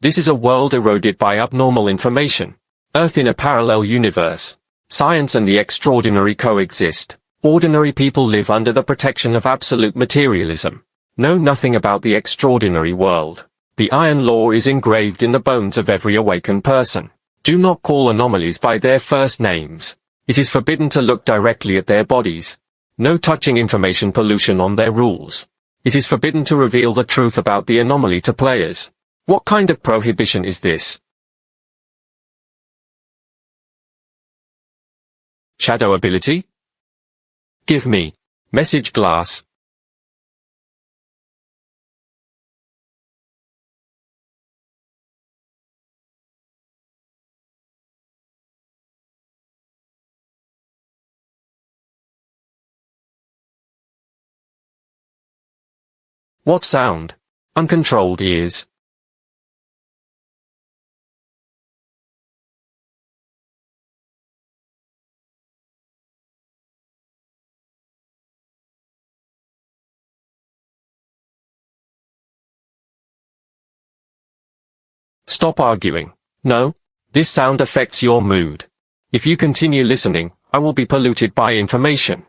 This is a world eroded by abnormal information. Earth in a parallel universe. Science and the extraordinary coexist. Ordinary people live under the protection of absolute materialism. Know nothing about the extraordinary world. The iron law is engraved in the bones of every awakened person. Do not call anomalies by their first names. It is forbidden to look directly at their bodies. No touching information pollution on their rules. It is forbidden to reveal the truth about the anomaly to players. What kind of prohibition is this? Shadow ability? Give me. Message glass. What sound? Uncontrolled ears. Stop arguing. No. This sound affects your mood. If you continue listening, I will be polluted by information.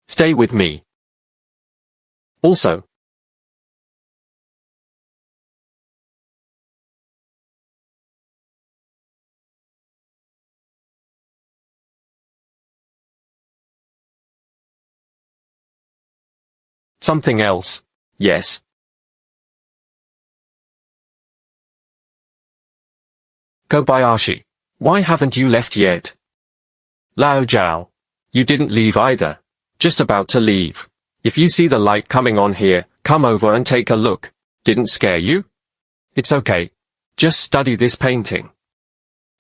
Stay with me. Also, something else. Yes. Kobayashi. Why haven't you left yet? Lao Jiao. You didn't leave either. Just about to leave. If you see the light coming on here, come over and take a look. Didn't scare you? It's okay. Just study this painting.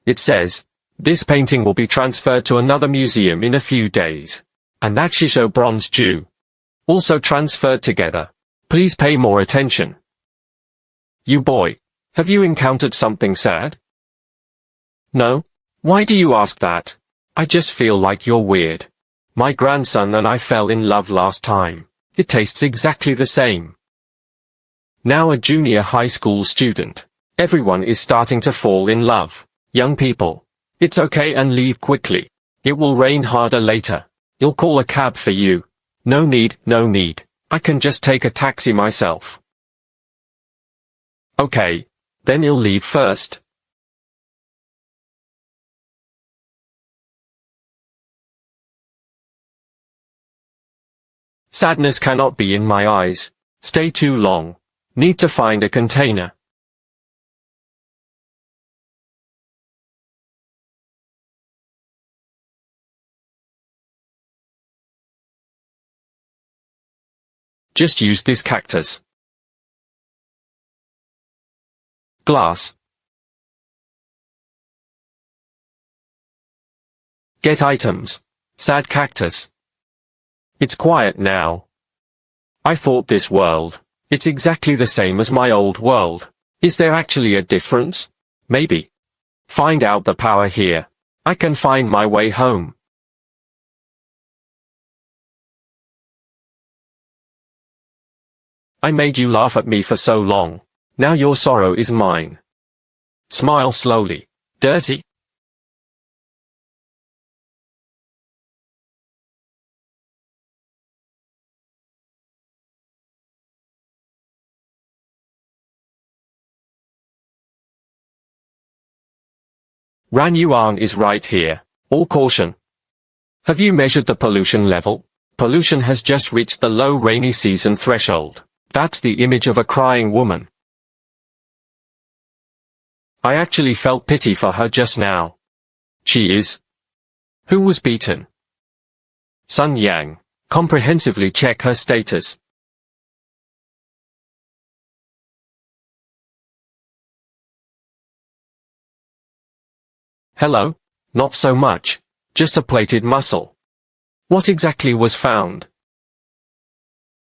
It says, this painting will be transferred to another museum in a few days. And that Shisho bronze Jew. Also transferred together. Please pay more attention. You boy, have you encountered something sad? No? Why do you ask that? I just feel like you're weird. My grandson and I fell in love last time. It tastes exactly the same. Now a junior high school student. Everyone is starting to fall in love. Young people. It's okay and leave quickly. It will rain harder later. I'll call a cab for you. No need, no need. I can just take a taxi myself. Okay. Then I'll leave first. Sadness cannot be in my eyes. Stay too long. Need to find a container. Just use this cactus. Glass. Get items. Sad cactus. It's quiet now. I thought this world. It's exactly the same as my old world. Is there actually a difference? Maybe. Find out the power here. I can find my way home. I made you laugh at me for so long. Now your sorrow is mine. Smile slowly. Dirty. Ran Yuan is right here. All caution. Have you measured the pollution level? Pollution has just reached the low rainy season threshold. That's the image of a crying woman. I actually felt pity for her just now. She is. Who was beaten? Sun Yang. Comprehensively check her status. Hello? Not so much. Just a plated muscle. What exactly was found?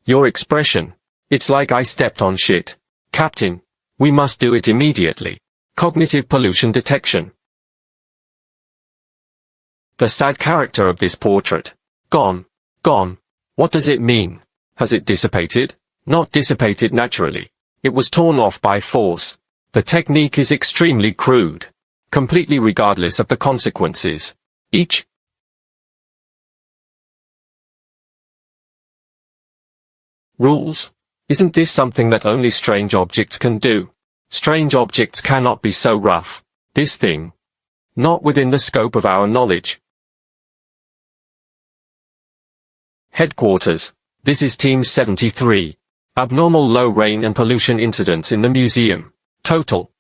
Your expression. It's like I stepped on shit. Captain, we must do it immediately. Cognitive pollution detection. The sad character of this portrait. Gone. Gone. What does it mean? Has it dissipated? not dissipated naturally. It was torn off by force. The technique is extremely crude, completely regardless of the consequences. Each rules? Isn't this something that only strange objects can do? Strange objects cannot be so rough. This thing. Not within the scope of our knowledge. Headquarters. This is Team 73. Abnormal low rain and pollution incidents in the museum. Total.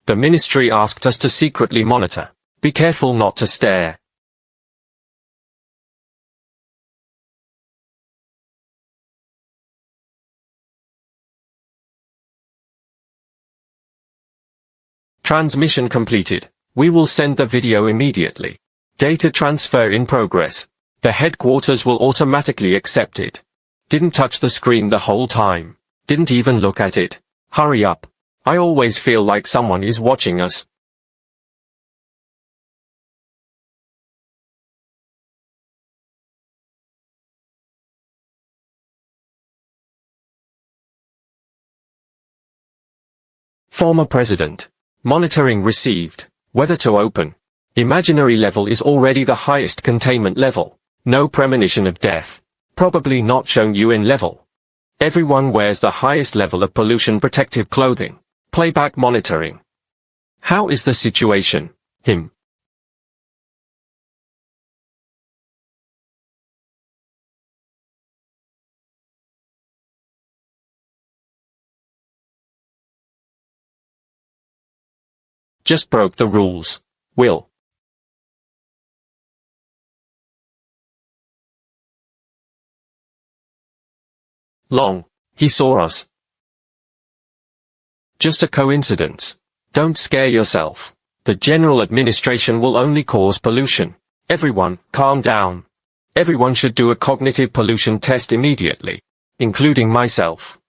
The ministry asked us to secretly monitor. Be careful not to stare. Transmission completed. We will send the video immediately. Data transfer in progress. The headquarters will automatically accept it. Didn't touch the screen the whole time. Didn't even look at it. Hurry up. I always feel like someone is watching us. Former President. Monitoring received. Whether to open. Imaginary level is already the highest containment level. No premonition of death. Probably not shown UN level. Everyone wears the highest level of pollution protective clothing. Playback monitoring. How is the situation? Him. Just broke the rules. Will. Long. He saw us. Just a coincidence. Don't scare yourself. The general administration will only cause pollution. Everyone, calm down. Everyone should do a cognitive pollution test immediately. Including myself.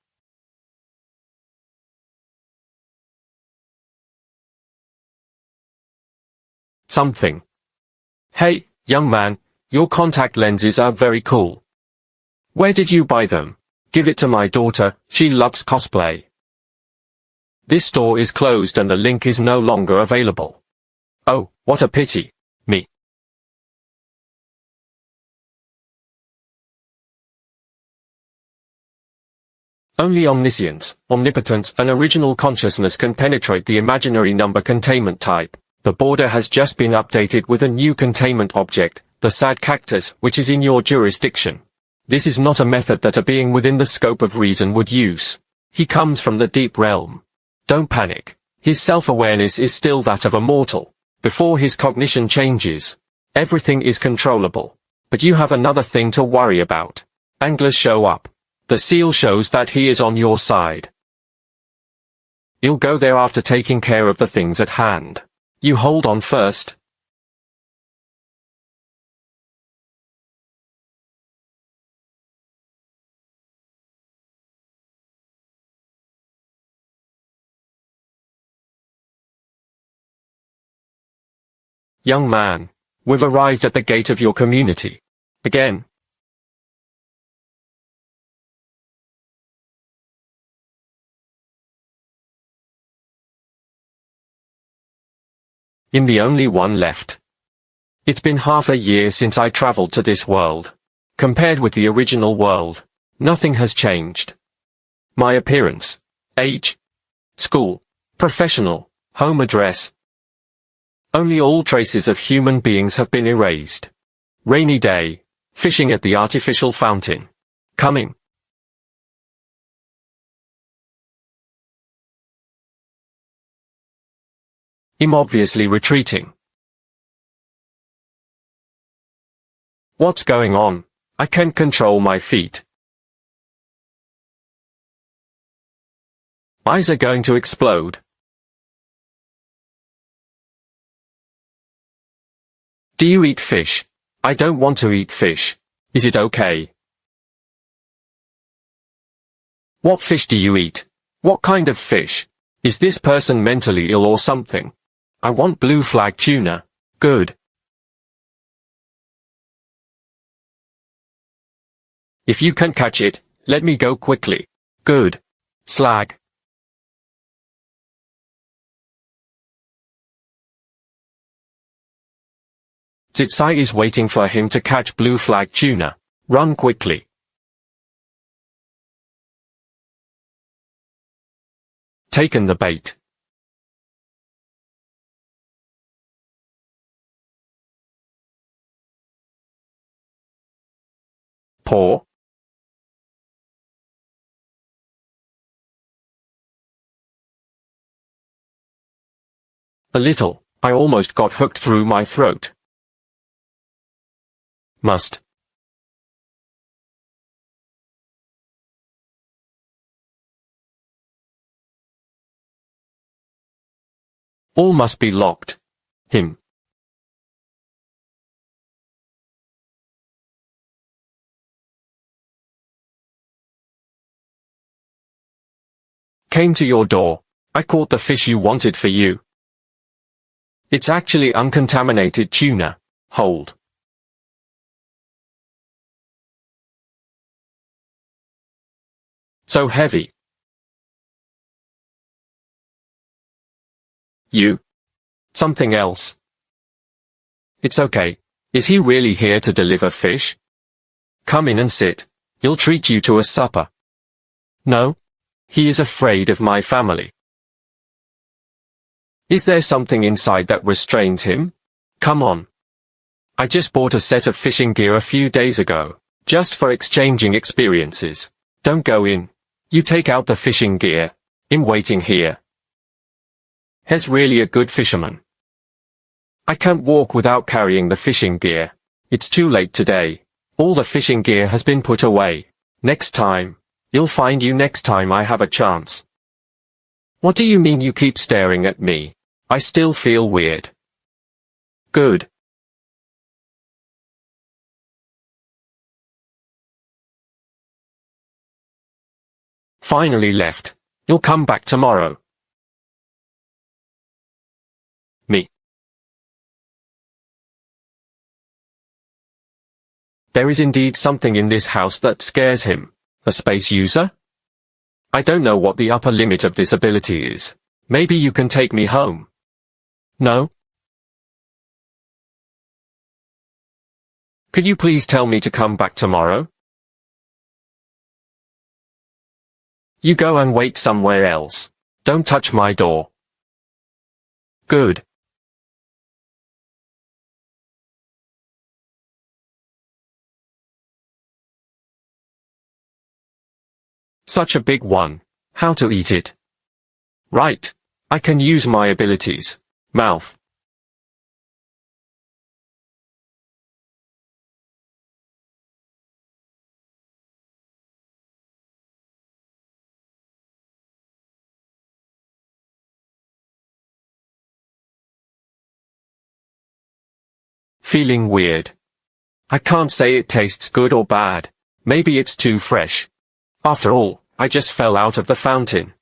Something. Hey, young man, your contact lenses are very cool. Where did you buy them? Give it to my daughter, she loves cosplay. This store is closed and the link is no longer available. Oh, what a pity. Me. Only omniscience, omnipotence and original consciousness can penetrate the imaginary number containment type. The border has just been updated with a new containment object, the sad cactus, which is in your jurisdiction. This is not a method that a being within the scope of reason would use. He comes from the deep realm. Don't panic. His self-awareness is still that of a mortal. Before his cognition changes, everything is controllable. But you have another thing to worry about. Anglers show up. The seal shows that he is on your side. You'll go there after taking care of the things at hand. You hold on first. Young man, we've arrived at the gate of your community. Again. I'm the only one left. It's been half a year since I traveled to this world. Compared with the original world, nothing has changed. My appearance, age, school, professional, home address. Only all traces of human beings have been erased. Rainy day, fishing at the artificial fountain. Coming. I'm obviously retreating. What's going on? I can't control my feet. Eyes are going to explode. Do you eat fish? I don't want to eat fish. Is it okay? What fish do you eat? What kind of fish? Is this person mentally ill or something? I want blue flag tuna. Good. If you can catch it, let me go quickly. Good. Slag. Zitsai is waiting for him to catch blue flag tuna. Run quickly. Taken the bait. Pour. A little. I almost got hooked through my throat. Must. All must be locked. Him. Came to your door. I caught the fish you wanted for you. It's actually uncontaminated tuna. Hold. So heavy. You. Something else. It's okay. Is he really here to deliver fish? Come in and sit. He'll treat you to a supper. No? He is afraid of my family. Is there something inside that restrains him? Come on. I just bought a set of fishing gear a few days ago, just for exchanging experiences. Don't go in. You take out the fishing gear. I'm waiting here. He's really a good fisherman. I can't walk without carrying the fishing gear. It's too late today. All the fishing gear has been put away. Next time. You'll find you next time I have a chance. What do you mean you keep staring at me? I still feel weird. Good. Finally left. You'll come back tomorrow. Me. There is indeed something in this house that scares him. A space user? I don't know what the upper limit of this ability is. Maybe you can take me home. No? Could you please tell me to come back tomorrow? You go and wait somewhere else. Don't touch my door. Good. Such a big one. How to eat it? Right. I can use my abilities. Mouth. Feeling weird. I can't say it tastes good or bad. Maybe it's too fresh. After all, I just fell out of the fountain.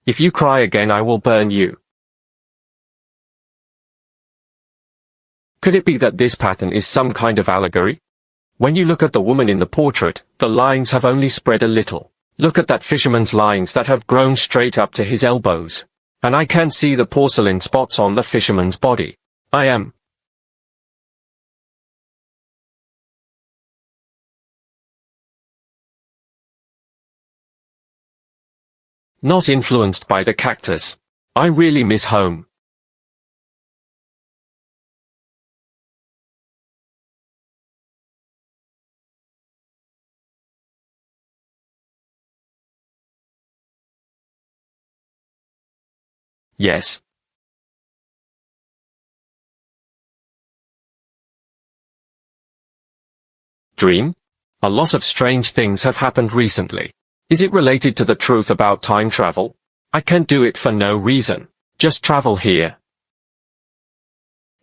If you cry again I will burn you. Could it be that this pattern is some kind of allegory? When you look at the woman in the portrait, the lines have only spread a little. Look at that fisherman's lines that have grown straight up to his elbows. And I can see the porcelain spots on the fisherman's body. I am not influenced by the cactus. I really miss home. Yes. Dream? A lot of strange things have happened recently. Is it related to the truth about time travel? I can't do it for no reason. Just travel here.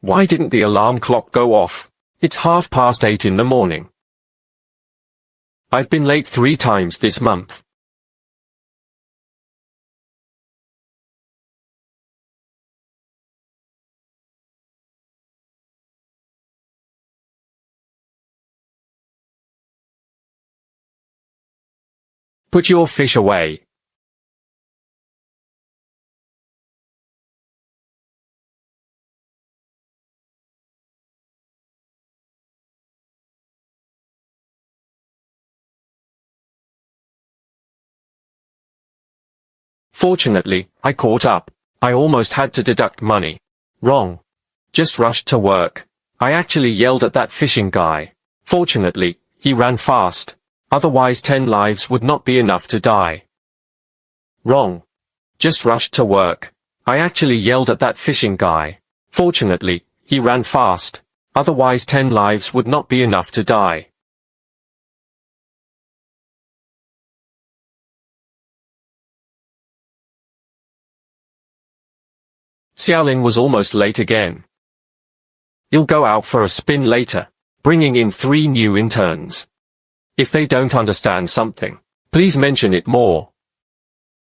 Why didn't the alarm clock go off? It's 8:30 in the morning. I've been late 3 times this month. Put your fish away. Fortunately, I caught up. I almost had to deduct money. Wrong. Just rushed to work. I actually yelled at that fishing guy. Fortunately, he ran fast. Otherwise 10 lives would not be enough to die. Wrong. Just rushed to work. I actually yelled at that fishing guy. Fortunately, he ran fast. Otherwise 10 lives would not be enough to die. Xiaolin was almost late again. You'll go out for a spin later, bringing in 3 new interns. If they don't understand something, please mention it more.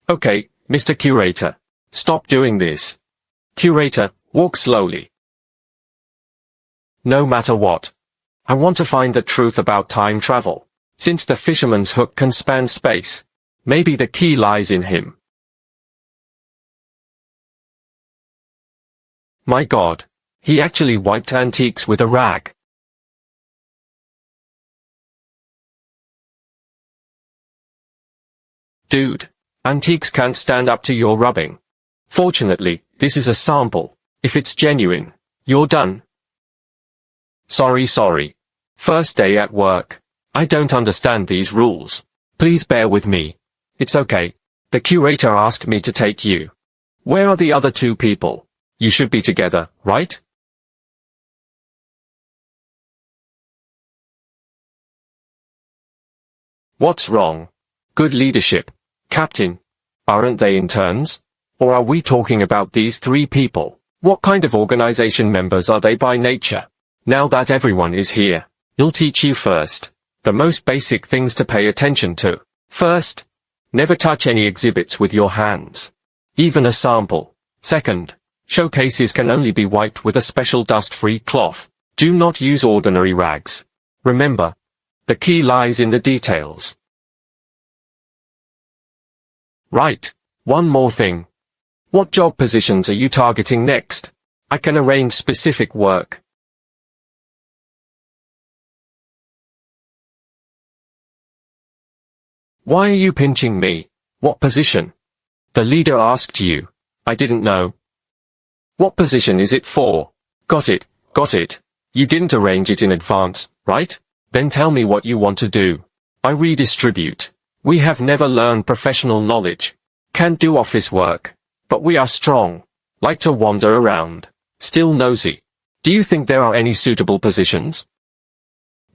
Okay, Mr. Curator. Stop doing this. Curator, walk slowly. No matter what. I want to find the truth about time travel. Since the fisherman's hook can span space, maybe the key lies in him. My God. He actually wiped antiques with a rag. Dude. Antiques can't stand up to your rubbing. Fortunately, this is a sample. If it's genuine, you're done. Sorry. First day at work. I don't understand these rules. Please bear with me. It's okay. The curator asked me to take you. Where are the other 2 people? You should be together, right? What's wrong? Good leadership. Captain. Aren't they interns? Or are we talking about these 3 people? What kind of organization members are they by nature? Now that everyone is here, I'll teach you first. The most basic things to pay attention to. First, never touch any exhibits with your hands. Even a sample. Second, showcases can only be wiped with a special dust-free cloth. Do not use ordinary rags. Remember, the key lies in the details. Right. One more thing. What job positions are you targeting next? I can arrange specific work. Why are you pinching me? What position? The leader asked you. I didn't know. What position is it for? Got it. You didn't arrange it in advance, right? Then tell me what you want to do. I redistribute. We have never learned professional knowledge. Can't do office work. But we are strong. Like to wander around. Still nosy. Do you think there are any suitable positions?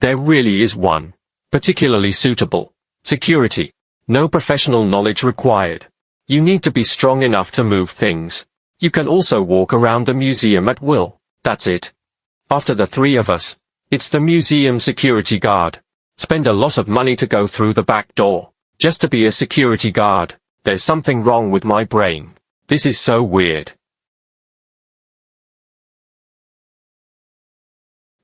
There really is one. Particularly suitable. Security. No professional knowledge required. You need to be strong enough to move things. You can also walk around the museum at will. That's it. After the 3 of us, it's the museum security guard. Spend a lot of money to go through the back door. Just to be a security guard. There's something wrong with my brain. This is so weird.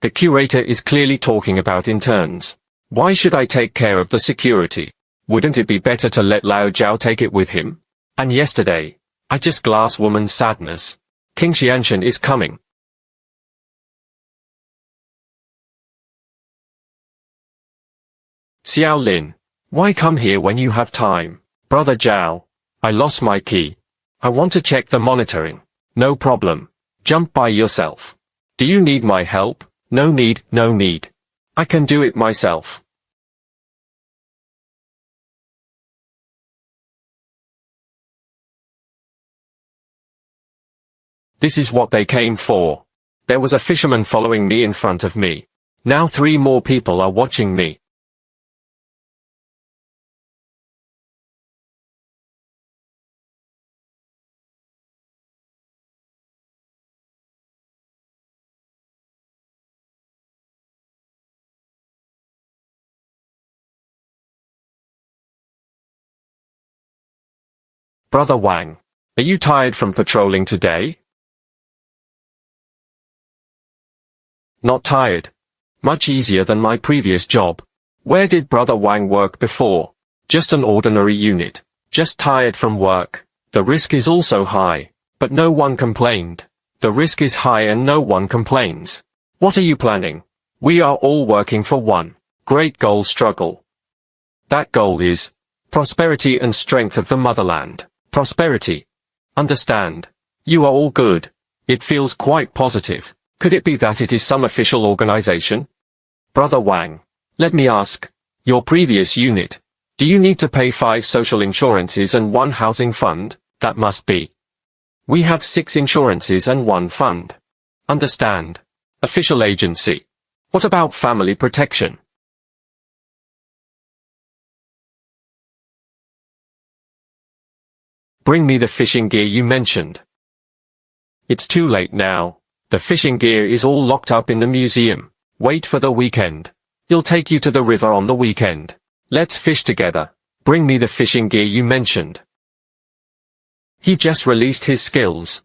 The curator is clearly talking about interns. Why should I take care of the security? Wouldn't it be better to let Lao Jiao take it with him? And yesterday, I just glass woman's sadness. King Xianshan is coming. Xiaolin. Why come here when you have time? Brother Zhao. I lost my key. I want to check the monitoring. No problem. Jump by yourself. Do you need my help? No need. I can do it myself. This is what they came for. There was a fisherman following me in front of me. Now 3 more people are watching me. Brother Wang, are you tired from patrolling today? Not tired. Much easier than my previous job. Where did Brother Wang work before? Just an ordinary unit. Just tired from work. The risk is also high. But no one complained. The risk is high and no one complains. What are you planning? We are all working for one great goal struggle. That goal is prosperity and strength of the motherland. Prosperity. Understand. You are all good. It feels quite positive. Could it be that it is some official organization? Brother Wang, let me ask. Your previous unit. Do you need to pay 5 social insurances and 1 housing fund? That must be. We have 6 insurances and 1 fund. Understand. Official agency. What about family protection? Bring me the fishing gear you mentioned. It's too late now. The fishing gear is all locked up in the museum. Wait for the weekend. He'll take you to the river on the weekend. Let's fish together. Bring me the fishing gear you mentioned. He just released his skills.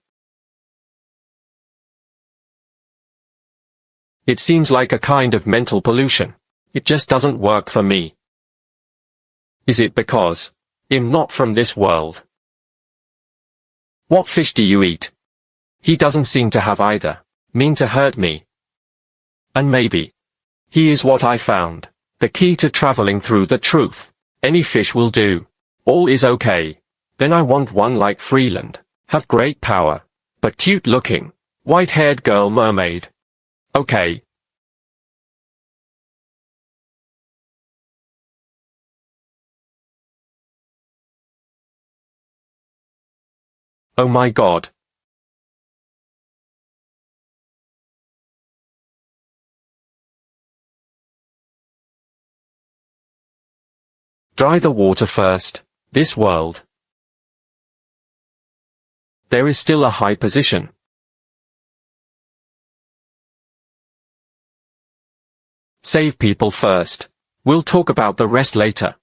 It seems like a kind of mental pollution. It just doesn't work for me. Is it because I'm not from this world? What fish do you eat? He doesn't seem to have either. Mean to hurt me. And maybe he is what I found. The key to traveling through the truth. Any fish will do. All is okay. Then I want one like Freeland. Have great power. But cute looking. White-haired girl mermaid. Okay. Oh my God. Dry the water first. This world. There is still a high position. Save people first. We'll talk about the rest later.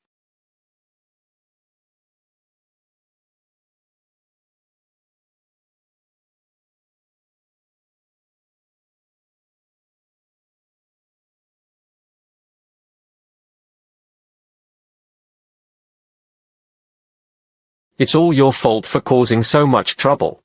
It's all your fault for causing so much trouble.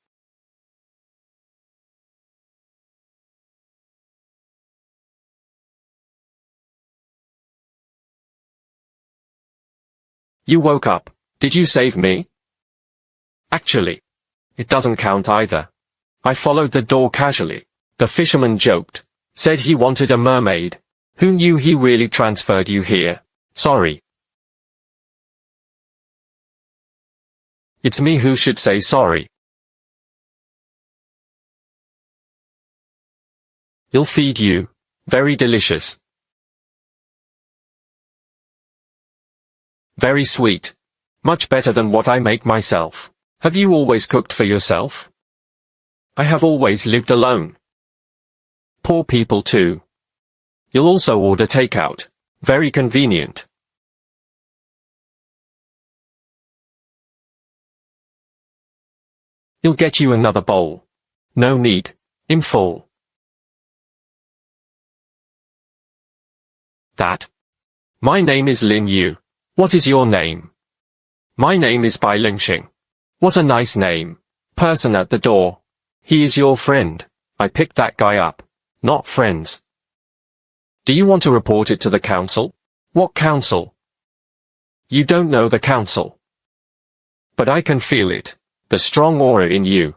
You woke up. Did you save me? Actually, it doesn't count either. I followed the door casually. The fisherman joked. Said he wanted a mermaid. Who knew he really transferred you here? Sorry. It's me who should say sorry. I'll feed you. Very delicious. Very sweet. Much better than what I make myself. Have you always cooked for yourself? I have always lived alone. Poor people too. You'll also order takeout. Very convenient. He'll get you another bowl. No need. I'm full. That. My name is Lin Yu. What is your name? My name is Bai Lingxing. What a nice name. Person at the door. He is your friend. I picked that guy up. Not friends. Do you want to report it to the council? What council? You don't know the council. But I can feel it. The strong aura in you.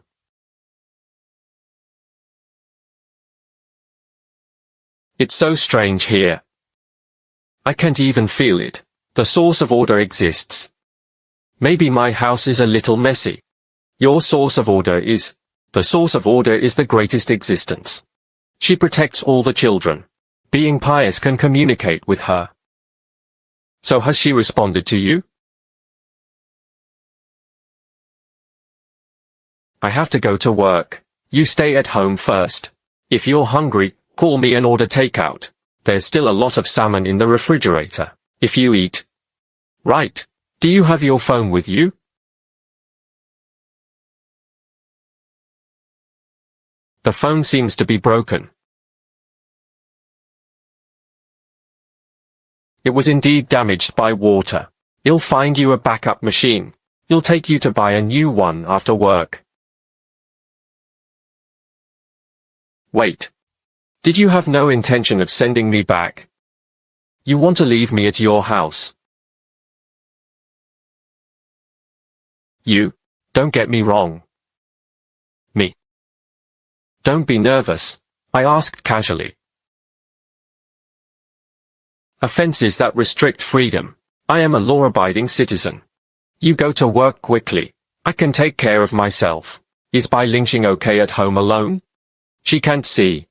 It's so strange here. I can't even feel it. The source of order exists. Maybe my house is a little messy. Your source of order is. The source of order is the greatest existence. She protects all the children. Being pious can communicate with her. So has she responded to you? I have to go to work. You stay at home first. If you're hungry, call me and order takeout. There's still a lot of salmon in the refrigerator. If you eat. Right. Do you have your phone with you? The phone seems to be broken. It was indeed damaged by water. I'll find you a backup machine. I'll take you to buy a new one after work. Wait. Did you have no intention of sending me back? You want to leave me at your house? You. Don't get me wrong. Me. Don't be nervous, I asked casually. Offenses that restrict freedom. I am a law-abiding citizen. You go to work quickly. I can take care of myself. Is by lynching okay at home alone? She can't see.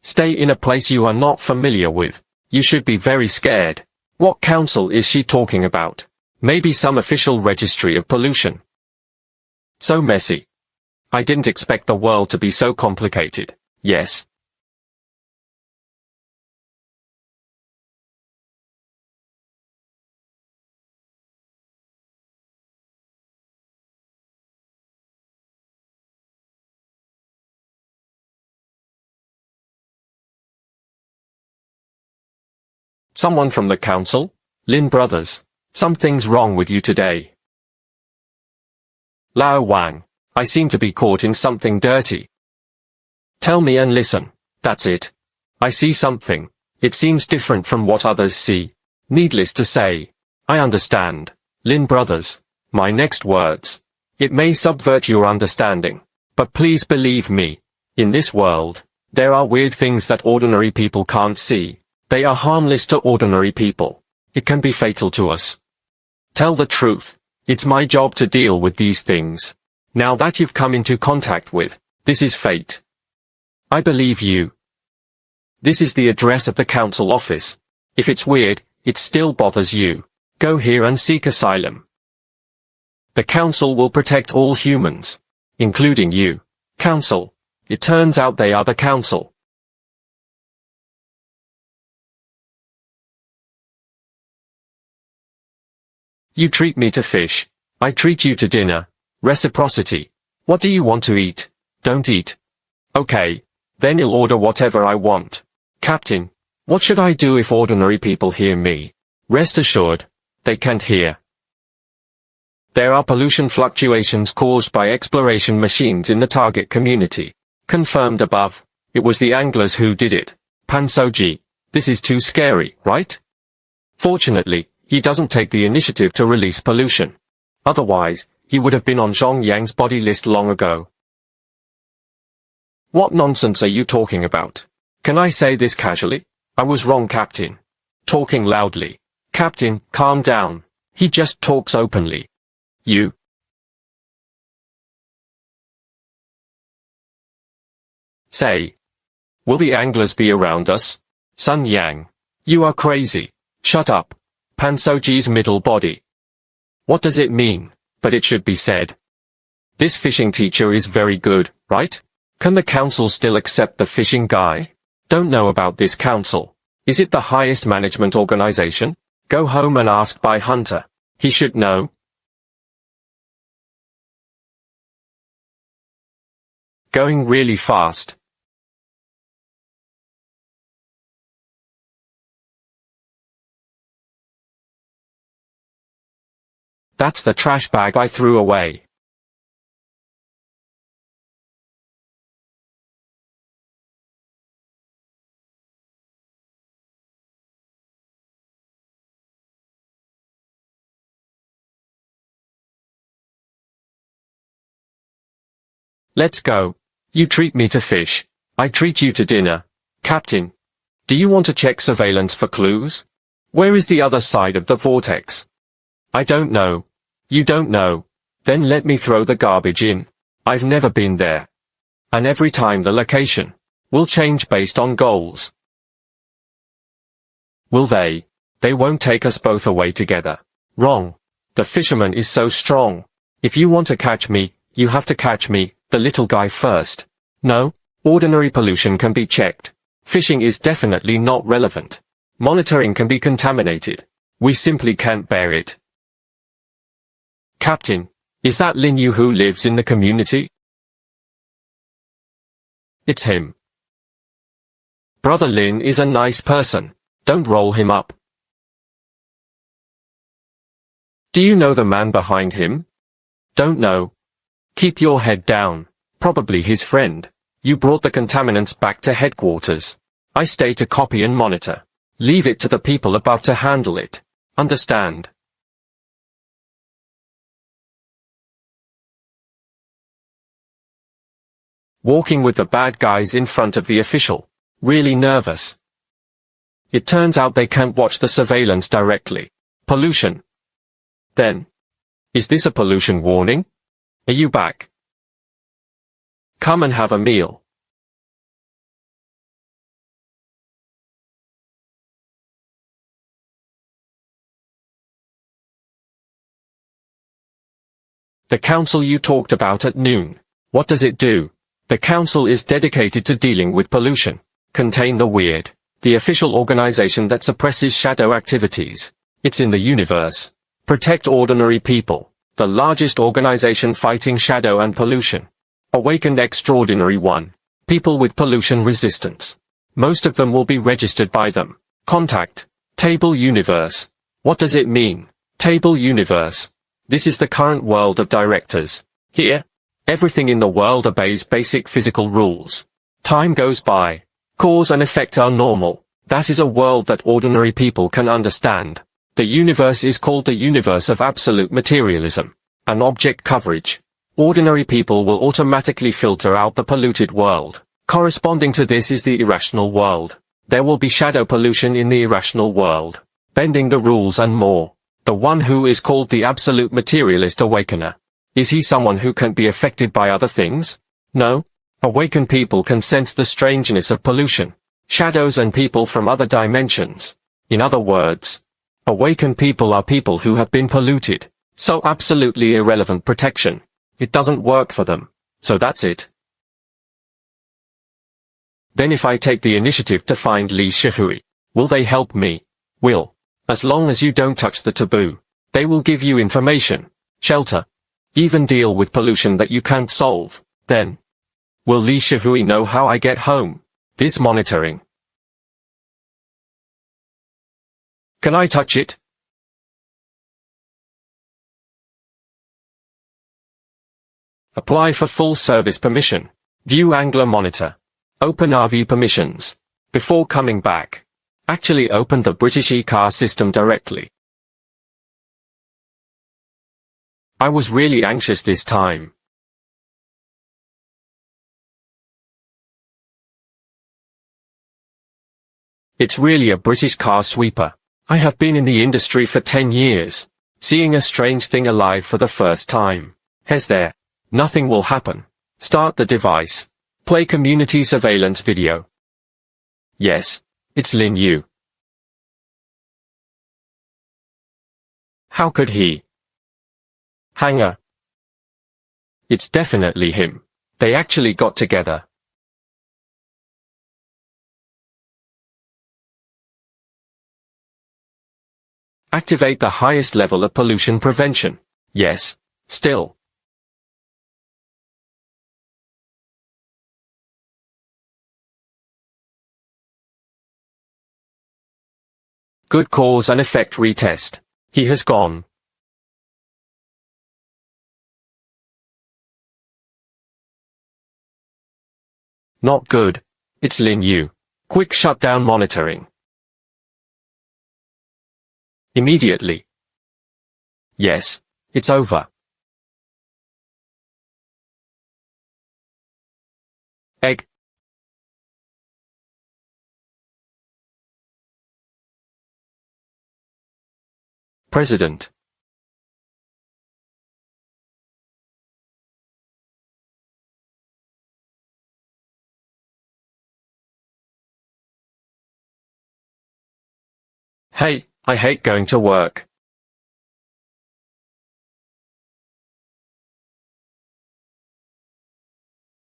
Stay in a place you are not familiar with. You should be very scared. What council is she talking about? Maybe some official registry of pollution. So messy. I didn't expect the world to be so complicated. Yes. Someone from the council? Lin Brothers. Something's wrong with you today. Lao Wang. I seem to be caught in something dirty. Tell me and listen. That's it. I see something. It seems different from what others see. Needless to say. I understand. Lin Brothers. My next words. It may subvert your understanding. But please believe me. In this world, there are weird things that ordinary people can't see. They are harmless to ordinary people. It can be fatal to us. Tell the truth. It's my job to deal with these things. Now that you've come into contact with, this is fate. I believe you. This is the address of the council office. If it's weird, it still bothers you. Go here and seek asylum. The council will protect all humans, including you. Council. It turns out they are the council. You treat me to fish. I treat you to dinner. Reciprocity. What do you want to eat? Don't eat. Okay. Then I'll order whatever I want. Captain, what should I do if ordinary people hear me? Rest assured, they can't hear. There are pollution fluctuations caused by exploration machines in the target community. Confirmed above. It was the anglers who did it. Pansoji. This is too scary, right? Fortunately, he doesn't take the initiative to release pollution. Otherwise, he would have been on Zhong Yang's body list long ago. What nonsense are you talking about? Can I say this casually? I was wrong, Captain. Talking loudly. Captain, calm down. He just talks openly. You. Say. Will the anglers be around us? Sun Yang. You are crazy. Shut up. Pansoji's middle body. What does it mean? But it should be said. This fishing teacher is very good, right? Can the council still accept the fishing guy? Don't know about this council. Is it the highest management organization? Go home and ask by Hunter. He should know. Going really fast. That's the trash bag I threw away. Let's go. You treat me to fish. I treat you to dinner. Captain. Do you want to check surveillance for clues? Where is the other side of the vortex? I don't know. You don't know. Then let me throw the garbage in. I've never been there. And every time the location will change based on goals. Will they? They won't take us both away together. Wrong. The fisherman is so strong. If you want to catch me, you have to catch me, the little guy first. No, ordinary pollution can be checked. Fishing is definitely not relevant. Monitoring can be contaminated. We simply can't bear it. Captain, is that Lin Yu who lives in the community? It's him. Brother Lin is a nice person. Don't roll him up. Do you know the man behind him? Don't know. Keep your head down. Probably his friend. You brought the contaminants back to headquarters. I stay to copy and monitor. Leave it to the people above to handle it. Understand? Walking with the bad guys in front of the official. Really nervous. It turns out they can't watch the surveillance directly. Pollution. Then. Is this a pollution warning? Are you back? Come and have a meal. The council you talked about at noon. What does it do? The council is dedicated to dealing with pollution. Contain the weird. The official organization that suppresses shadow activities. It's in the universe. Protect ordinary people. The largest organization fighting shadow and pollution. Awakened Extraordinary One. People with pollution resistance. Most of them will be registered by them. Contact. Table Universe. What does it mean? Table Universe. This is the current world of directors. Here, everything in the world obeys basic physical rules. Time goes by. Cause and effect are normal. That is a world that ordinary people can understand. The universe is called the universe of absolute materialism. An object coverage. Ordinary people will automatically filter out the polluted world. Corresponding to this is the irrational world. There will be shadow pollution in the irrational world. Bending the rules and more. The one who is called the absolute materialist awakener. Is he someone who can't be affected by other things? No. Awakened people can sense the strangeness of pollution. Shadows and people from other dimensions. In other words, awakened people are people who have been polluted. So absolutely irrelevant protection. It doesn't work for them. So that's it. Then if I take the initiative to find Li Shihui, will they help me? Will. As long as you don't touch the taboo. They will give you information, shelter, even deal with pollution that you can't solve. Then, will Li Shihui know how I get home? This monitoring. Can I touch it? Apply for full service permission. View Angler Monitor. Open RV permissions. Before coming back. Actually open the British e-car system directly. I was really anxious this time. It's really a British car sweeper. I have been in the industry for 10 years. Seeing a strange thing alive for the first time. Here's there. Nothing will happen. Start the device. Play community surveillance video. Yes. It's Lin Yu. How could he? Hanger. It's definitely him. They actually got together. Activate the highest level of pollution prevention. Yes. Still. Good cause and effect retest. He has gone. Not good. It's Lin Yu. Quick shutdown monitoring. Immediately. Yes. It's over. Egg. President. Hey, I hate going to work.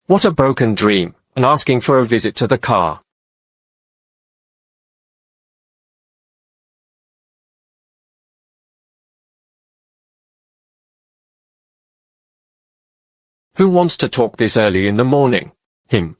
What a broken dream, and asking for a visit to the car. Who wants to talk this early in the morning? Him.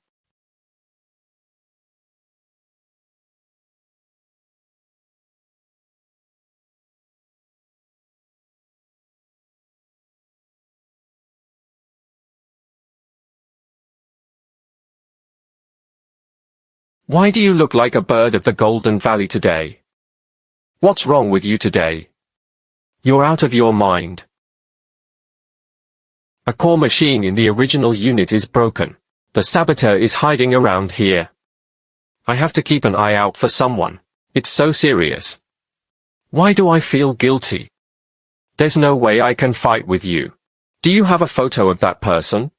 Why do you look like a bird of the Golden Valley today? What's wrong with you today? You're out of your mind. A core machine in the original unit is broken. The saboteur is hiding around here. I have to keep an eye out for someone. It's so serious. Why do I feel guilty? There's no way I can fight with you. Do you have a photo of that person?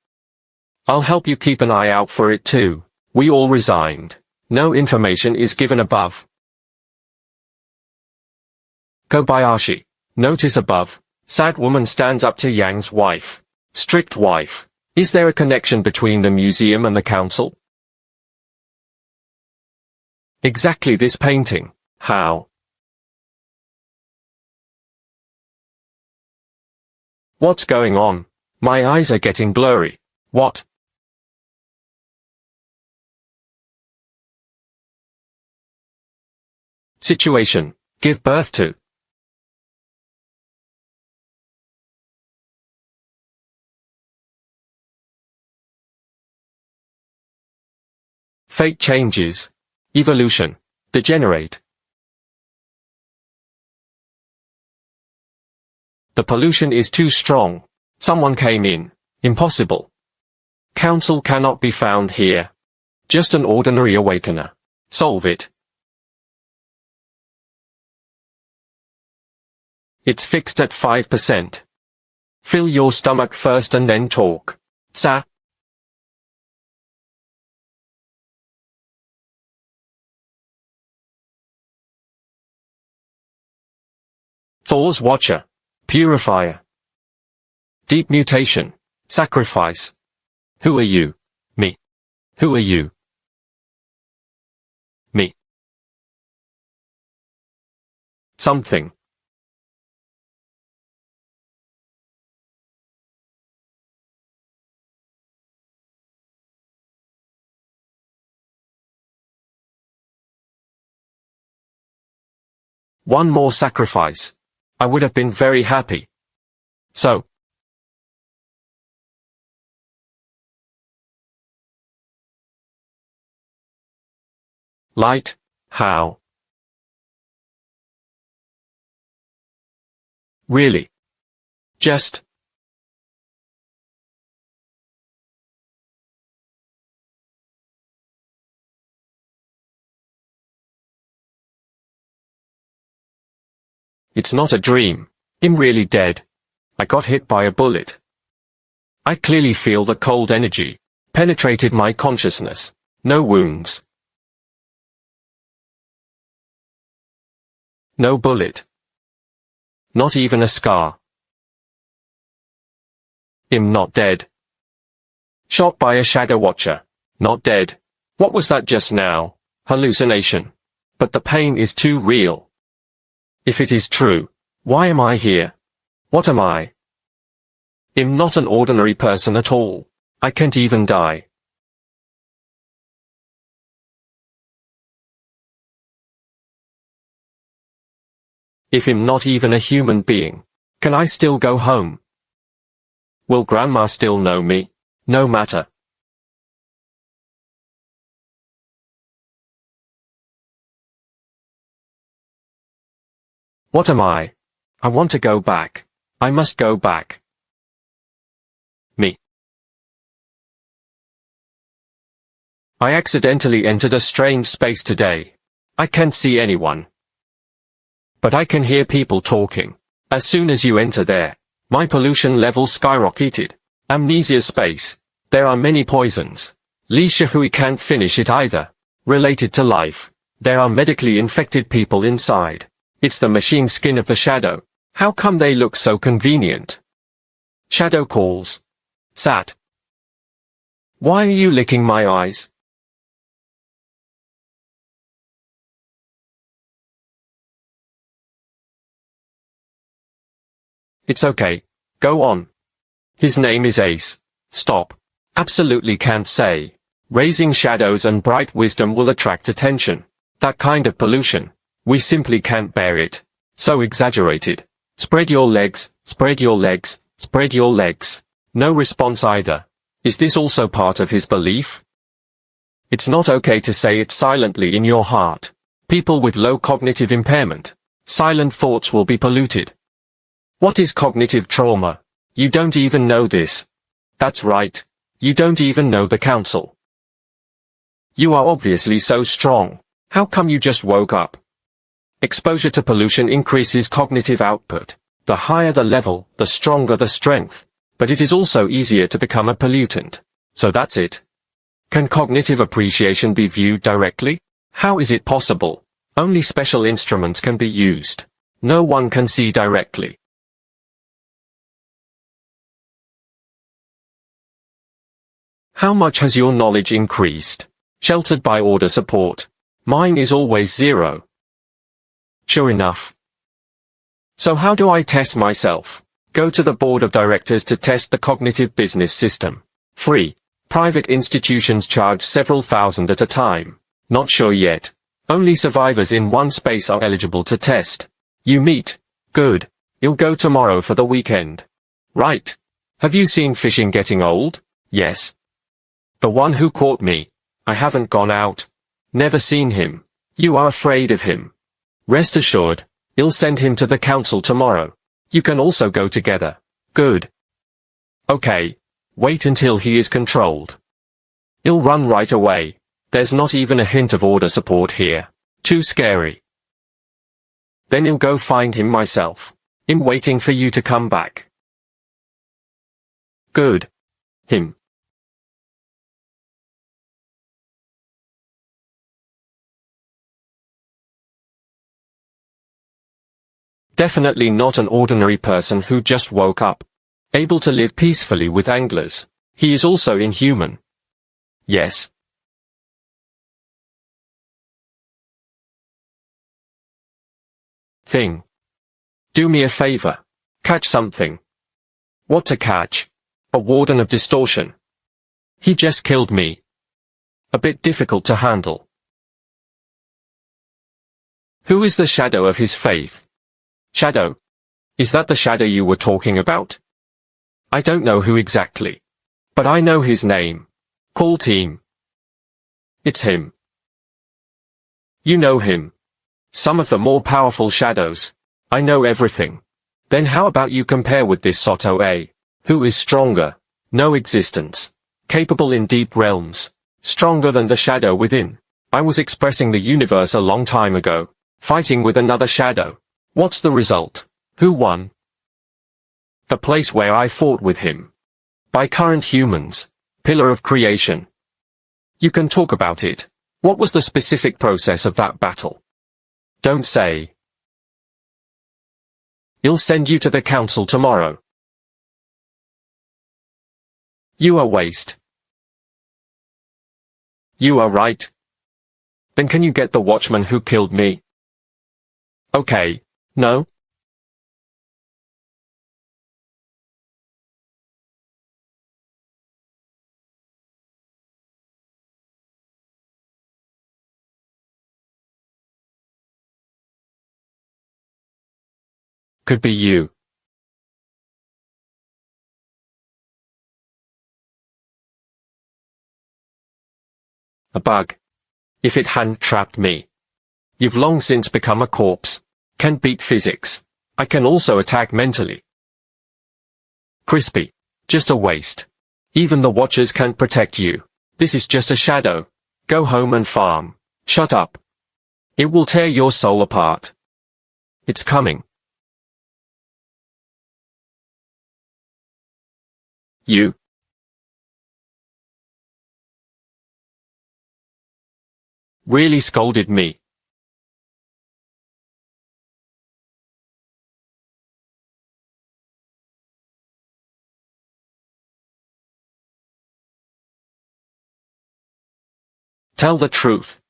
I'll help you keep an eye out for it too. We all resigned. No information is given above. Kobayashi. Notice above. Sad woman stands up to Yang's wife. Strict wife. Is there a connection between the museum and the council? Exactly this painting. How? What's going on? My eyes are getting blurry. What? Situation. Give birth to. Fate changes. Evolution. Degenerate. The pollution is too strong. Someone came in. Impossible. Council cannot be found here. Just an ordinary awakener. Solve it. It's fixed at 5%. Fill your stomach first and then talk. Sa. Thor's Watcher. Purifier. Deep mutation. Sacrifice. Who are you? Me. Who are you? Me. Something. One more sacrifice. I would have been very happy. So. Light? How? Really? Just. It's not a dream. I'm really dead. I got hit by a bullet. I clearly feel the cold energy. Penetrated my consciousness. No wounds. No bullet. Not even a scar. I'm not dead. Shot by a shadow watcher. Not dead. What was that just now? Hallucination. But the pain is too real. If it is true, why am I here? What am I? I'm not an ordinary person at all. I can't even die. If I'm not even a human being, can I still go home? Will Grandma still know me? No matter. What am I? I want to go back. I must go back. Me. I accidentally entered a strange space today. I can't see anyone. But I can hear people talking. As soon as you enter there, my pollution level skyrocketed. Amnesia space. There are many poisons. Li Shihui can't finish it either. Related to life. There are medically infected people inside. It's the machine skin of the shadow. How come they look so convenient? Shadow calls. Sat. Why are you licking my eyes? It's okay. Go on. His name is Ace. Stop. Absolutely can't say. Raising shadows and bright wisdom will attract attention. That kind of pollution. We simply can't bear it. So exaggerated. Spread your legs, spread your legs, spread your legs. No response either. Is this also part of his belief? It's not okay to say it silently in your heart. People with low cognitive impairment, silent thoughts will be polluted. What is cognitive trauma? You don't even know this. That's right. You don't even know the council. You are obviously so strong. How come you just woke up? Exposure to pollution increases cognitive output. The higher the level, the stronger the strength. But it is also easier to become a pollutant. So that's it. Can cognitive appreciation be viewed directly? How is it possible? Only special instruments can be used. No one can see directly. How much has your knowledge increased? Sheltered by order support. Mine is always 0. Sure enough. So how do I test myself? Go to the board of directors to test the cognitive business system. Free. Private institutions charge several thousand at a time. Not sure yet. Only survivors in one space are eligible to test. You meet. Good. You'll go tomorrow for the weekend. Right. Have you seen fishing getting old? Yes. The one who caught me. I haven't gone out. Never seen him. You are afraid of him. Rest assured, you'll send him to the council tomorrow. You can also go together. Good. Okay. Wait until he is controlled. He'll run right away. There's not even a hint of order support here. Too scary. Then I'll go find him myself. I'm waiting for you to come back. Good. Him. Definitely not an ordinary person who just woke up. Able to live peacefully with anglers. He is also inhuman. Yes. Thing. Do me a favor. Catch something. What to catch? A warden of distortion. He just killed me. A bit difficult to handle. Who is the shadow of his faith? Shadow. Is that the shadow you were talking about? I don't know who exactly. But I know his name. Call team. It's him. You know him. Some of the more powerful shadows. I know everything. Then how about you compare with this Soto A? Who is stronger? No existence. Capable in deep realms. Stronger than the shadow within. I was expressing the universe a long time ago. Fighting with another shadow. What's the result? Who won? The place where I fought with him. By current humans. Pillar of creation. You can talk about it. What was the specific process of that battle? Don't say. He'll send you to the council tomorrow. You are waste. You are right. Then can you get the watchman who killed me? Okay. No? Could be you. A bug. If it hadn't trapped me. You've long since become a corpse. Can't beat physics. I can also attack mentally. Crispy. Just a waste. Even the watchers can't protect you. This is just a shadow. Go home and farm. Shut up. It will tear your soul apart. It's coming. You. Really scolded me. Tell the truth.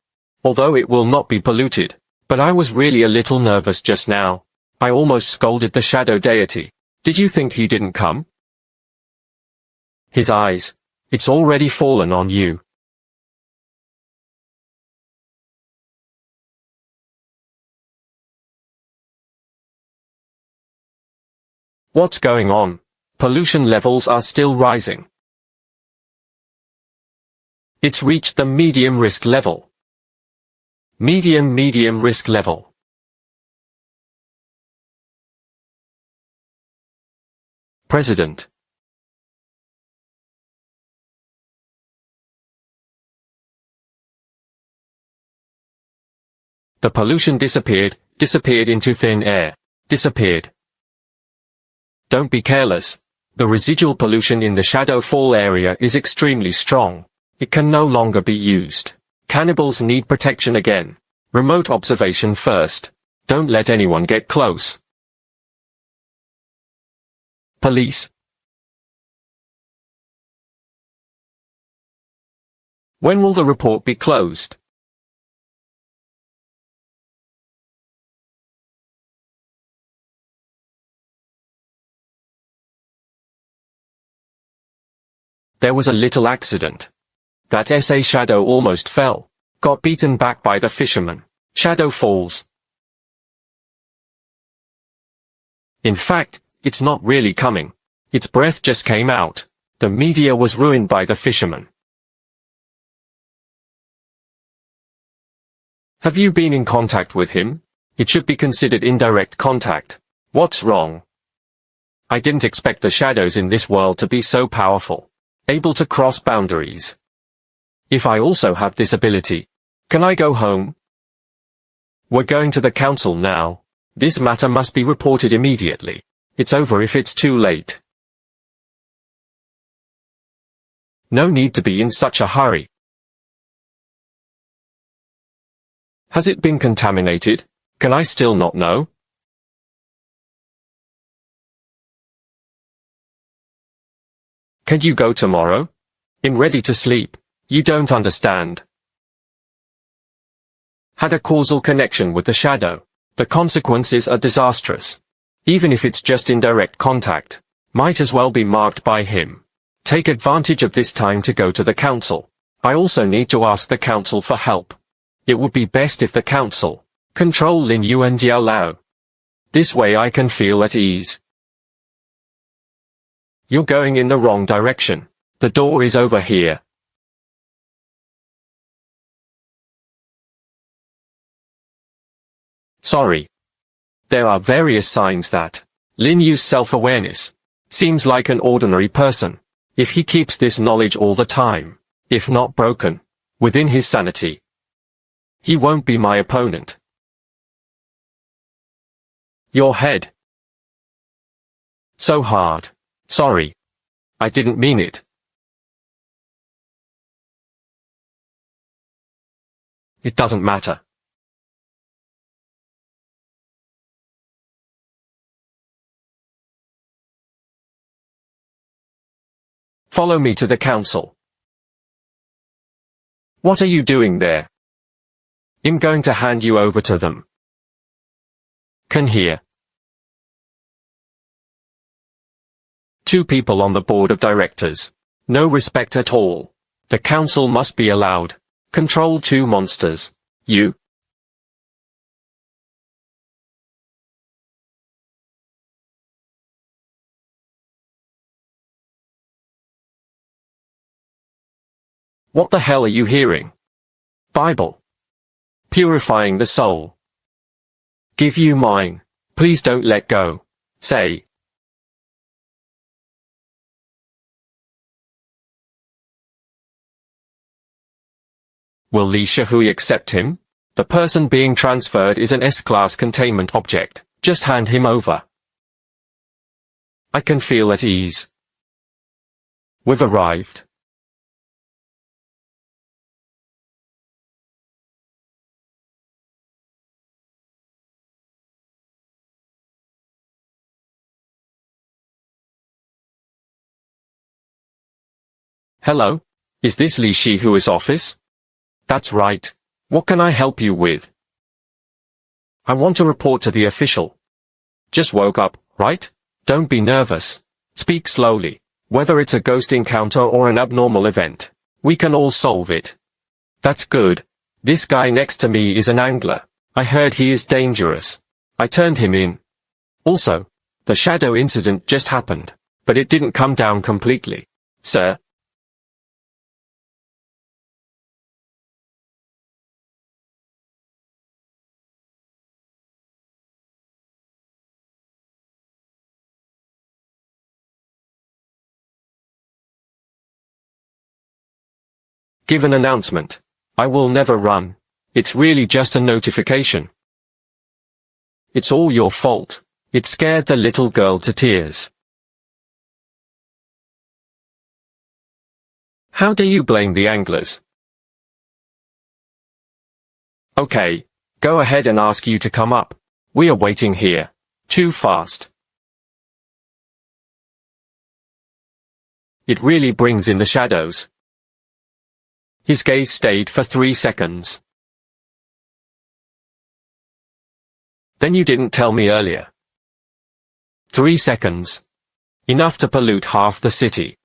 Although it will not be polluted. But I was really a little nervous just now. I almost scolded the shadow deity. Did you think he didn't come? His eyes. It's already fallen on you. What's going on? Pollution levels are still rising. It's reached the medium risk level. Medium risk level. President. The pollution disappeared into thin air. Disappeared. Don't be careless. The residual pollution in the shadow fall area is extremely strong. It can no longer be used. Cannibals need protection again. Remote observation first. Don't let anyone get close. Police. When will the report be closed? There was a little accident. That SA shadow almost fell. Got beaten back by the fisherman. Shadow falls. In fact, it's not really coming. Its breath just came out. The media was ruined by the fisherman. Have you been in contact with him? It should be considered indirect contact. What's wrong? I didn't expect the shadows in this world to be so powerful. Able to cross boundaries. If I also have this ability, can I go home? We're going to the council now. This matter must be reported immediately. It's over if it's too late. No need to be in such a hurry. Has it been contaminated? Can I still not know? Can you go tomorrow? I'm ready to sleep. You don't understand. Had a causal connection with the shadow. The consequences are disastrous. Even if it's just indirect contact, might as well be marked by him. Take advantage of this time to go to the council. I also need to ask the council for help. It would be best if the council control Lin Yu and Yao Lao. This way I can feel at ease. You're going in the wrong direction. The door is over here. Sorry. There are various signs that Lin Yu's self-awareness seems like an ordinary person. If he keeps this knowledge all the time, if not broken, within his sanity, he won't be my opponent. Your head. So hard. Sorry. I didn't mean it. It doesn't matter. Follow me to the council. What are you doing there? I'm going to hand you over to them. Can hear. 2 people on the board of directors. No respect at all. The council must be allowed. Control 2 monsters. You. What the hell are you hearing? Bible. Purifying the soul. Give you mine. Please don't let go. Say. Will Li Shihui accept him? The person being transferred is an S-class containment object. Just hand him over. I can feel at ease. We've arrived. Hello? Is this Li Shihui's office? That's right. What can I help you with? I want to report to the official. Just woke up, right? Don't be nervous. Speak slowly. Whether it's a ghost encounter or an abnormal event, we can all solve it. That's good. This guy next to me is an angler. I heard he is dangerous. I turned him in. Also, the shadow incident just happened, but it didn't come down completely. Sir? Give an announcement. I will never run. It's really just a notification. It's all your fault. It scared the little girl to tears. How do you blame the anglers? Okay, go ahead and ask you to come up. We are waiting here. Too fast. It really brings in the shadows. His gaze stayed for 3 seconds. Then you didn't tell me earlier. 3 seconds. Enough to pollute half the city.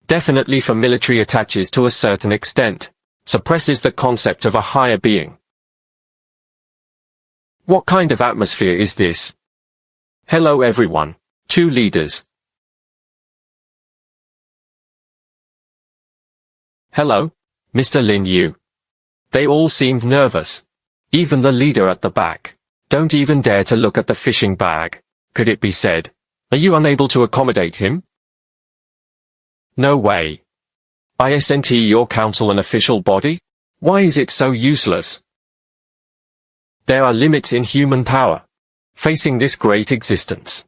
Definitely for military attaches to a certain extent. Suppresses the concept of a higher being. What kind of atmosphere is this? Hello everyone. 2 leaders. Hello, Mr. Lin Yu. They all seemed nervous. Even the leader at the back. Don't even dare to look at the fishing bag. Could it be said? Are you unable to accommodate him? No way. Isn't your council an official body? Why is it so useless? There are limits in human power. Facing this great existence.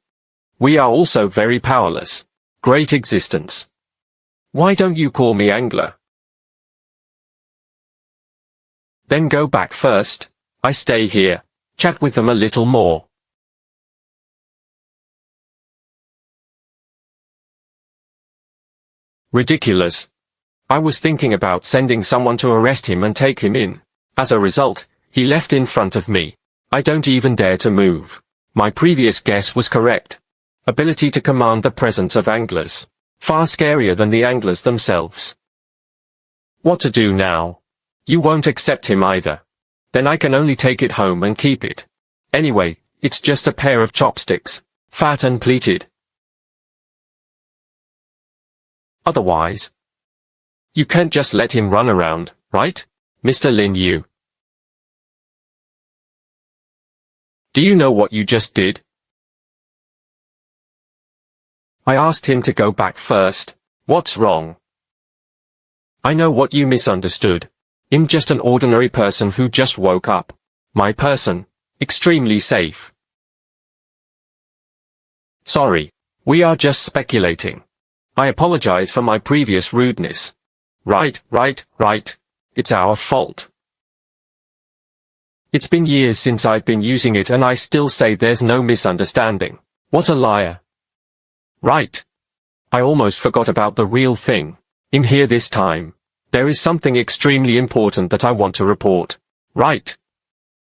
We are also very powerless. Great existence. Why don't you call me angler? Then go back first. I stay here. Chat with them a little more. Ridiculous. I was thinking about sending someone to arrest him and take him in. As a result, he left in front of me. I don't even dare to move. My previous guess was correct. Ability to command the presence of anglers. Far scarier than the anglers themselves. What to do now? You won't accept him either. Then I can only take it home and keep it. Anyway, it's just a pair of chopsticks. Fat and pleated. Otherwise, you can't just let him run around, right, Mr. Lin Yu? Do you know what you just did? I asked him to go back first. What's wrong? I know what you misunderstood. I'm just an ordinary person who just woke up. My person, extremely safe. Sorry, we are just speculating. I apologize for my previous rudeness. Right. It's our fault. It's been years since I've been using it and I still say there's no misunderstanding. What a liar. Right. I almost forgot about the real thing. I'm here this time. There is something extremely important that I want to report. Right.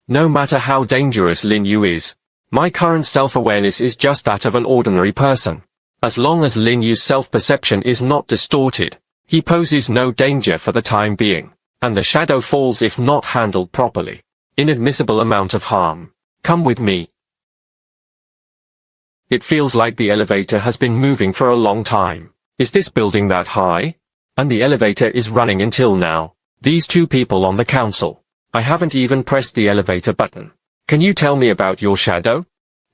No matter how dangerous Lin Yu is, my current self-awareness is just that of an ordinary person. As long as Lin Yu's self-perception is not distorted, he poses no danger for the time being, and the shadow falls if not handled properly. Inadmissible amount of harm. Come with me. It feels like the elevator has been moving for a long time. Is this building that high? And the elevator is running until now. These 2 people on the council. I haven't even pressed the elevator button. Can you tell me about your shadow?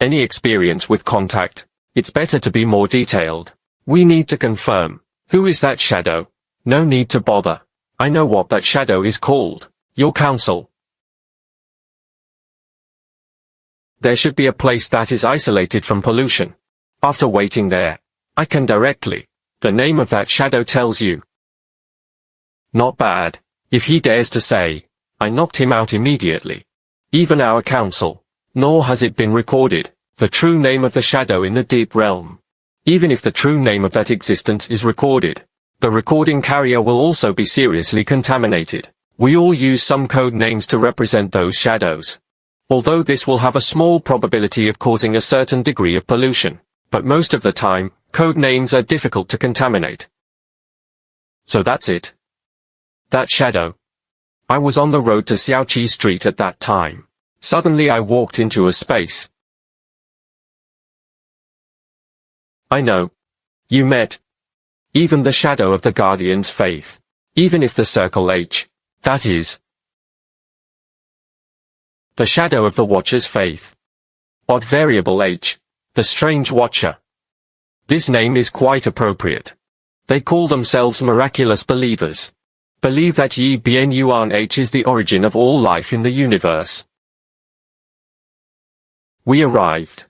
Any experience with contact? It's better to be more detailed. We need to confirm. Who is that shadow? No need to bother. I know what that shadow is called. Your council. There should be a place that is isolated from pollution. After waiting there, I can directly. The name of that shadow tells you. Not bad. If he dares to say, I knocked him out immediately. Even our council. Nor has it been recorded. The true name of the shadow in the deep realm. Even if the true name of that existence is recorded, the recording carrier will also be seriously contaminated. We all use some code names to represent those shadows. Although this will have a small probability of causing a certain degree of pollution, but most of the time, code names are difficult to contaminate. So that's it. That shadow. I was on the road to Xiaoqi Street at that time. Suddenly I walked into a space. I know. You met. Even the shadow of the Guardian's faith. Even if the circle H, that is. The shadow of the Watcher's faith. Odd variable H, the strange Watcher. This name is quite appropriate. They call themselves miraculous believers. Believe that Yi Bien Yuan H is the origin of all life in the universe. We arrived.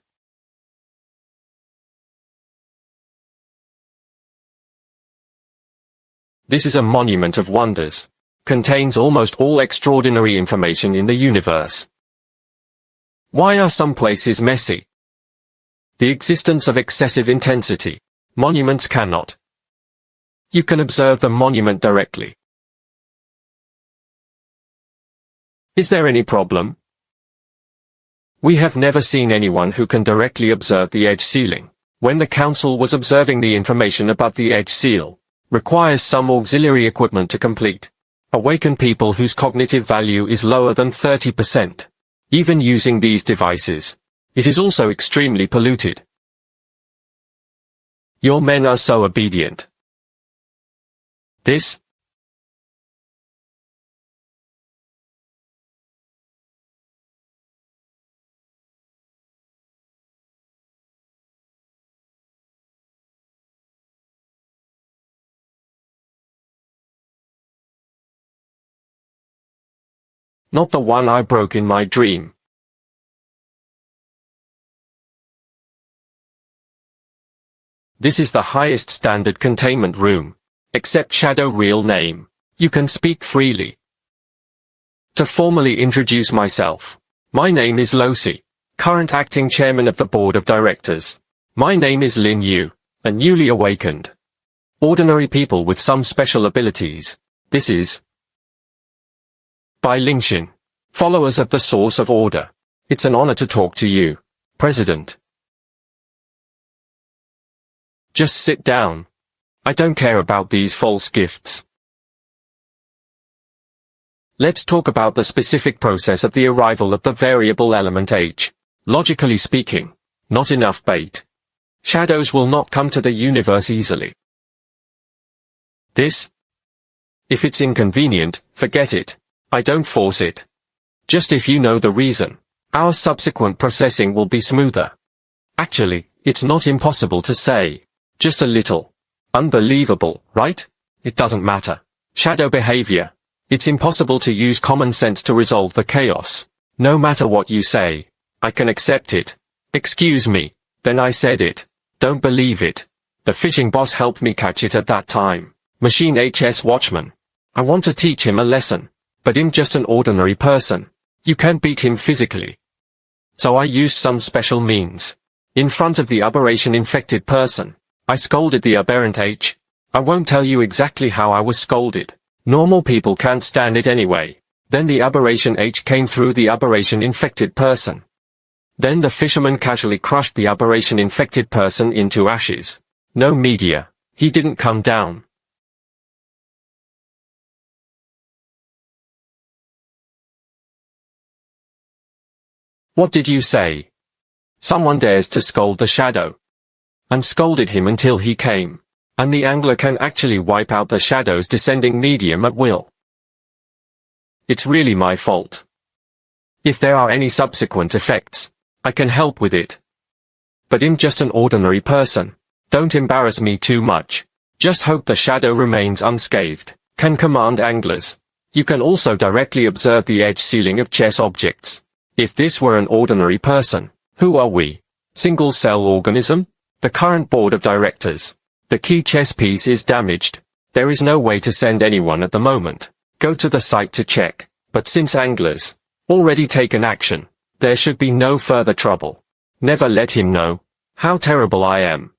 This is a monument of wonders. Contains almost all extraordinary information in the universe. Why are some places messy? The existence of excessive intensity. Monuments cannot. You can observe the monument directly. Is there any problem? We have never seen anyone who can directly observe the edge ceiling. When the council was observing the information about the edge seal, requires some auxiliary equipment to complete. Awaken people whose cognitive value is lower than 30%. Even using these devices, it is also extremely polluted. Your men are so obedient. This? Not the one I broke in my dream. This is the highest standard containment room. Except shadow real name. You can speak freely. To formally introduce myself. My name is Losi, current acting chairman of the board of directors. My name is Lin Yu, a newly awakened. Ordinary people with some special abilities. This is by Lingxin, followers of the source of order. It's an honor to talk to you, President. Just sit down. I don't care about these false gifts. Let's talk about the specific process of the arrival of the variable element H. Logically speaking, not enough bait. Shadows will not come to the universe easily. This? If it's inconvenient, forget it. I don't force it. Just if you know the reason, our subsequent processing will be smoother. Actually, it's not impossible to say. Just a little. Unbelievable, right? It doesn't matter. Shadow behavior. It's impossible to use common sense to resolve the chaos. No matter what you say, I can accept it. Excuse me. Then I said it. Don't believe it. The fishing boss helped me catch it at that time. Machine HS Watchman. I want to teach him a lesson. But I'm just an ordinary person. You can't beat him physically. So I used some special means. In front of the aberration infected person, I scolded the aberrant H. I won't tell you exactly how I was scolded. Normal people can't stand it anyway. Then the aberration H came through the aberration infected person. Then the fisherman casually crushed the aberration infected person into ashes. No media. He didn't come down. What did you say? Someone dares to scold the shadow. And scolded him until he came. And the angler can actually wipe out the shadow's descending medium at will. It's really my fault. If there are any subsequent effects, I can help with it. But I'm just an ordinary person. Don't embarrass me too much. Just hope the shadow remains unscathed. Can command anglers. You can also directly observe the edge ceiling of chess objects. If this were an ordinary person, who are we? Single-cell organism? The current board of directors. The key chess piece is damaged. There is no way to send anyone at the moment. Go to the site to check. But since anglers already taken action, there should be no further trouble. Never let him know how terrible I am.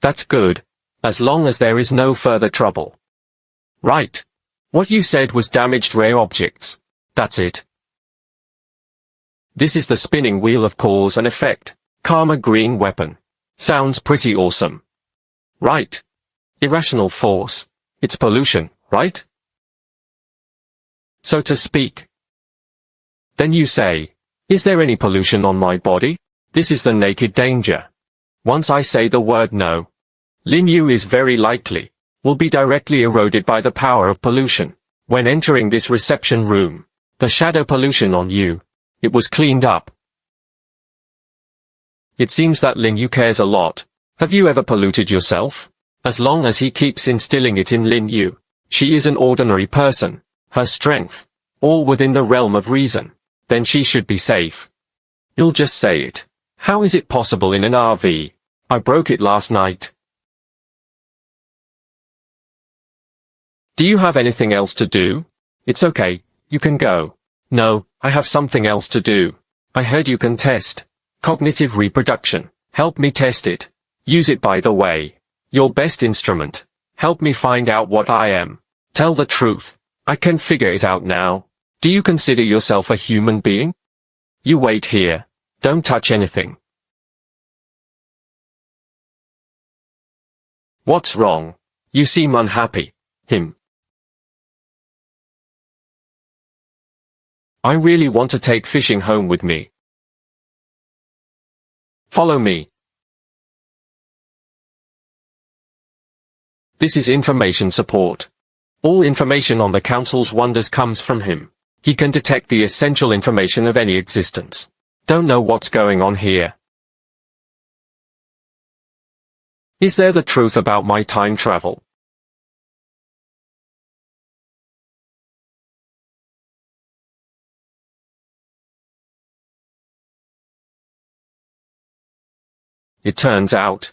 That's good. As long as there is no further trouble. Right. What you said was damaged rare objects. That's it. This is the spinning wheel of cause and effect. Karma green weapon. Sounds pretty awesome. Right. Irrational force. It's pollution, right? So to speak. Then you say, is there any pollution on my body? This is the naked danger. Once I say the word no, Lin Yu is very likely will be directly eroded by the power of pollution. When entering this reception room, the shadow pollution on you, it was cleaned up. It seems that Lin Yu cares a lot. Have you ever polluted yourself? As long as he keeps instilling it in Lin Yu, she is an ordinary person, her strength, all within the realm of reason, then she should be safe. You'll just say it. How is it possible in an RV? I broke it last night. Do you have anything else to do? It's okay, you can go. No, I have something else to do. I heard you can test cognitive reproduction. Help me test it. Use it by the way. Your best instrument. Help me find out what I am. Tell the truth. I can figure it out now. Do you consider yourself a human being? You wait here. Don't touch anything. What's wrong? You seem unhappy. Him. I really want to take fishing home with me. Follow me. This is information support. All information on the Council's wonders comes from him. He can detect the essential information of any existence. Don't know what's going on here. Is there the truth about my time travel? It turns out,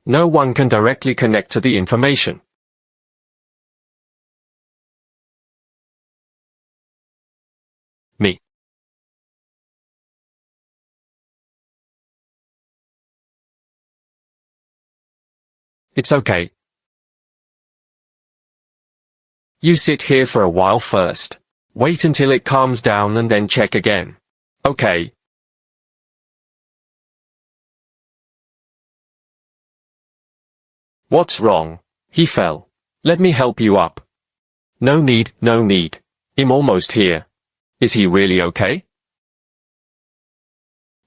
no one can directly connect to the information. Me. It's okay. You sit here for a while first. Wait until it calms down and then check again. Okay. What's wrong? He fell. Let me help you up. No need, no need. I'm almost here. Is he really okay?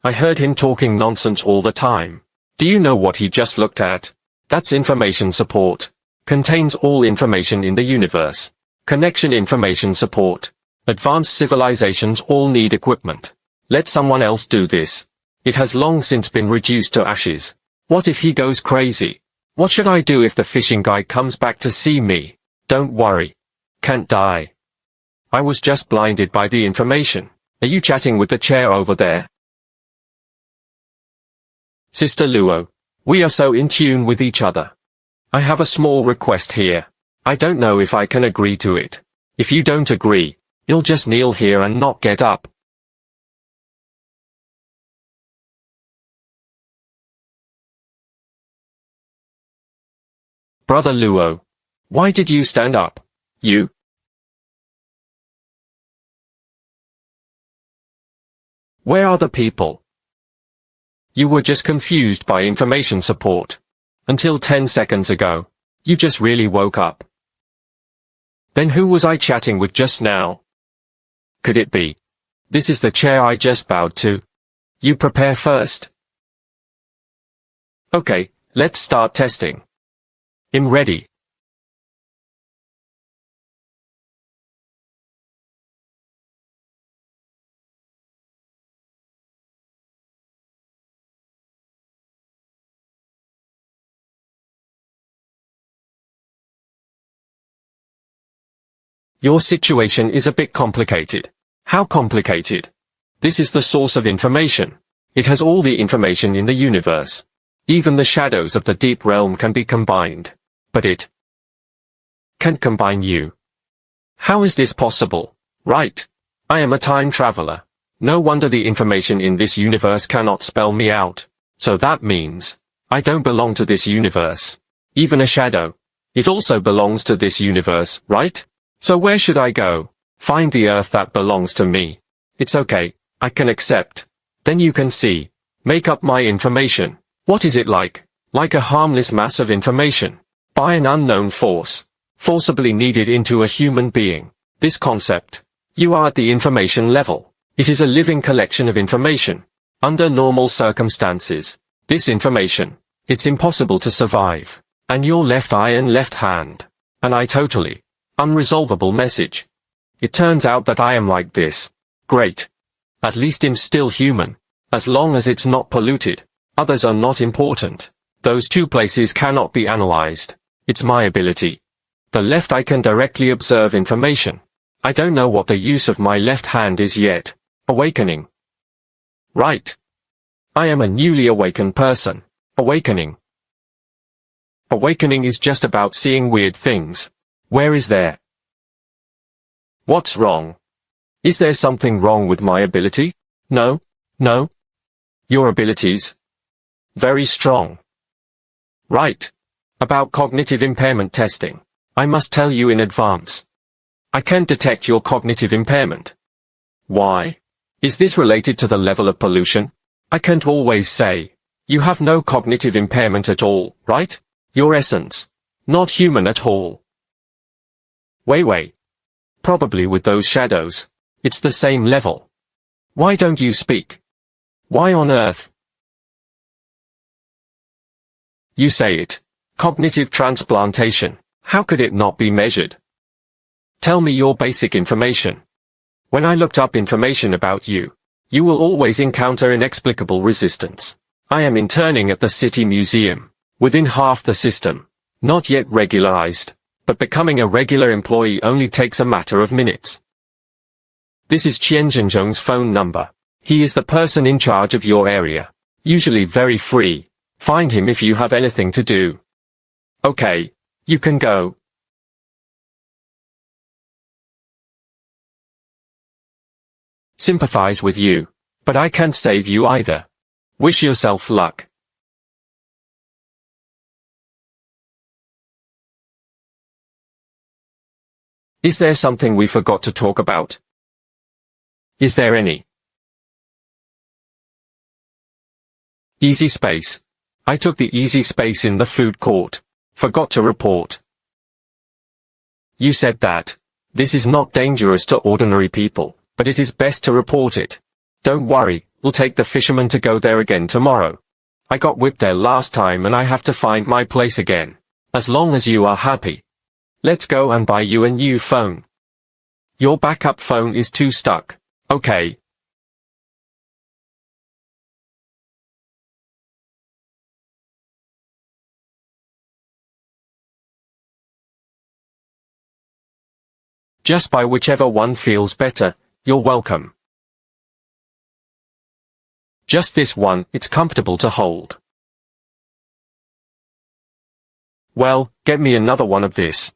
I heard him talking nonsense all the time. Do you know what he just looked at? That's information support. Contains all information in the universe. Connection information support. Advanced civilizations all need equipment. Let someone else do this. It has long since been reduced to ashes. What if he goes crazy? What should I do if the fishing guy comes back to see me? Don't worry. Can't die. I was just blinded by the information. Are you chatting with the chair over there? Sister Luo, we are so in tune with each other. I have a small request here. I don't know if I can agree to it. If you don't agree, you'll just kneel here and not get up. Brother Luo, why did you stand up? You? Where are the people? You were just confused by information support. Until 10 seconds ago. You just really woke up. Then who was I chatting with just now? Could it be? This is the chair I just bowed to. You prepare first. Okay, let's start testing. I'm ready. Your situation is a bit complicated. How complicated? This is the source of information. It has all the information in the universe. Even the shadows of the deep realm can be combined. But it can't combine you. How is this possible? Right. I am a time traveler. No wonder the information in this universe cannot spell me out. So that means I don't belong to this universe. Even a shadow. It also belongs to this universe, right? So where should I go? Find the earth that belongs to me. It's okay, I can accept. Then you can see. Make up my information. What is it like? Like a harmless mass of information. By an unknown force. Forcibly kneaded into a human being. This concept. You are at the information level. It is a living collection of information. Under normal circumstances, this information, it's impossible to survive. And your left eye and left hand. And I totally unresolvable message. It turns out that I am like this. Great. At least I'm still human. As long as it's not polluted. Others are not important. Those two places cannot be analyzed. It's my ability. The left eye can directly observe information. I don't know what the use of my left hand is yet. Awakening. Right. I am a newly awakened person. Awakening. Awakening is just about seeing weird things. Where is there? What's wrong? Is there something wrong with my ability? No. No. Your abilities? Very strong. Right. About cognitive impairment testing. I must tell you in advance. I can detect your cognitive impairment. Why? Is this related to the level of pollution? I can't always say. You have no cognitive impairment at all, right? Your essence. Not human at all. Wait. Probably with those shadows. It's the same level. Why don't you speak? Why on earth? You say it. Cognitive transplantation. How could it not be measured? Tell me your basic information. When I looked up information about you, you will always encounter inexplicable resistance. I am interning at the City Museum. Within half the system. Not yet regularized. But becoming a regular employee only takes a matter of minutes. This is Qian Zhenzhong's phone number. He is the person in charge of your area. Usually very free. Find him if you have anything to do. Okay, you can go. Sympathize with you. But I can't save you either. Wish yourself luck. Is there something we forgot to talk about? Is there any? Easy space. I took the easy space in the food court. Forgot to report. You said that. This is not dangerous to ordinary people, but it is best to report it. Don't worry, we'll take the fisherman to go there again tomorrow. I got whipped there last time and I have to find my place again. As long as you are happy. Let's go and buy you a new phone. Your backup phone is too stuck. Okay. Just buy whichever one feels better. You're welcome. Just this one, it's comfortable to hold. Well, get me another one of this.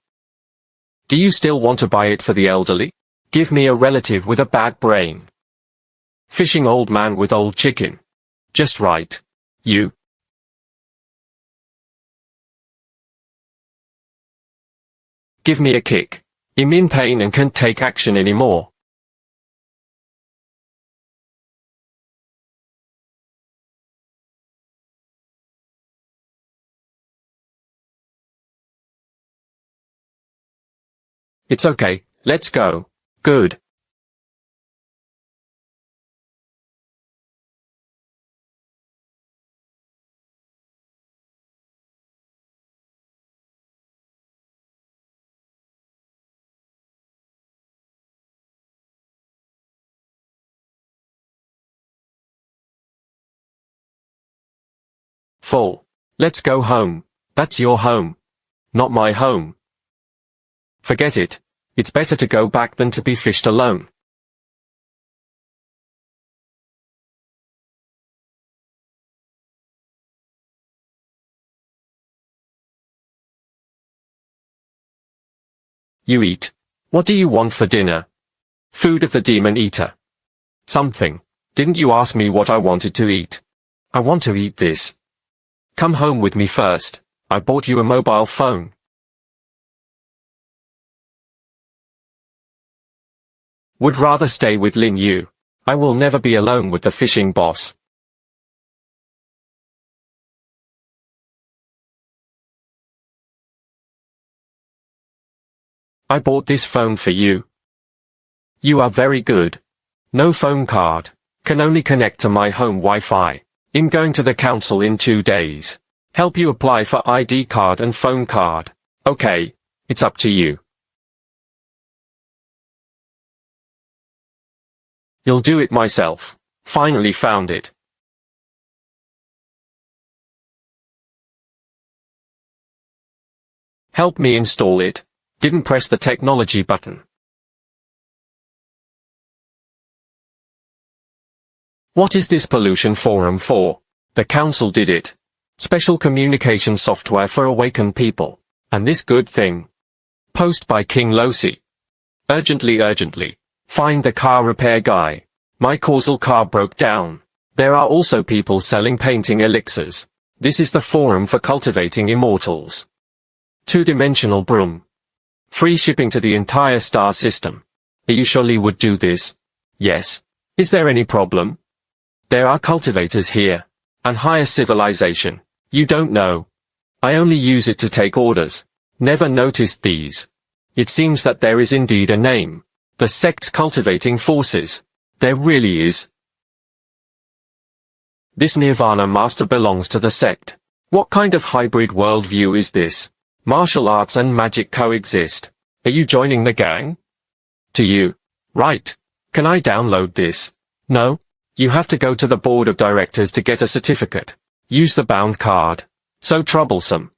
Do you still want to buy it for the elderly? Give me a relative with a bad brain. Fishing old man with old chicken. Just right. You. Give me a kick. I'm in pain and can't take action anymore. It's okay, let's go. Good. Full. Let's go home. That's your home. Not my home. Forget it. It's better to go back than to be fished alone. You eat. What do you want for dinner? Food of the demon eater. Something. Didn't you ask me what I wanted to eat? I want to eat this. Come home with me first. I bought you a mobile phone. Would rather stay with Lin Yu. I will never be alone with the fishing boss. I bought this phone for you. You are very good. No phone card. Can only connect to my home Wi-Fi. I'm going to the council in 2 days. Help you apply for ID card and phone card. Okay, it's up to you. You'll do it myself. Finally found it. Help me install it. Didn't press the technology button. What is this pollution forum for? The council did it. Special communication software for awakened people. And this good thing. Post by King Losi. Urgently. Find the car repair guy. My causal car broke down. There are also people selling painting elixirs. This is the forum for cultivating immortals. 2-dimensional broom. Free shipping to the entire star system. You surely would do this? Yes. Is there any problem? There are cultivators here. And higher civilization. You don't know. I only use it to take orders. Never noticed these. It seems that there is indeed a name. The sect's cultivating forces. There really is. This Nirvana master belongs to the sect. What kind of hybrid worldview is this? Martial arts and magic coexist. Are you joining the gang? To you. Right. Can I download this? No. You have to go to the board of directors to get a certificate. Use the bound card. So troublesome.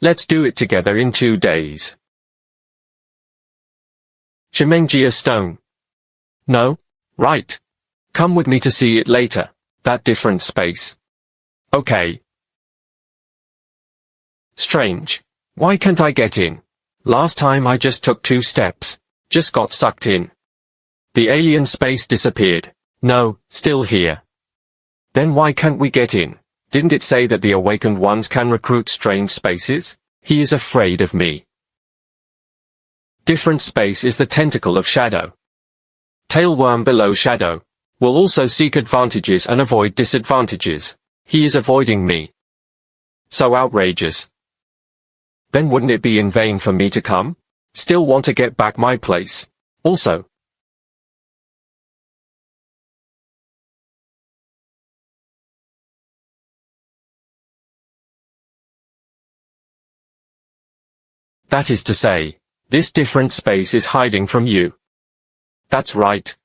Let's do it together in 2 days. Shimengia Stone. No? Right. Come with me to see it later. That different space. Okay. Strange. Why can't I get in? Last time I just took 2 steps. Just got sucked in. The alien space disappeared. No, still here. Then why can't we get in? Didn't it say that the awakened ones can recruit strange spaces? He is afraid of me. Different space is the tentacle of shadow. Tailworm below shadow. Will also seek advantages and avoid disadvantages. He is avoiding me. So outrageous. Then wouldn't it be in vain for me to come? Still want to get back my place. Also. That is to say, this different space is hiding from you. That's right.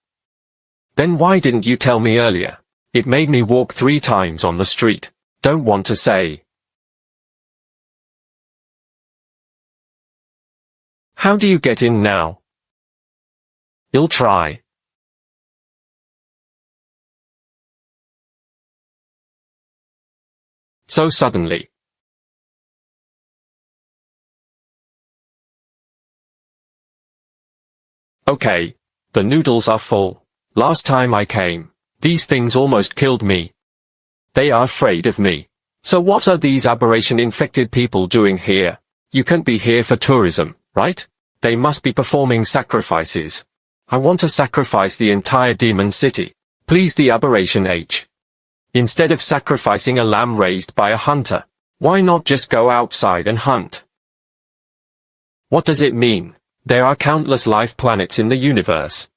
Then why didn't you tell me earlier? It made me walk 3 times on the street. Don't want to say. How do you get in now? You'll try. So suddenly. Okay, the noodles are full. Last time I came, these things almost killed me. They are afraid of me. So what are these aberration-infected people doing here? You can't be here for tourism, right? They must be performing sacrifices. I want to sacrifice the entire demon city. Please the aberration H. Instead of sacrificing a lamb raised by a hunter, why not just go outside and hunt? What does it mean? There are countless life planets in the universe.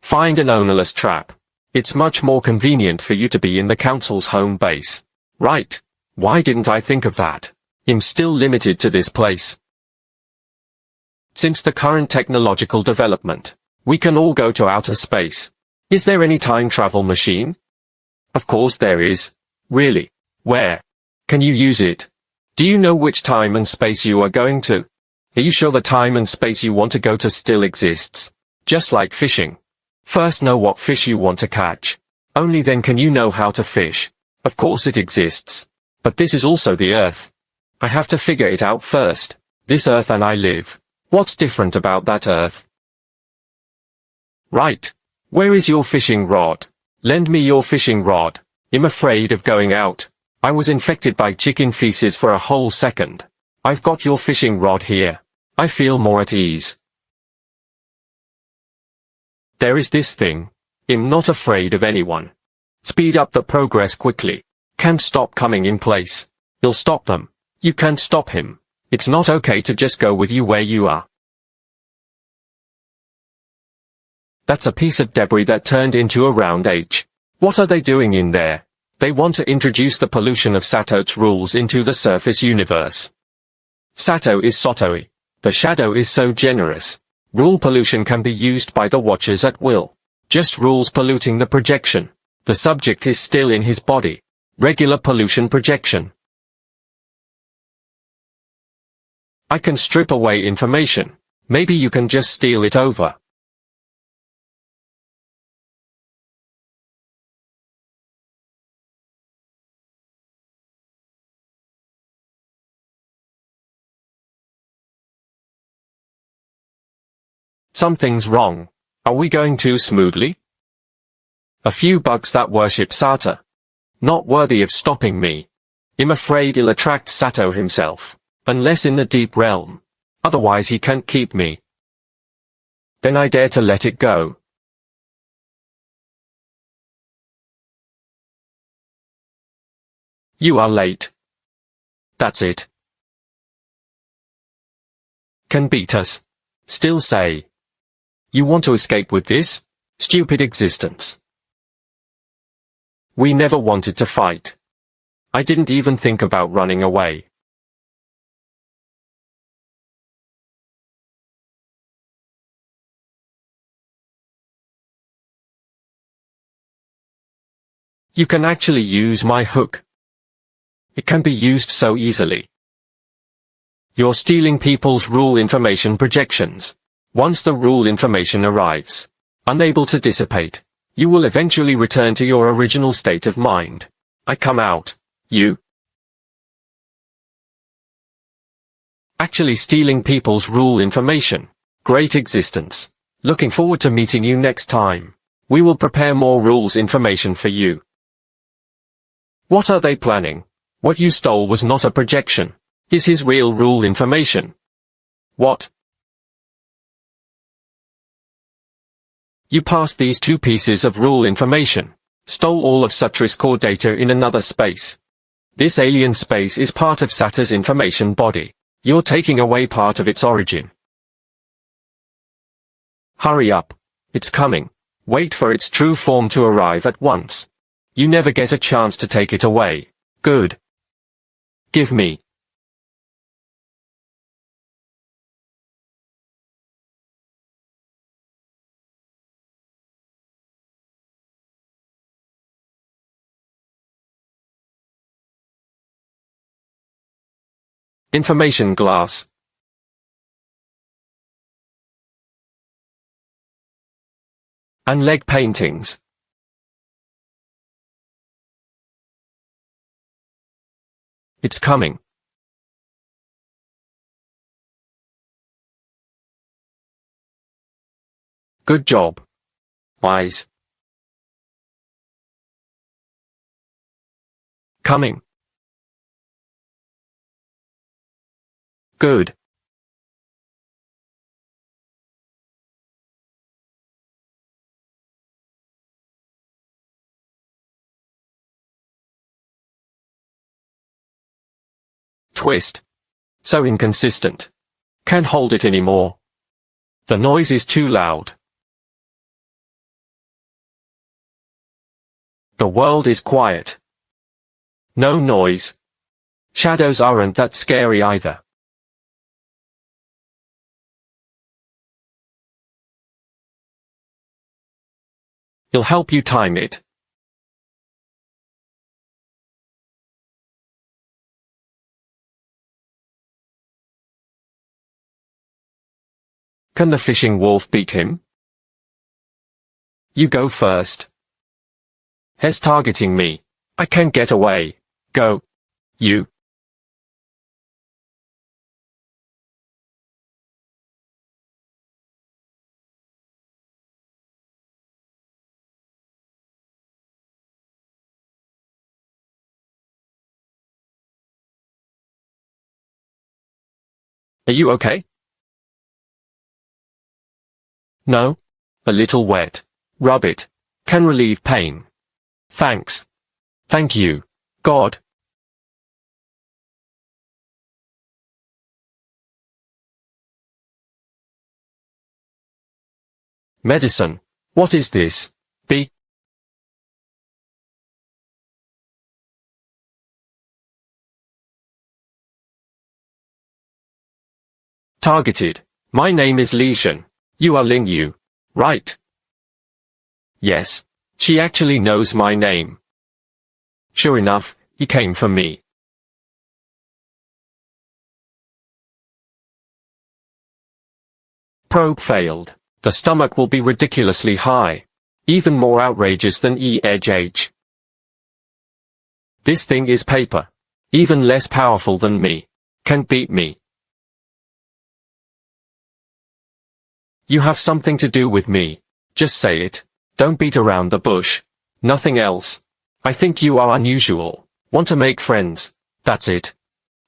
Find an anomalous trap. It's much more convenient for you to be in the council's home base. Right. Why didn't I think of that? I'm still limited to this place. Since the current technological development, we can all go to outer space. Is there any time travel machine? Of course there is. Really? Where? Can you use it? Do you know which time and space you are going to? Are you sure the time and space you want to go to still exists? Just like fishing. First know what fish you want to catch. Only then can you know how to fish. Of course it exists. But this is also the Earth. I have to figure it out first. This Earth and I live. What's different about that Earth? Right. Where is your fishing rod? Lend me your fishing rod. I'm afraid of going out. I was infected by chicken feces for a whole second. I've got your fishing rod here. I feel more at ease. There is this thing. I'm not afraid of anyone. Speed up the progress quickly. Can't stop coming in place. You'll stop them. You can't stop him. It's not okay to just go with you where you are. That's a piece of debris that turned into a round H. What are they doing in there? They want to introduce the pollution of Sato's rules into the surface universe. Sato is Sotoi. The shadow is so generous. Rule pollution can be used by the Watchers at will. Just rules polluting the projection. The subject is still in his body. Regular pollution projection. I can strip away information. Maybe you can just steal it over. Something's wrong. Are we going too smoothly? A few bugs that worship Sato. Not worthy of stopping me. I'm afraid he'll attract Sato himself. Unless in the deep realm. Otherwise he can't keep me. Then I dare to let it go. You are late. That's it. Can beat us. Still say. You want to escape with this? Stupid existence. We never wanted to fight. I didn't even think about running away. You can actually use my hook. It can be used so easily. You're stealing people's rule information projections. Once the rule information arrives, unable to dissipate, you will eventually return to your original state of mind. I come out. You actually stealing people's rule information. Great existence. Looking forward to meeting you next time. We will prepare more rules information for you. What are they planning? What you stole was not a projection. Is his real rule information. What? You passed these two pieces of rule information. Stole all of Sutra's core data in another space. This alien space is part of Sato's information body. You're taking away part of its origin. Hurry up. It's coming. Wait for its true form to arrive at once. You never get a chance to take it away. Good. Give me. Information glass. And leg paintings. It's coming. Good job. Wise. Coming. Good. Twist. So inconsistent. Can't hold it anymore. The noise is too loud. The world is quiet. No noise. Shadows aren't that scary either. He'll help you time it. Can the fishing wolf beat him? You go first. He's targeting me. I can't get away. Go. You. Are you okay? No? A little wet. Rub it. Can relieve pain. Thanks. Thank you. God. Medicine. What is this? B. Targeted. My name is Li Shen. You are Ling Yu. Right? Yes. She actually knows my name. Sure enough, he came for me. Probe failed. The stomach will be ridiculously high. Even more outrageous than EDGH. This thing is paper. Even less powerful than me. Can't beat me. You have something to do with me. Just say it. Don't beat around the bush. Nothing else. I think you are unusual. Want to make friends. That's it.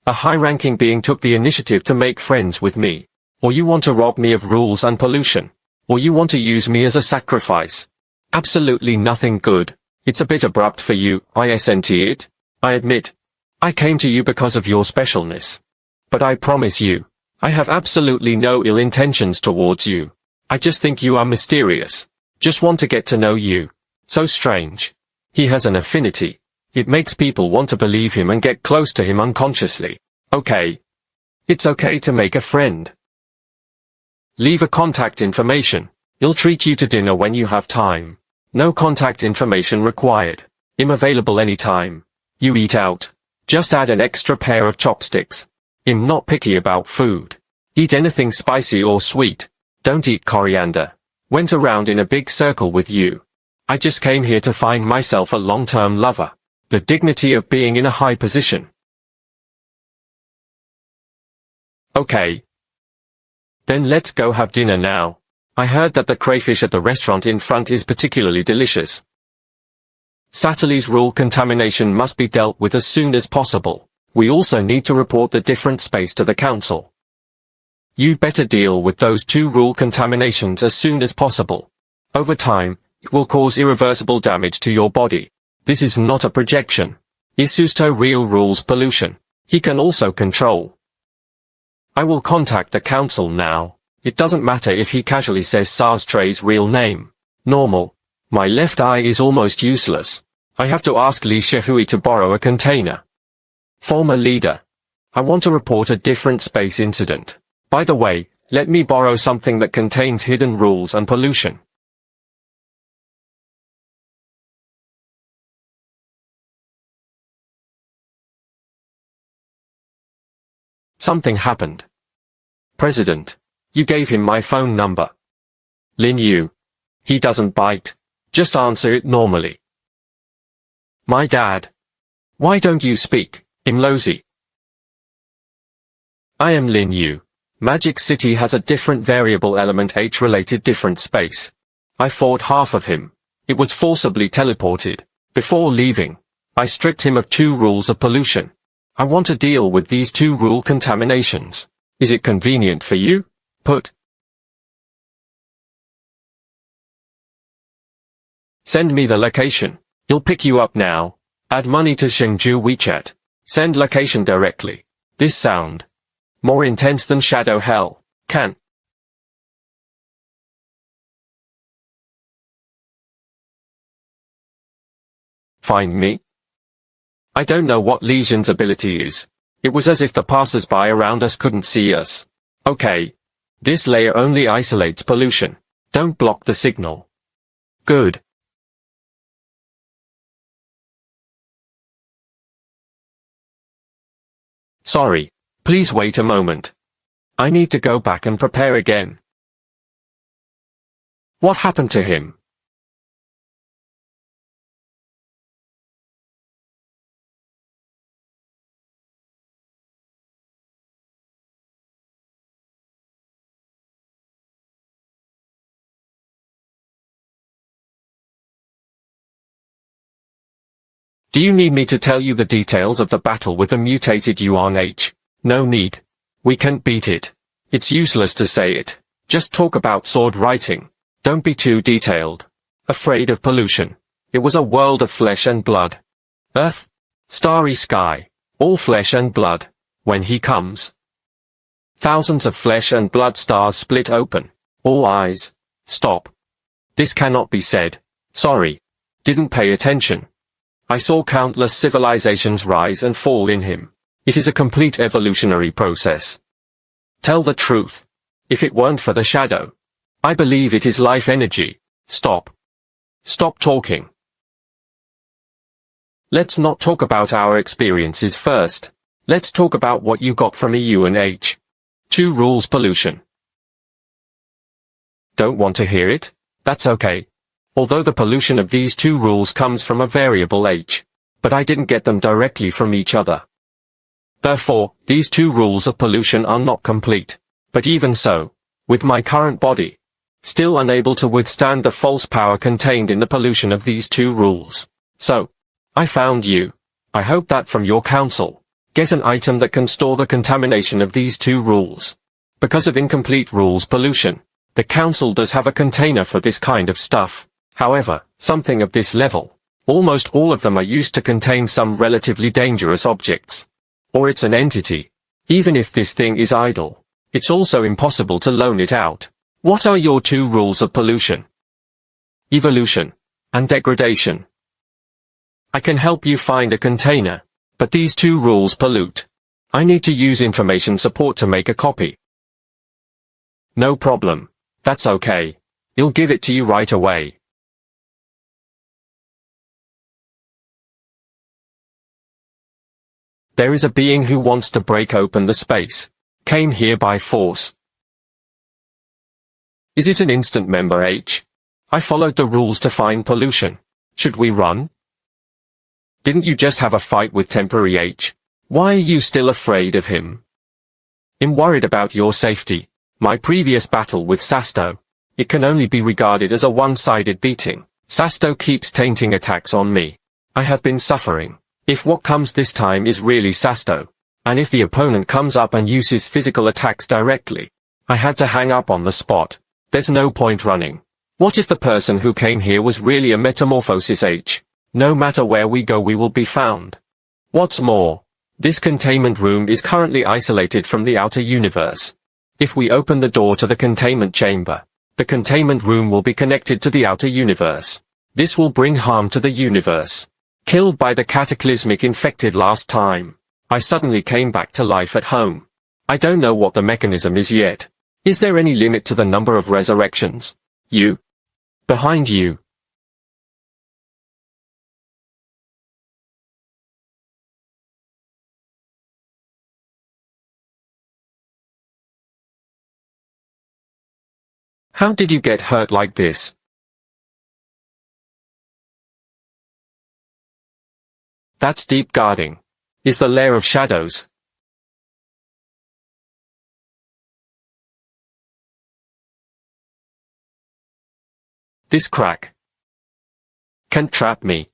A high-ranking being took the initiative to make friends with me. Or you want to rob me of rules and pollution. Or you want to use me as a sacrifice. Absolutely nothing good. It's a bit abrupt for you, isn't it? I admit. I came to you because of your specialness. But I promise you, I have absolutely no ill intentions towards you. I just think you are mysterious. Just want to get to know you. So strange. He has an affinity. It makes people want to believe him and get close to him unconsciously. Okay. It's okay to make a friend. Leave a contact information. He'll treat you to dinner when you have time. No contact information required. I'm available anytime. You eat out. Just add an extra pair of chopsticks. I'm not picky about food. Eat anything spicy or sweet. Don't eat coriander. Went around in a big circle with you. I just came here to find myself a long-term lover. The dignity of being in a high position. Okay. Then let's go have dinner now. I heard that the crayfish at the restaurant in front is particularly delicious. Satterley's rule contamination must be dealt with as soon as possible. We also need to report the different space to the council. You better deal with those 2 rule contaminations as soon as possible. Over time, it will cause irreversible damage to your body. This is not a projection. Isusto real rules pollution. He can also control. I will contact the council now. It doesn't matter if he casually says Sarstray's real name. Normal. My left eye is almost useless. I have to ask Li Shihui to borrow a container. Former leader. I want to report a different space incident. By the way, let me borrow something that contains hidden rules and pollution. Something happened. President. You gave him my phone number. Lin Yu. He doesn't bite. Just answer it normally. My dad. Why don't you speak, Imlozi? I am Lin Yu. Magic City has a different variable element H-related different space. I fought half of him. It was forcibly teleported. Before leaving, I stripped him of 2 rules of pollution. I want to deal with these 2 rule contaminations. Is it convenient for you? Put. Send me the location. He'll pick you up now. Add money to Xingju WeChat. Send location directly. This sound. More intense than Shadow Hell. Can. Find me? I don't know what Lesion's ability is. It was as if the passers-by around us couldn't see us. Okay. This layer only isolates pollution. Don't block the signal. Good. Sorry. Please wait a moment. I need to go back and prepare again. What happened to him? Do you need me to tell you the details of the battle with the mutated Yuan H? No need. We can't beat it. It's useless to say it. Just talk about sword writing. Don't be too detailed. Afraid of pollution. It was a world of flesh and blood. Earth. Starry sky. All flesh and blood. When he comes. Thousands of flesh and blood stars split open. All eyes. Stop. This cannot be said. Sorry. Didn't pay attention. I saw countless civilizations rise and fall in him. It is a complete evolutionary process. Tell the truth. If it weren't for the shadow, I believe it is life energy. Stop. Stop talking. Let's not talk about our experiences first. Let's talk about what you got from EU and H. 2 rules pollution. Don't want to hear it? That's okay. Although the pollution of these 2 rules comes from a variable H, but I didn't get them directly from each other. Therefore, these 2 rules of pollution are not complete. But even so, with my current body, still unable to withstand the false power contained in the pollution of these 2 rules. So, I found you. I hope that from your counsel, get an item that can store the contamination of these 2 rules. Because of incomplete rules pollution, the council does have a container for this kind of stuff. However, something of this level, almost all of them are used to contain some relatively dangerous objects. Or it's an entity. Even if this thing is idle, it's also impossible to loan it out. What are your 2 rules of pollution? Evolution and degradation. I can help you find a container, but these 2 rules pollute. I need to use information support to make a copy. No problem. That's okay. I'll give it to you right away. There is a being who wants to break open the space. Came here by force. Is it an instant member H? I followed the rules to find pollution. Should we run? Didn't you just have a fight with temporary H? Why are you still afraid of him? I'm worried about your safety. My previous battle with Sasto. It can only be regarded as a one-sided beating. Sasto keeps tainting attacks on me. I have been suffering. If what comes this time is really Sasto, and if the opponent comes up and uses physical attacks directly, I had to hang up on the spot. There's no point running. What if the person who came here was really a metamorphosis H? No matter where we go we will be found. What's more, this containment room is currently isolated from the outer universe. If we open the door to the containment chamber, the containment room will be connected to the outer universe. This will bring harm to the universe. Killed by the cataclysmic infected last time, I suddenly came back to life at home. I don't know what the mechanism is yet. Is there any limit to the number of resurrections? You. Behind you. How did you get hurt like this? That's deep guarding. Is the lair of shadows. This crack can trap me.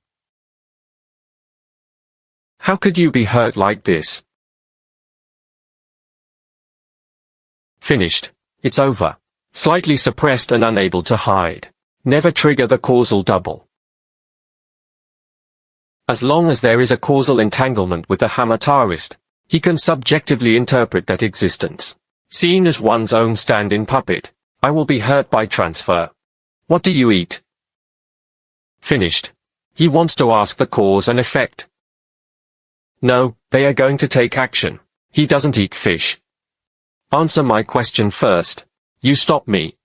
How could you be hurt like this? Finished. It's over. Slightly suppressed and unable to hide. Never trigger the causal double. As long as there is a causal entanglement with the materialist, he can subjectively interpret that existence. Seen as one's own stand-in puppet, I will be hurt by transfer. What do you eat? Finished. He wants to ask the cause and effect. No, they are going to take action. He doesn't eat fish. Answer my question first. You stop me.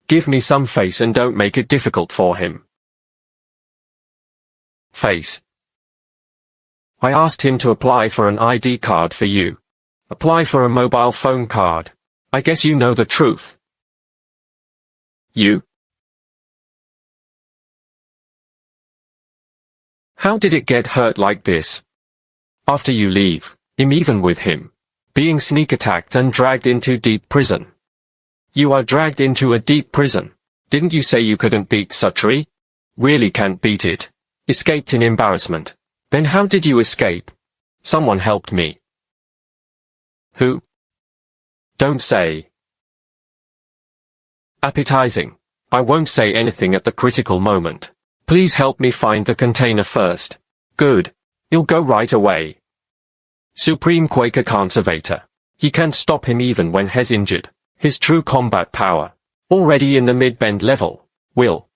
Give me some face and don't make it difficult for him. Face. I asked him to apply for an ID card for you. Apply for a mobile phone card. I guess you know the truth. You. How did it get hurt like this? After you leave, I'm even with him. Being sneak attacked and dragged into deep prison. You are dragged into a deep prison. Didn't you say you couldn't beat Sutri? Really can't beat it. Escaped in embarrassment. Then how did you escape? Someone helped me. Who? Don't say. Appetizing. I won't say anything at the critical moment. Please help me find the container first. Good. He'll go right away. Supreme Quaker Conservator. He can't stop him even when he's injured. His true combat power. Already in the mid-bend level. Will.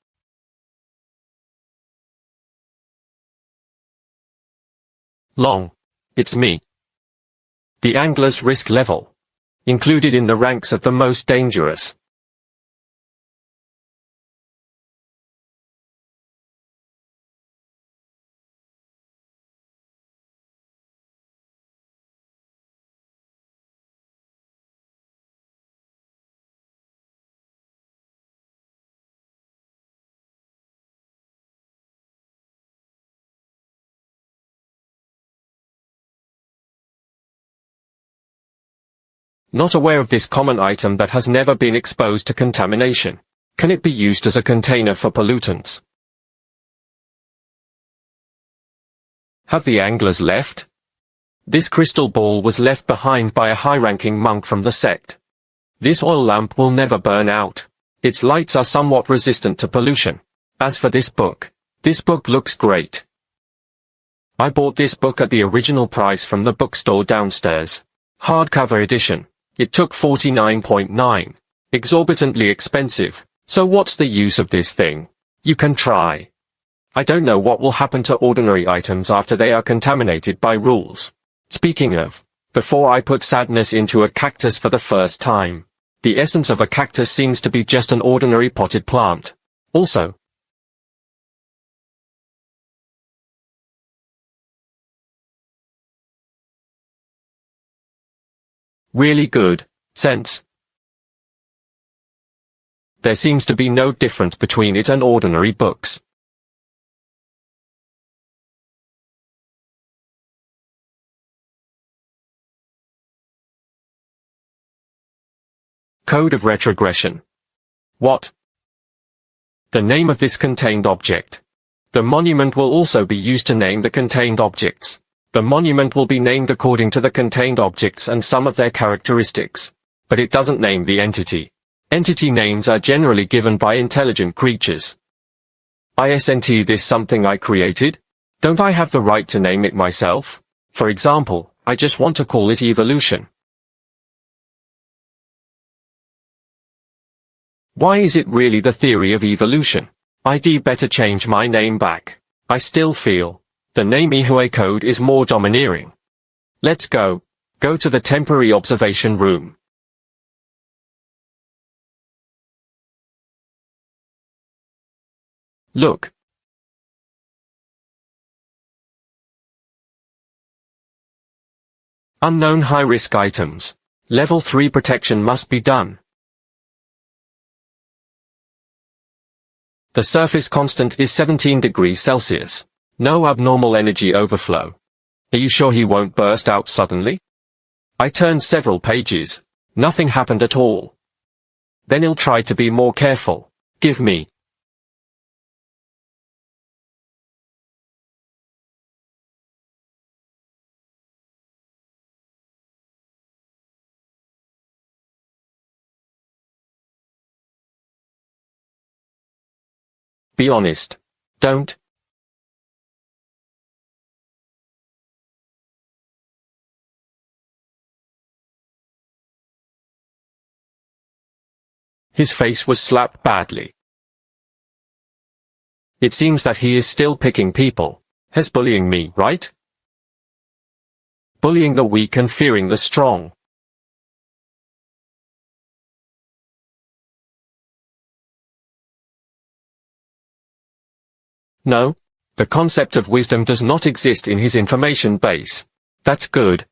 Long. It's me. The angler's risk level. Included in the ranks of the most dangerous. Not aware of this common item that has never been exposed to contamination. Can it be used as a container for pollutants? Have the anglers left? This crystal ball was left behind by a high-ranking monk from the sect. This oil lamp will never burn out. Its lights are somewhat resistant to pollution. As for this book looks great. I bought this book at the original price from the bookstore downstairs. Hardcover edition. It took $49.9. Exorbitantly expensive. So what's the use of this thing? You can try. I don't know what will happen to ordinary items after they are contaminated by rules. Speaking of, before I put sadness into a cactus for the first time. The essence of a cactus seems to be just an ordinary potted plant. Also, really good sense. There seems to be no difference between it and ordinary books. Code of retrogression. What? The name of this contained object. The monument will also be used to name the contained objects. The monument will be named according to the contained objects and some of their characteristics. But it doesn't name the entity. Entity names are generally given by intelligent creatures. Isn't this something I created? Don't I have the right to name it myself? For example, I just want to call it evolution. Why is it really the theory of evolution? I'd better change my name back. I still feel the name Ihue code is more domineering. Let's go to the temporary observation room. Look. Unknown high-risk items. Level 3 protection must be done. The surface constant is 17 degrees Celsius. No abnormal energy overflow. Are you sure he won't burst out suddenly? I turned several pages. Nothing happened at all. Then he'll try to be more careful. Give me. Be honest. Don't. His face was slapped badly. It seems that he is still picking people. He's bullying me, right? Bullying the weak and fearing the strong. No, the concept of wisdom does not exist in his information base. That's good.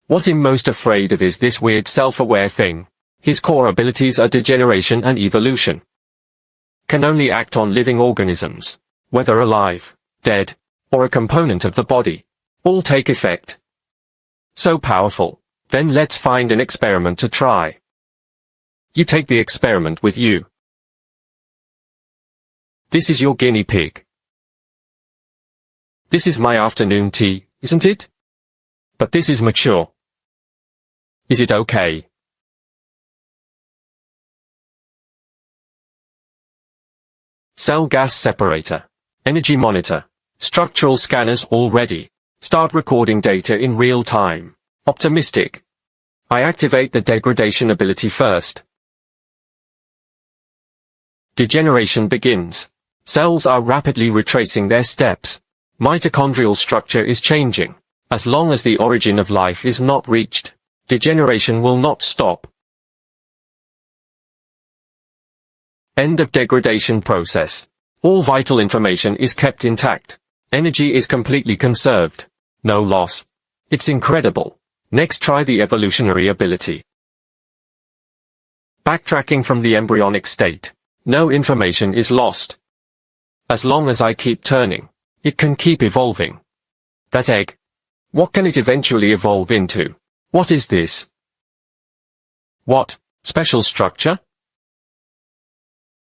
What I'm most afraid of is this weird self-aware thing. His core abilities are degeneration and evolution. Can only act on living organisms, whether alive, dead, or a component of the body. All take effect. So powerful. Then let's find an experiment to try. You take the experiment with you. This is your guinea pig. This is my afternoon tea, isn't it? But this is mature. Is it okay? Cell gas separator. Energy monitor. Structural scanners all ready. Start recording data in real time. Optimistic. I activate the degradation ability first. Degeneration begins. Cells are rapidly retracing their steps. Mitochondrial structure is changing. As long as the origin of life is not reached, degeneration will not stop. End of degradation process. All vital information is kept intact. Energy is completely conserved. No loss. It's incredible. Next, try the evolutionary ability. Backtracking from the embryonic state. No information is lost. As long as I keep turning, it can keep evolving. That egg. What can it eventually evolve into? What is this? What? Special structure?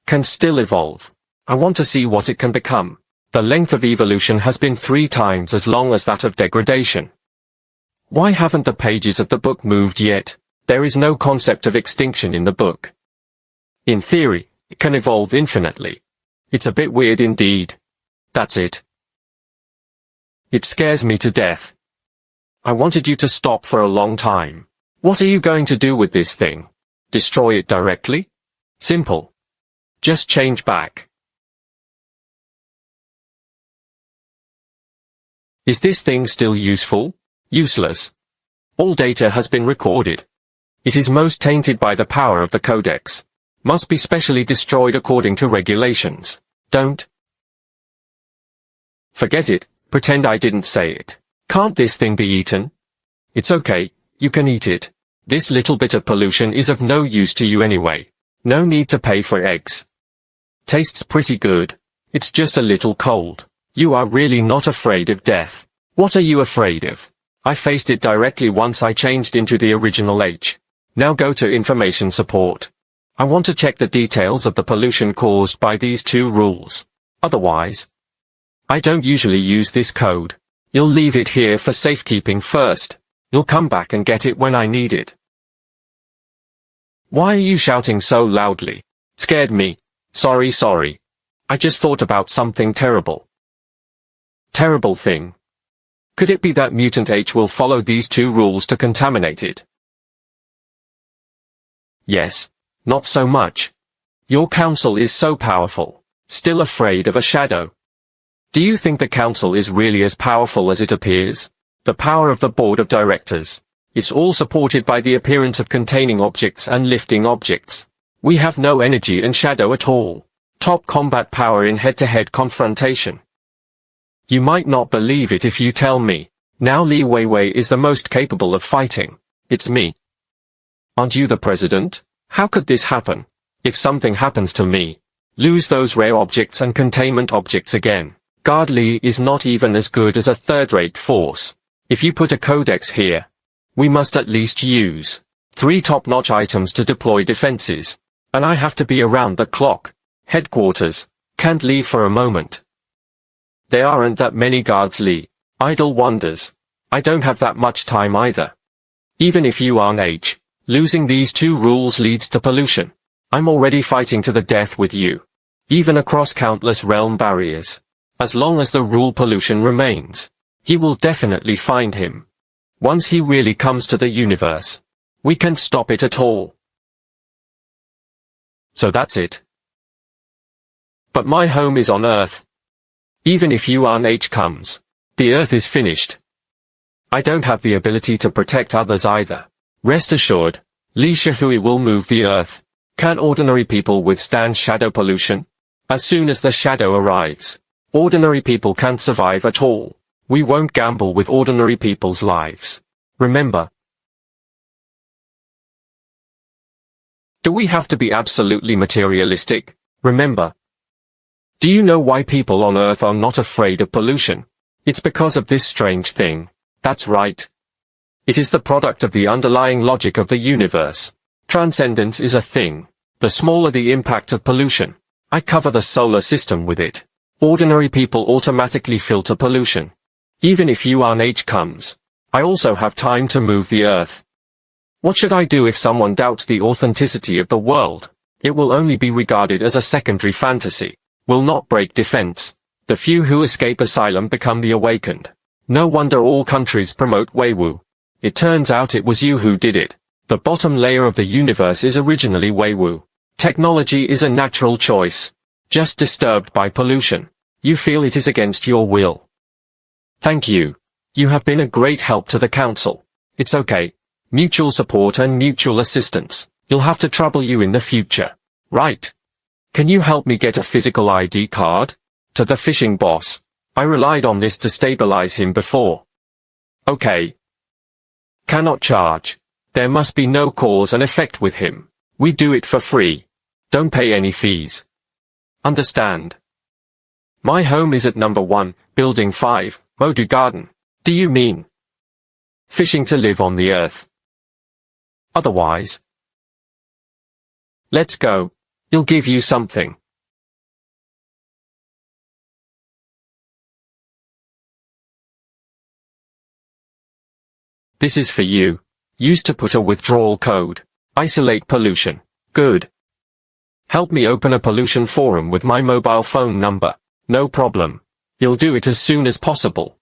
Can still evolve. I want to see what it can become. The length of evolution has been 3 times as long as that of degradation. Why haven't the pages of the book moved yet? There is no concept of extinction in the book. In theory, it can evolve infinitely. It's a bit weird indeed. That's it. It scares me to death. I wanted you to stop for a long time. What are you going to do with this thing? Destroy it directly? Simple. Just change back. Is this thing still useful? Useless. All data has been recorded. It is most tainted by the power of the codex. Must be specially destroyed according to regulations. Don't. Forget it. Pretend I didn't say it. Can't this thing be eaten? It's okay, you can eat it. This little bit of pollution is of no use to you anyway. No need to pay for eggs. Tastes pretty good. It's just a little cold. You are really not afraid of death. What are you afraid of? I faced it directly once I changed into the original H. Now go to information support. I want to check the details of the pollution caused by these 2 rules. Otherwise, I don't usually use this code. You'll leave it here for safekeeping first. You'll come back and get it when I need it. Why are you shouting so loudly? Scared me. Sorry. I just thought about something terrible. Terrible thing. Could it be that mutant H will follow these 2 rules to contaminate it? Yes. Not so much. Your council is so powerful. Still afraid of a shadow. Do you think the council is really as powerful as it appears? The power of the board of directors. It's all supported by the appearance of containing objects and lifting objects. We have no energy and shadow at all. Top combat power in head-to-head confrontation. You might not believe it if you tell me. Now Li Weiwei is the most capable of fighting. It's me. Aren't you the president? How could this happen? If something happens to me, lose those rare objects and containment objects again. Guard Li is not even as good as a third-rate force. If you put a codex here, we must at least use 3 top-notch items to deploy defenses. And I have to be around the clock. Headquarters. Can't leave for a moment. There aren't that many guards, Li. Idle wonders. I don't have that much time either. Even if you aren't H, losing these 2 rules leads to pollution. I'm already fighting to the death with you. Even across countless realm barriers. As long as the rule pollution remains, he will definitely find him. Once he really comes to the universe, we can't stop it at all. So that's it. But my home is on Earth. Even if Yuan H comes, the Earth is finished. I don't have the ability to protect others either. Rest assured, Li Shihui will move the Earth. Can ordinary people withstand shadow pollution? As soon as the shadow arrives, ordinary people can't survive at all. We won't gamble with ordinary people's lives. Remember. Do we have to be absolutely materialistic? Remember. Do you know why people on Earth are not afraid of pollution? It's because of this strange thing. That's right. It is the product of the underlying logic of the universe. Transcendence is a thing. The smaller the impact of pollution, I cover the solar system with it. Ordinary people automatically filter pollution. Even if Yuan H comes, I also have time to move the Earth. What should I do if someone doubts the authenticity of the world? It will only be regarded as a secondary fantasy. Will not break defense. The few who escape asylum become the awakened. No wonder all countries promote Weiwu. It turns out it was you who did it. The bottom layer of the universe is originally Weiwu. Technology is a natural choice. Just disturbed by pollution. You feel it is against your will. Thank you. You have been a great help to the council. It's okay. Mutual support and mutual assistance. You'll have to trouble you in the future. Right. Can you help me get a physical ID card? To the fishing boss. I relied on this to stabilize him before. Okay. Cannot charge. There must be no cause and effect with him. We do it for free. Don't pay any fees. Understand? My home is at number 1, building 5, Modu Garden. Do you mean fishing to live on the earth? Otherwise? Let's go. He'll give you something. This is for you. Used to put a withdrawal code. Isolate pollution. Good. Help me open a pollution forum with my mobile phone number. No problem. He'll do it as soon as possible.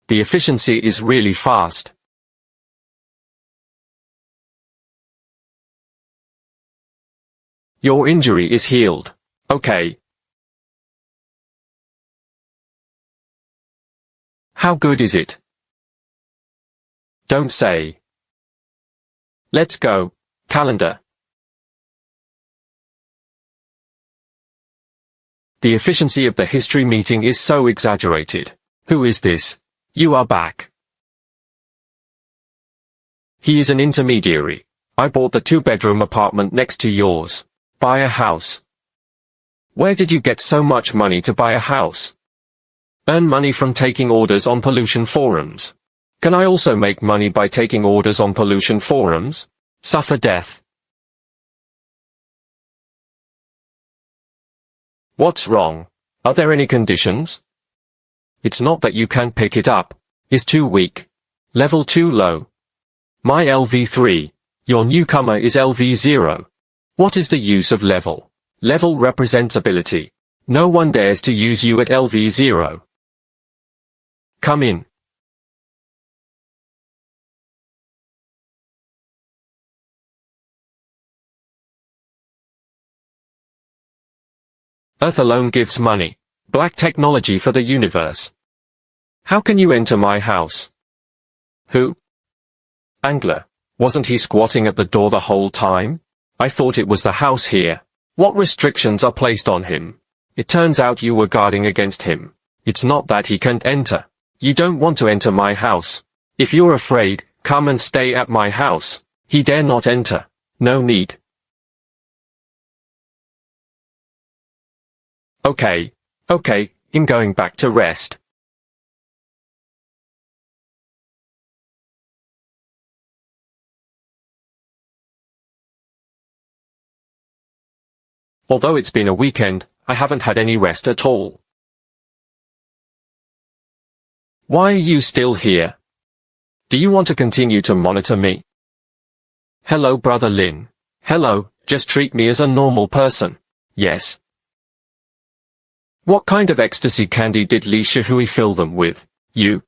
The efficiency is really fast. Your injury is healed. Okay. How good is it? Don't say. Let's go. Calendar. The efficiency of the history meeting is so exaggerated. Who is this? You are back. He is an intermediary. I bought the 2-bedroom apartment next to yours. Buy a house. Where did you get so much money to buy a house? Earn money from taking orders on pollution forums. Can I also make money by taking orders on pollution forums? Suffer death. What's wrong? Are there any conditions? It's not that you can't pick it up. It's too weak. Level too low. My LV3. Your newcomer is LV0. What is the use of level? Level represents ability. No one dares to use you at LV0. Come in. Earth alone gives money. Black technology for the universe. How can you enter my house? Who? Angler. Wasn't he squatting at the door the whole time? I thought it was the house here. What restrictions are placed on him? It turns out you were guarding against him. It's not that he can't enter. You don't want to enter my house. If you're afraid, come and stay at my house. He dare not enter. No need. Okay. Okay, I'm going back to rest. Although it's been a weekend, I haven't had any rest at all. Why are you still here? Do you want to continue to monitor me? Hello, Brother Lin. Hello, just treat me as a normal person. Yes. What kind of ecstasy candy did Li Shihui fill them with? You?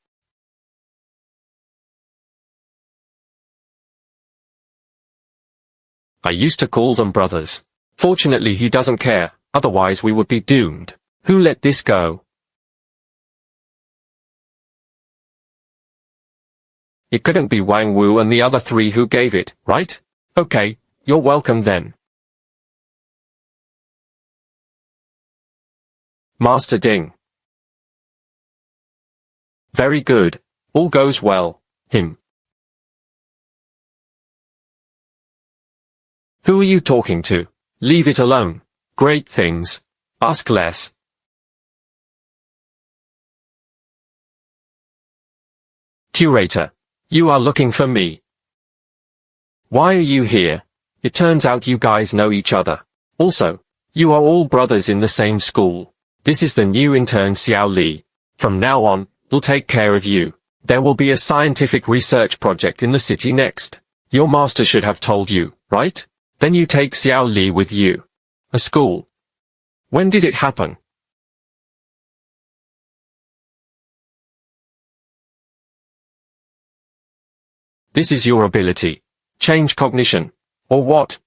I used to call them brothers. Fortunately he doesn't care, otherwise we would be doomed. Who let this go? It couldn't be Wang Wu and the other 3 who gave it, right? Okay, you're welcome then. Master Ding. Very good. All goes well. Him. Who are you talking to? Leave it alone. Great things. Ask less. Curator. You are looking for me. Why are you here? It turns out you guys know each other. Also, you are all brothers in the same school. This is the new intern Xiao Li. From now on, we'll take care of you. There will be a scientific research project in the city next. Your master should have told you, right? Then you take Xiao Li with you. A school. When did it happen? This is your ability. Change cognition. Or what?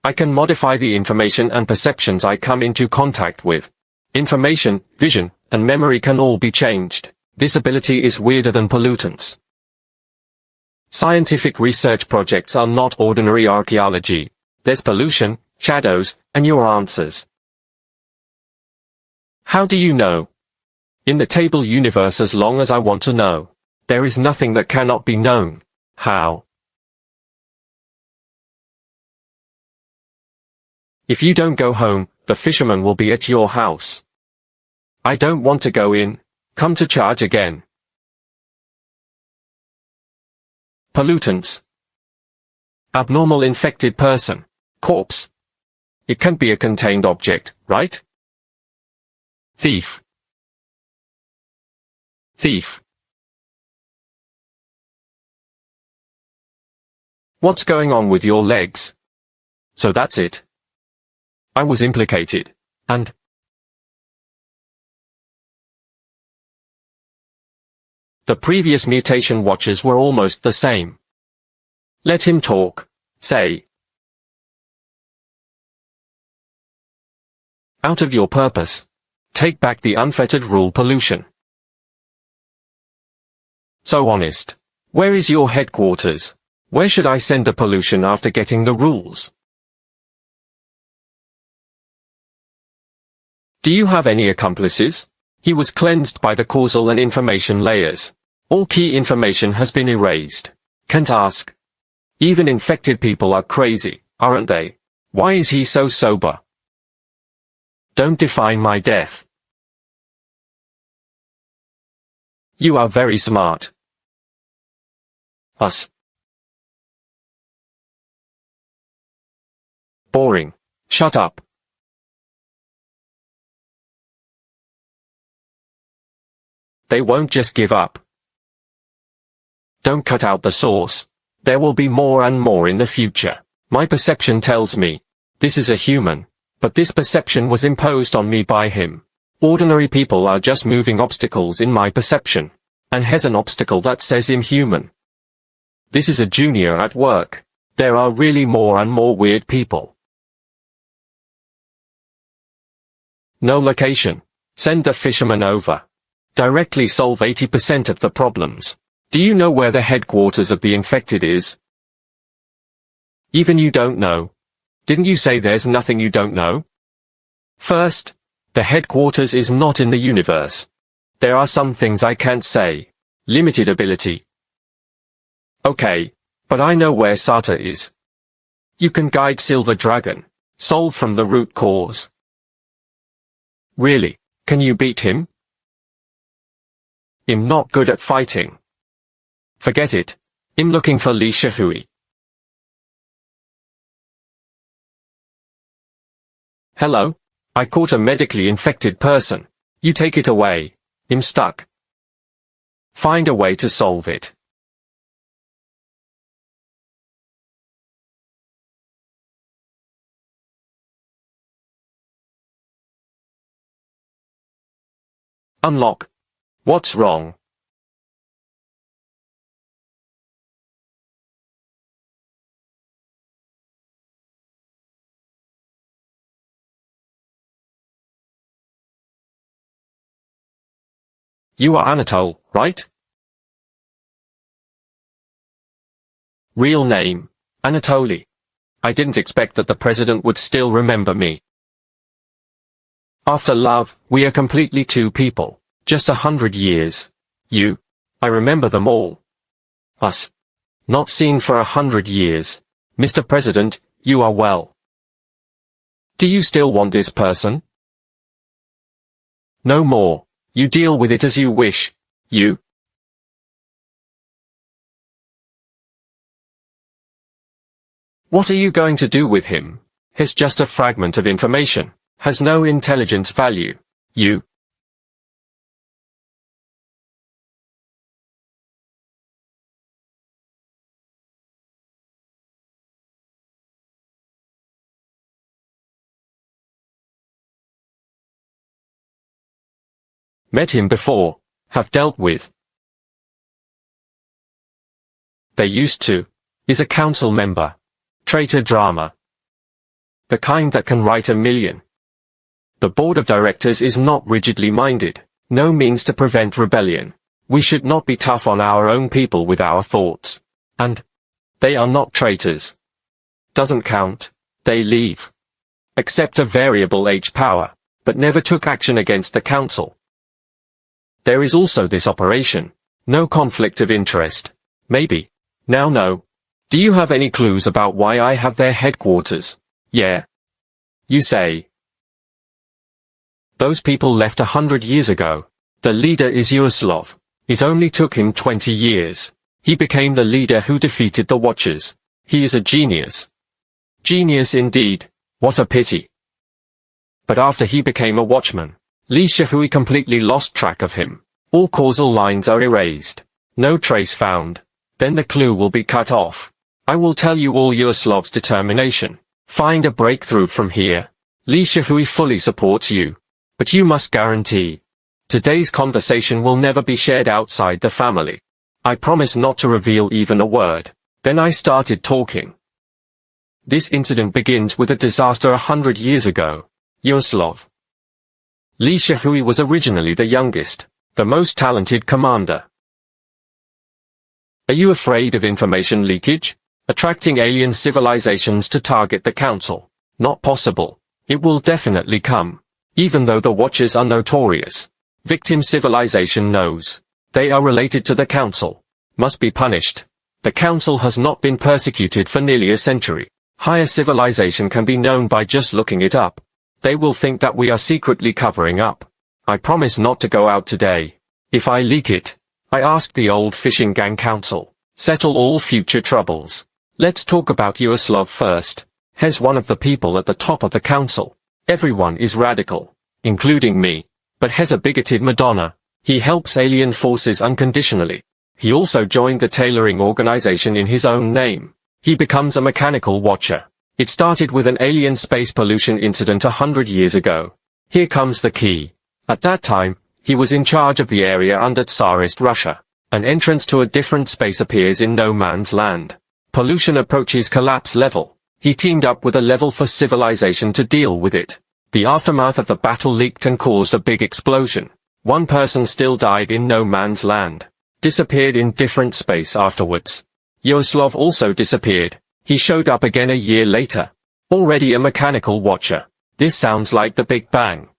I can modify the information and perceptions I come into contact with. Information, vision, and memory can all be changed. This ability is weirder than pollutants. Scientific research projects are not ordinary archaeology. There's pollution, shadows, and your answers. How do you know? In the table universe, as long as I want to know. There is nothing that cannot be known. How? If you don't go home, the fisherman will be at your house. I don't want to go in. Come to charge again. Pollutants. Abnormal infected person. Corpse. It can't be a contained object, right? Thief. Thief. What's going on with your legs? So that's it. I was implicated. And the previous mutation watchers were almost the same. Let him talk. Say. Out of your purpose. Take back the unfettered rule pollution. So honest. Where is your headquarters? Where should I send the pollution after getting the rules? Do you have any accomplices? He was cleansed by the causal and information layers. All key information has been erased. Can't ask. Even infected people are crazy, aren't they? Why is he so sober? Don't define my death. You are very smart. Us. Boring. Shut up. They won't just give up. Don't cut out the source. There will be more and more in the future. My perception tells me. This is a human. But this perception was imposed on me by him. Ordinary people are just moving obstacles in my perception. And here's an obstacle that says I'm human. This is a junior at work. There are really more and more weird people. No location. Send the fisherman over. Directly solve 80% of the problems. Do you know where the headquarters of the infected is? Even you don't know. Didn't you say there's nothing you don't know? First, the headquarters is not in the universe. There are some things I can't say. Limited ability. Okay, but I know where Sata is. You can guide Silver Dragon. Solve from the root cause. Really? Can you beat him? I'm not good at fighting. Forget it. I'm looking for Li Shihui. Hello? I caught a medically infected person. You take it away. I'm stuck. Find a way to solve it. Unlock. What's wrong? You are Anatole, right? Real name. Anatoly. I didn't expect that the president would still remember me. After love, we are completely two people. Just 100 years. You. I remember them all. Us. Not seen for 100 years. Mr. President, you are well. Do you still want this person? No more. You deal with it as you wish. You. What are you going to do with him? He's just a fragment of information. Has no intelligence value. You. Met him before. Have dealt with. They used to. Is a council member. Traitor drama. The kind that can write a million. The board of directors is not rigidly minded. No means to prevent rebellion. We should not be tough on our own people with our thoughts. And they are not traitors. Doesn't count. They leave. Accept a variable H power, but never took action against the council. There is also this operation. No conflict of interest. Maybe. Now no. Do you have any clues about why I have their headquarters? Yeah. You say. Those people left 100 years ago. The leader is Yaroslav. It only took him 20 years. He became the leader who defeated the Watchers. He is a genius. Genius indeed. What a pity. But after he became a watchman, Li Shihui completely lost track of him. All causal lines are erased. No trace found. Then the clue will be cut off. I will tell you all Yaroslav's determination. Find a breakthrough from here. Li Shihui fully supports you. But you must guarantee. Today's conversation will never be shared outside the family. I promise not to reveal even a word. Then I started talking. This incident begins with a disaster 100 years ago. Yaroslav. Li Shihui was originally the youngest, the most talented commander. Are you afraid of information leakage? Attracting alien civilizations to target the council? Not possible. It will definitely come. Even though the Watchers are notorious. Victim civilization knows. They are related to the council. Must be punished. The council has not been persecuted for nearly a century. Higher civilization can be known by just looking it up. They will think that we are secretly covering up. I promise not to go out today. If I leak it, I ask the old fishing gang council. Settle all future troubles. Let's talk about Yaroslav first. He's one of the people at the top of the council. Everyone is radical, including me. But has a bigoted Madonna. He helps alien forces unconditionally. He also joined the tailoring organization in his own name. He becomes a mechanical watcher. It started with an alien space pollution incident 100 years ago. Here comes the key. At that time, he was in charge of the area under Tsarist Russia. An entrance to a different space appears in no man's land. Pollution approaches collapse level. He teamed up with a level for civilization to deal with it. The aftermath of the battle leaked and caused a big explosion. One person still died in no man's land. Disappeared in different space afterwards. Yaroslav also disappeared. He showed up again a year later. Already a mechanical watcher. This sounds like the Big Bang.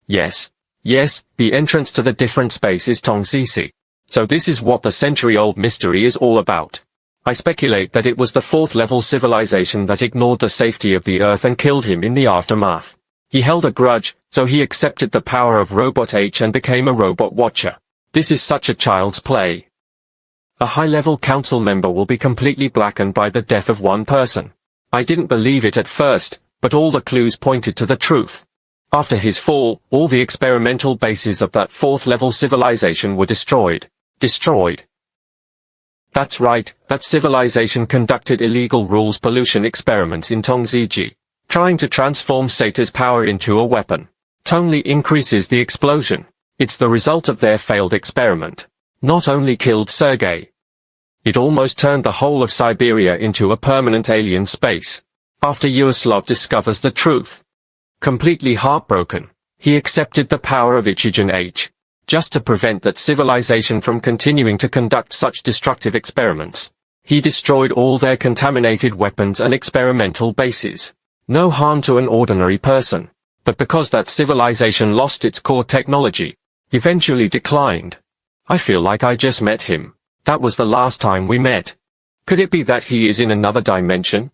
Yes. Yes, the entrance to the different space is Tongzisi. So this is what the century-old mystery is all about. I speculate that it was the fourth-level civilization that ignored the safety of the Earth and killed him in the aftermath. He held a grudge, so he accepted the power of Robot H and became a robot watcher. This is such a child's play. A high-level council member will be completely blackened by the death of one person. I didn't believe it at first, but all the clues pointed to the truth. After his fall, all the experimental bases of that fourth-level civilization were destroyed. Destroyed. That's right, that civilization conducted illegal rules pollution experiments in Tongziji. Trying to transform Sata's power into a weapon. Only increases the explosion. It's the result of their failed experiment. Not only killed Sergei. It almost turned the whole of Siberia into a permanent alien space. After Yaroslav discovers the truth. Completely heartbroken, he accepted the power of Ichigen H. Just to prevent that civilization from continuing to conduct such destructive experiments. He destroyed all their contaminated weapons and experimental bases. No harm to an ordinary person. But because that civilization lost its core technology, eventually declined. I feel like I just met him. That was the last time we met. Could it be that he is in another dimension?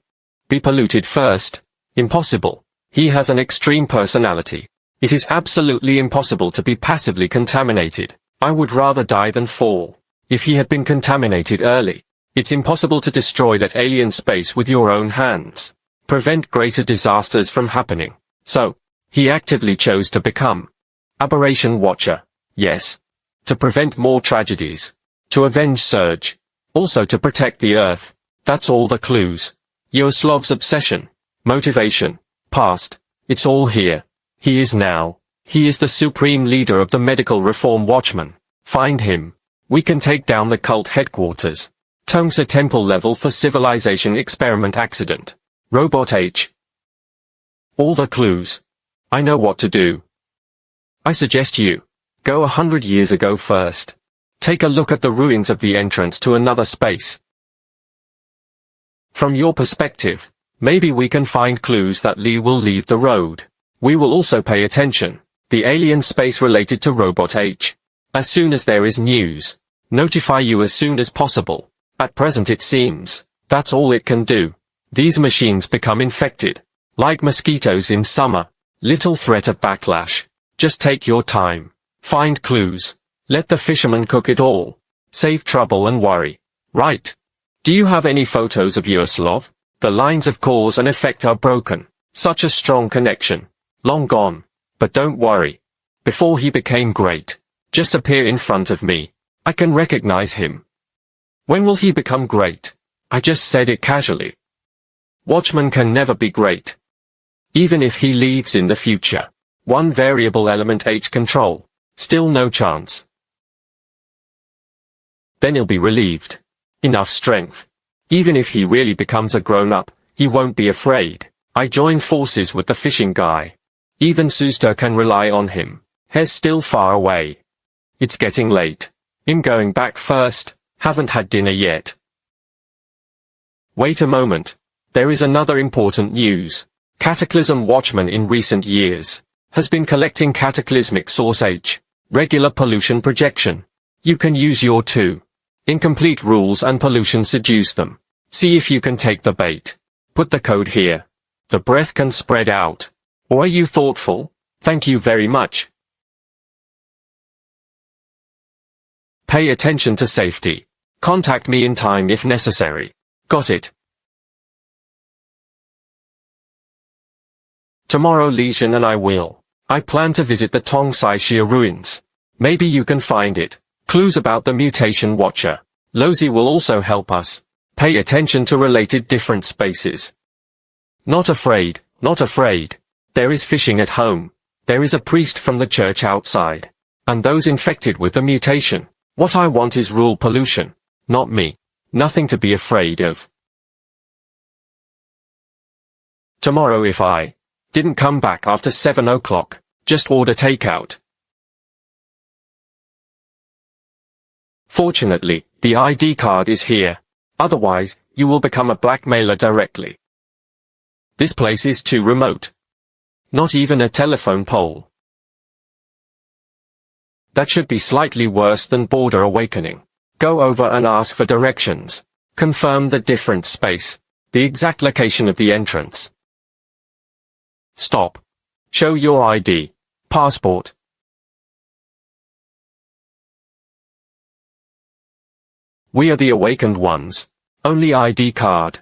Be polluted first? Impossible. He has an extreme personality. It is absolutely impossible to be passively contaminated. I would rather die than fall. If he had been contaminated early, it's impossible to destroy that alien space with your own hands. Prevent greater disasters from happening. So, he actively chose to become Aberration Watcher. Yes. To prevent more tragedies. To avenge Surge. Also to protect the Earth. That's all the clues. Yaroslav's obsession. Motivation. Past. It's all here. He is now. He is the supreme leader of the medical reform watchmen. Find him. We can take down the cult headquarters. Tongsa Temple level for civilization experiment accident. Robot H. All the clues. I know what to do. I suggest you go 100 years ago first. Take a look at the ruins of the entrance to another space. From your perspective, maybe we can find clues that Lee will leave the road. We will also pay attention. The alien space related to Robot H. As soon as there is news, notify you as soon as possible. At present it seems, that's all it can do. These machines become infected. Like mosquitoes in summer. Little threat of backlash. Just take your time. Find clues. Let the fisherman cook it all. Save trouble and worry. Right. Do you have any photos of Yaroslav? The lines of cause and effect are broken. Such a strong connection. Long gone. But don't worry. Before he became great, just appear in front of me. I can recognize him. When will he become great? I just said it casually. Watchman can never be great. Even if he leaves in the future. One variable element H control. Still no chance. Then he'll be relieved. Enough strength. Even if he really becomes a grown-up, he won't be afraid. I join forces with the fishing guy. Even Suster can rely on him. He's still far away. It's getting late. I'm going back first. Haven't had dinner yet. Wait a moment. There is another important news. Cataclysm Watchman in recent years has been collecting cataclysmic source H, regular pollution projection. You can use your 2. Incomplete rules and pollution seduce them. See if you can take the bait. Put the code here. The breath can spread out. Or are you thoughtful? Thank you very much. Pay attention to safety. Contact me in time if necessary. Got it. Tomorrow Legion and I will. I plan to visit the Tongsaishia ruins. Maybe you can find it. Clues about the mutation watcher. Lozi will also help us. Pay attention to related different spaces. Not afraid, not afraid. There is fishing at home. There is a priest from the church outside. And those infected with the mutation. What I want is rule pollution. Not me. Nothing to be afraid of. Tomorrow if I didn't come back after 7 o'clock, just order takeout. Fortunately, the ID card is here. Otherwise, you will become a blackmailer directly. This place is too remote. Not even a telephone pole. That should be slightly worse than border awakening. Go over and ask for directions. Confirm the different space. The exact location of the entrance. Stop. Show your ID. Passport. We are the awakened ones. Only ID card.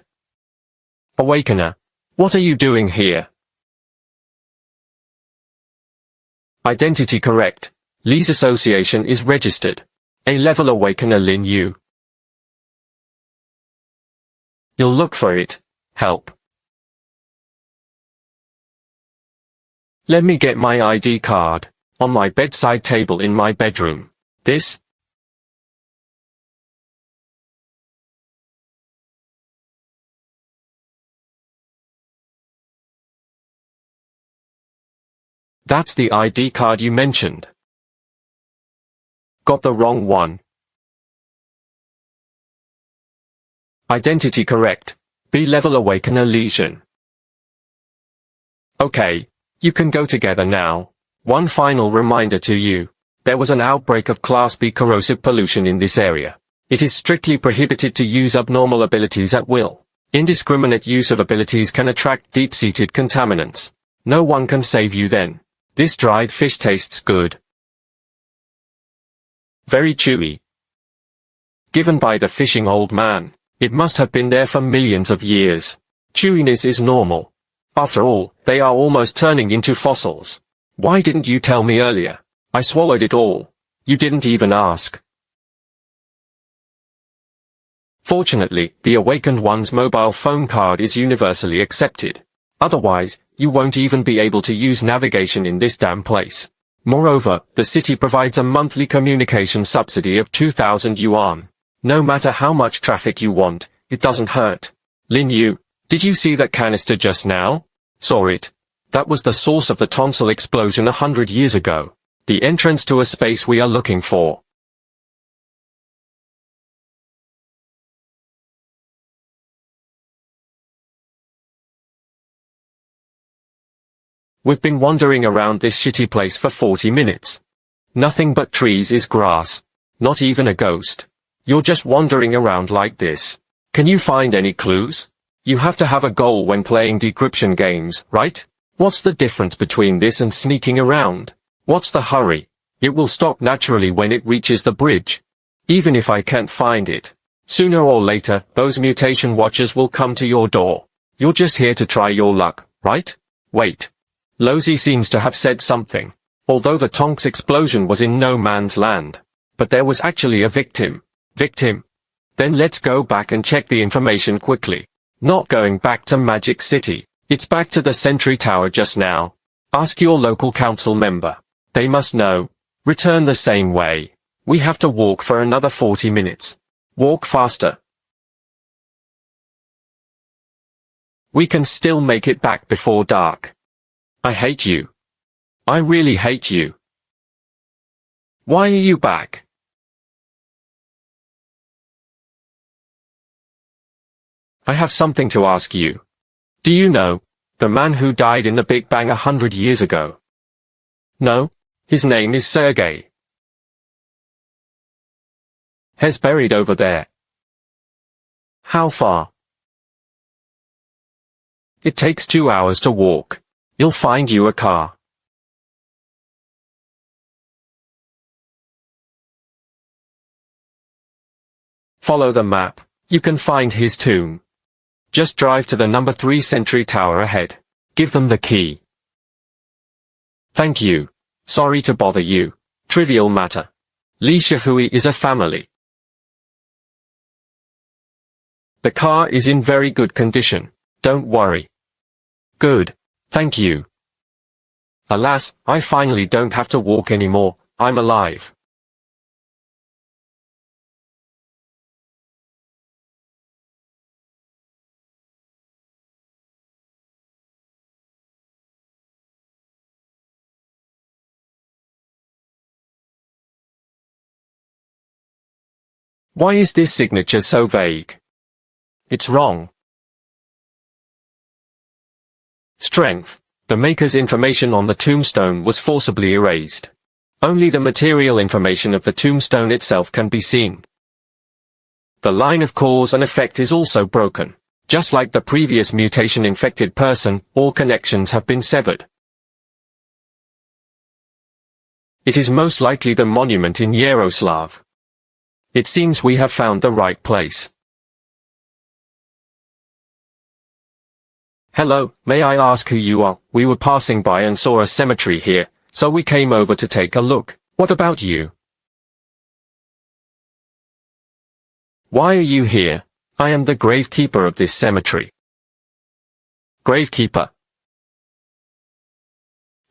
Awakener. What are you doing here? Identity correct. Lee's association is registered. A-level awakener Lin Yu. You'll look for it. Help. Let me get my ID card. On my bedside table in my bedroom. This? That's the ID card you mentioned. Got the wrong one. Identity correct. B-level awakener lesion. Okay, you can go together now. One final reminder to you. There was an outbreak of Class B corrosive pollution in this area. It is strictly prohibited to use abnormal abilities at will. Indiscriminate use of abilities can attract deep-seated contaminants. No one can save you then. This dried fish tastes good. Very chewy. Given by the fishing old man, it must have been there for millions of years. Chewiness is normal. After all, they are almost turning into fossils. Why didn't you tell me earlier? I swallowed it all. You didn't even ask. Fortunately, the Awakened One's mobile phone card is universally accepted. Otherwise, you won't even be able to use navigation in this damn place. Moreover, the city provides a monthly communication subsidy of 2,000 yuan. No matter how much traffic you want, it doesn't hurt. Lin Yu, did you see that canister just now? Saw it. That was the source of the tonsil explosion 100 years ago. The entrance to a space we are looking for. We've been wandering around this shitty place for 40 minutes. Nothing but trees is grass. Not even a ghost. You're just wandering around like this. Can you find any clues? You have to have a goal when playing decryption games, right? What's the difference between this and sneaking around? What's the hurry? It will stop naturally when it reaches the bridge. Even if I can't find it. Sooner or later, those mutation watchers will come to your door. You're just here to try your luck, right? Wait. Lozi seems to have said something. Although the Tonks explosion was in no man's land. But there was actually a victim. Victim? Then let's go back and check the information quickly. Not going back to Magic City. It's back to the Sentry Tower just now. Ask your local council member. They must know. Return the same way. We have to walk for another 40 minutes. Walk faster. We can still make it back before dark. I hate you. I really hate you. Why are you back? I have something to ask you. Do you know the man who died in the Big Bang 100 years ago? No? His name is Sergei. He's buried over there. How far? It takes 2 hours to walk. You'll find you a car. Follow the map. You can find his tomb. Just drive to the number 3 Sentry Tower ahead. Give them the key. Thank you. Sorry to bother you. Trivial matter. Li Shihui is a family. The car is in very good condition. Don't worry. Good. Thank you. Alas, I finally don't have to walk anymore. I'm alive. Why is this signature so vague? It's wrong. Strength. The maker's information on the tombstone was forcibly erased. Only the material information of the tombstone itself can be seen. The line of cause and effect is also broken. Just like the previous mutation-infected person, all connections have been severed. It is most likely the monument in Yaroslav. It seems we have found the right place. Hello, may I ask who you are? We were passing by and saw a cemetery here, so we came over to take a look. What about you? Why are you here? I am the gravekeeper of this cemetery. Gravekeeper.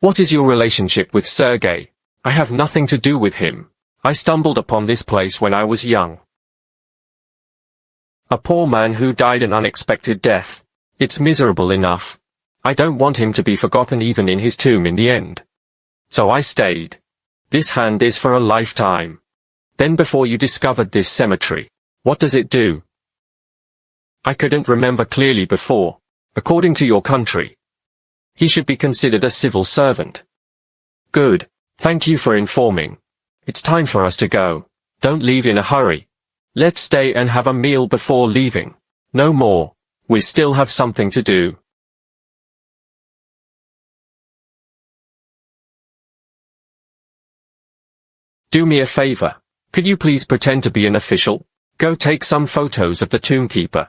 What is your relationship with Sergei? I have nothing to do with him. I stumbled upon this place when I was young. A poor man who died an unexpected death. It's miserable enough. I don't want him to be forgotten even in his tomb in the end. So I stayed. This hand is for a lifetime. Then before you discovered this cemetery, what does it do? I couldn't remember clearly before. According to your country, he should be considered a civil servant. Good. Thank you for informing. It's time for us to go. Don't leave in a hurry. Let's stay and have a meal before leaving. No more. We still have something to do. Do me a favor. Could you please pretend to be an official? Go take some photos of the tombkeeper.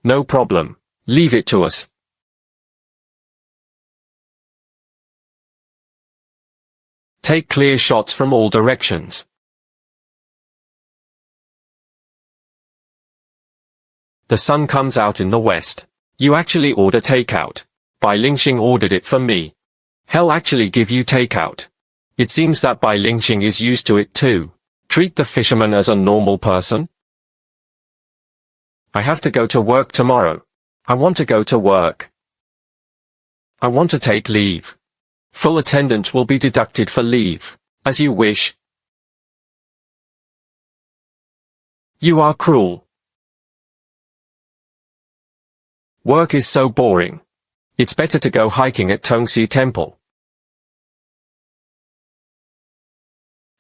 No problem. Leave it to us. Take clear shots from all directions. The sun comes out in the west. You actually order takeout. Bai Lingxing ordered it for me. Hell actually give you takeout. It seems that Bai Lingxing is used to it too. Treat the fisherman as a normal person? I have to go to work tomorrow. I want to go to work. I want to take leave. Full attendance will be deducted for leave, as you wish. You are cruel. Work is so boring. It's better to go hiking at Tongxi Temple.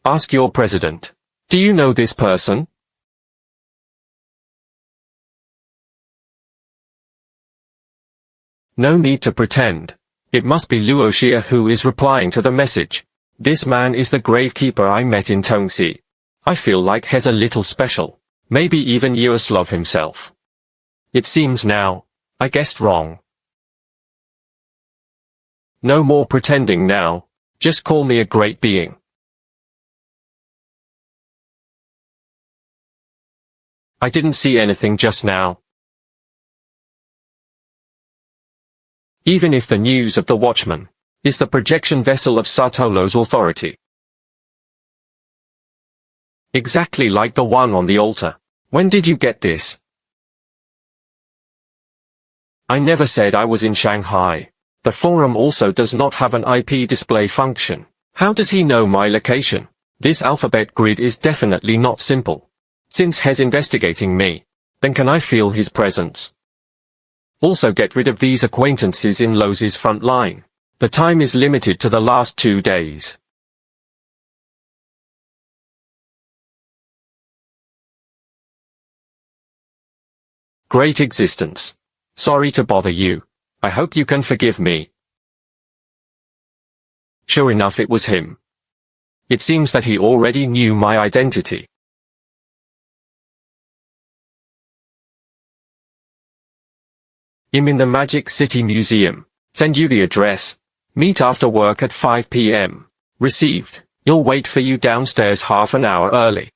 Ask your president. Do you know this person? No need to pretend. It must be Luo Xia who is replying to the message. This man is the gravekeeper I met in Tongxi. I feel like he's a little special. Maybe even Yaroslav himself. It seems now. I guessed wrong. No more pretending now. Just call me a great being. I didn't see anything just now. Even if the news of the watchman is the projection vessel of Sartolo's authority. Exactly like the one on the altar. When did you get this? I never said I was in Shanghai. The forum also does not have an IP display function. How does he know my location? This alphabet grid is definitely not simple. Since he's investigating me, then can I feel his presence? Also get rid of these acquaintances in Loz's front line. The time is limited to the last 2 days. Great existence. Sorry to bother you. I hope you can forgive me. Sure enough, it was him. It seems that he already knew my identity. I'm in the Magic City Museum. Send you the address. Meet after work at 5 p.m. Received. You'll wait for you downstairs half an hour early.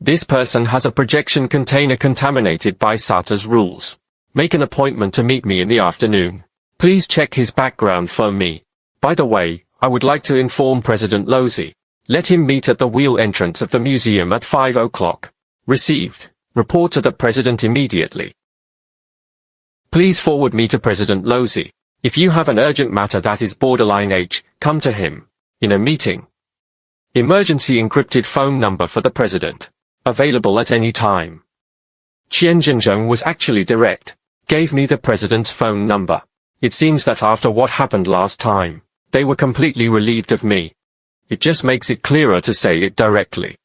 This person has a projection container contaminated by SATA's rules. Make an appointment to meet me in the afternoon. Please check his background for me. By the way, I would like to inform President Lozi. Let him meet at the wheel entrance of the museum at 5 o'clock. Received. Report to the President immediately. Please forward me to President Lozi. If you have an urgent matter that is borderline H, come to him. In a meeting. Emergency encrypted phone number for the President. Available at any time. Qian Zhenzhong was actually direct. Gave me the President's phone number. It seems that after what happened last time, they were completely relieved of me. It just makes it clearer to say it directly.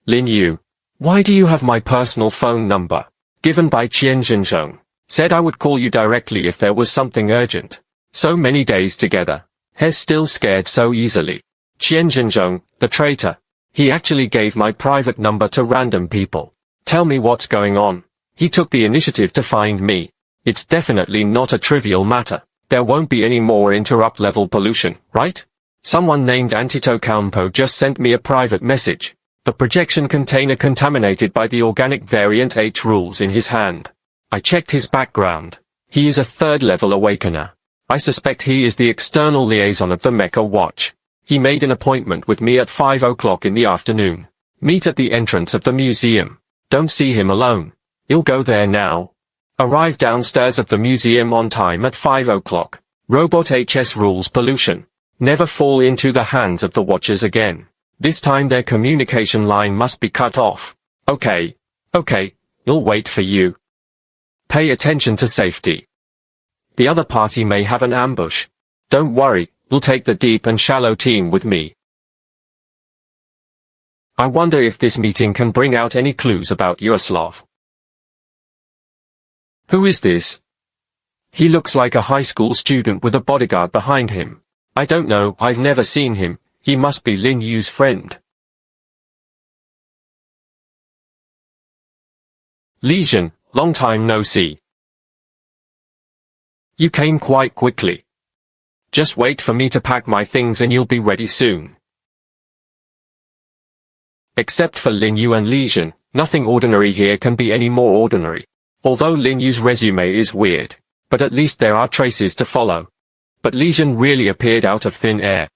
Lin Yu. Why do you have my personal phone number? Given by Qian Zhenzhong. Said I would call you directly if there was something urgent. So many days together. He's still scared so easily. Qian Zhenzhong, the traitor. He actually gave my private number to random people. Tell me what's going on. He took the initiative to find me. It's definitely not a trivial matter. There won't be any more interrupt level pollution, right? Someone named Antito Campo just sent me a private message. The projection container contaminated by the organic variant H rules in his hand. I checked his background. He is a third-level awakener. I suspect he is the external liaison of the Mecha Watch. He made an appointment with me at 5 o'clock in the afternoon. Meet at the entrance of the museum. Don't see him alone. He'll go there now. Arrive downstairs of the museum on time at 5 o'clock. Robot HS rules pollution. Never fall into the hands of the Watchers again. This time their communication line must be cut off. Okay. Okay. He'll wait for you. Pay attention to safety. The other party may have an ambush. Don't worry, we'll take the deep and shallow team with me. I wonder if this meeting can bring out any clues about Yaroslav. Who is this? He looks like a high school student with a bodyguard behind him. I don't know, I've never seen him. He must be Lin Yu's friend. Legion, long time no see. You came quite quickly. Just wait for me to pack my things and you'll be ready soon. Except for Lin Yu and Legion, nothing ordinary here can be any more ordinary. Although Lin Yu's resume is weird, but at least there are traces to follow. But Lesion really appeared out of thin air.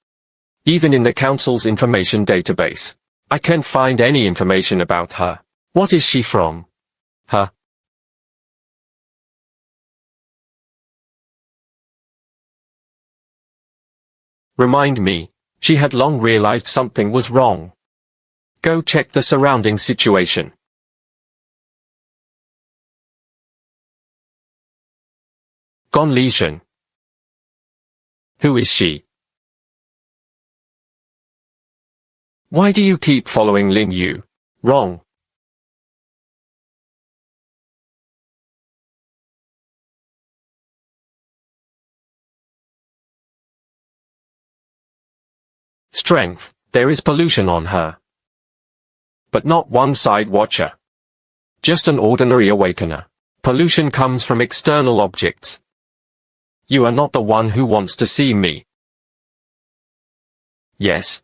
Even in the Council's information database, I can't find any information about her. What is she from? Huh? Remind me. She had long realized something was wrong. Go check the surrounding situation. Gone Lesion. Who is she? Why do you keep following Lin Yu? Wrong. Strength. There is pollution on her. But not one side watcher. Just an ordinary awakener. Pollution comes from external objects. You are not the one who wants to see me. Yes.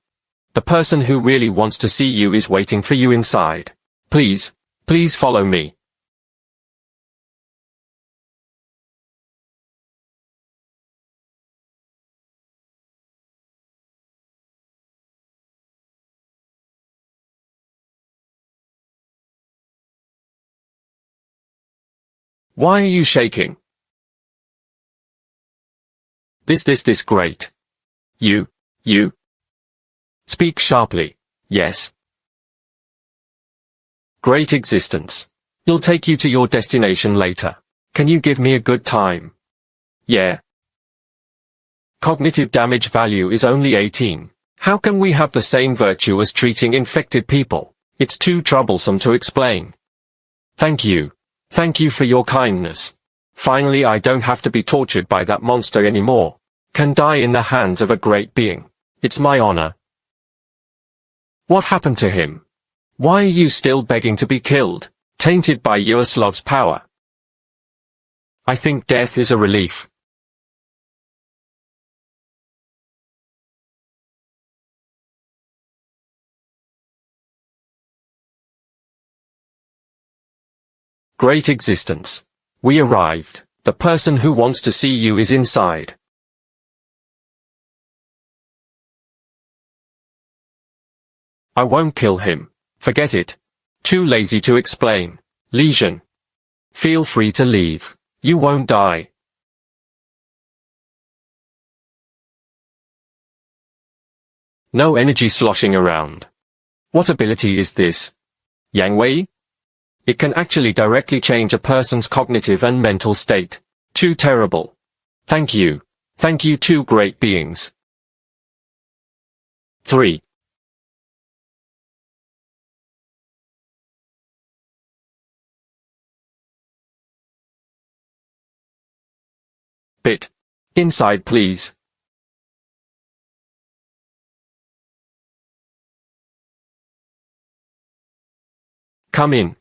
The person who really wants to see you is waiting for you inside. Please, please follow me. Why are you shaking? This great. You. Speak sharply. Yes. Great existence. You'll take you to your destination later. Can you give me a good time? Yeah. Cognitive damage value is only 18. How can we have the same virtue as treating infected people? It's too troublesome to explain. Thank you. Thank you for your kindness. Finally, I don't have to be tortured by that monster anymore. Can die in the hands of a great being. It's my honor. What happened to him? Why are you still begging to be killed, tainted by Yaroslav's power? I think death is a relief. Great existence. We arrived. The person who wants to see you is inside. I won't kill him. Forget it. Too lazy to explain. Lesion. Feel free to leave. You won't die. No energy sloshing around. What ability is this? Yang Wei? It can actually directly change a person's cognitive and mental state. Too terrible. Thank you. Thank you, two great beings. 3. Bit. Inside, please. Come in.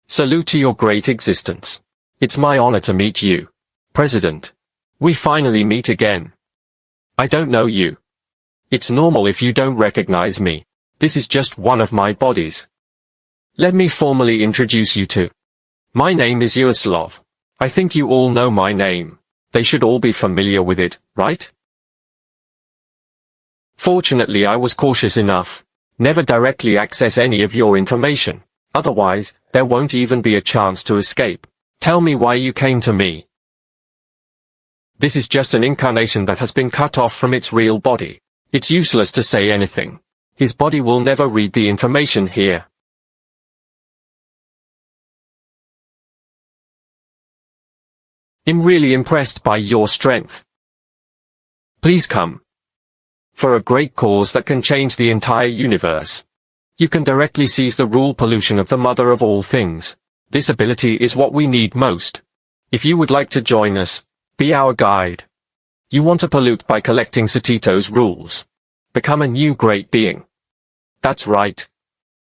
Salute to your great existence. It's my honor to meet you. President. We finally meet again. I don't know you. It's normal if you don't recognize me. This is just one of my bodies. Let me formally introduce you to. My name is Yaroslav. I think you all know my name. They should all be familiar with it, right? Fortunately, I was cautious enough. Never directly access any of your information. Otherwise, there won't even be a chance to escape. Tell me why you came to me. This is just an incarnation that has been cut off from its real body. It's useless to say anything. His body will never read the information here. I'm really impressed by your strength. Please come. For a great cause that can change the entire universe. You can directly seize the rule pollution of the mother of all things. This ability is what we need most. If you would like to join us, be our guide. You want to pollute by collecting Satito's rules. Become a new great being. That's right.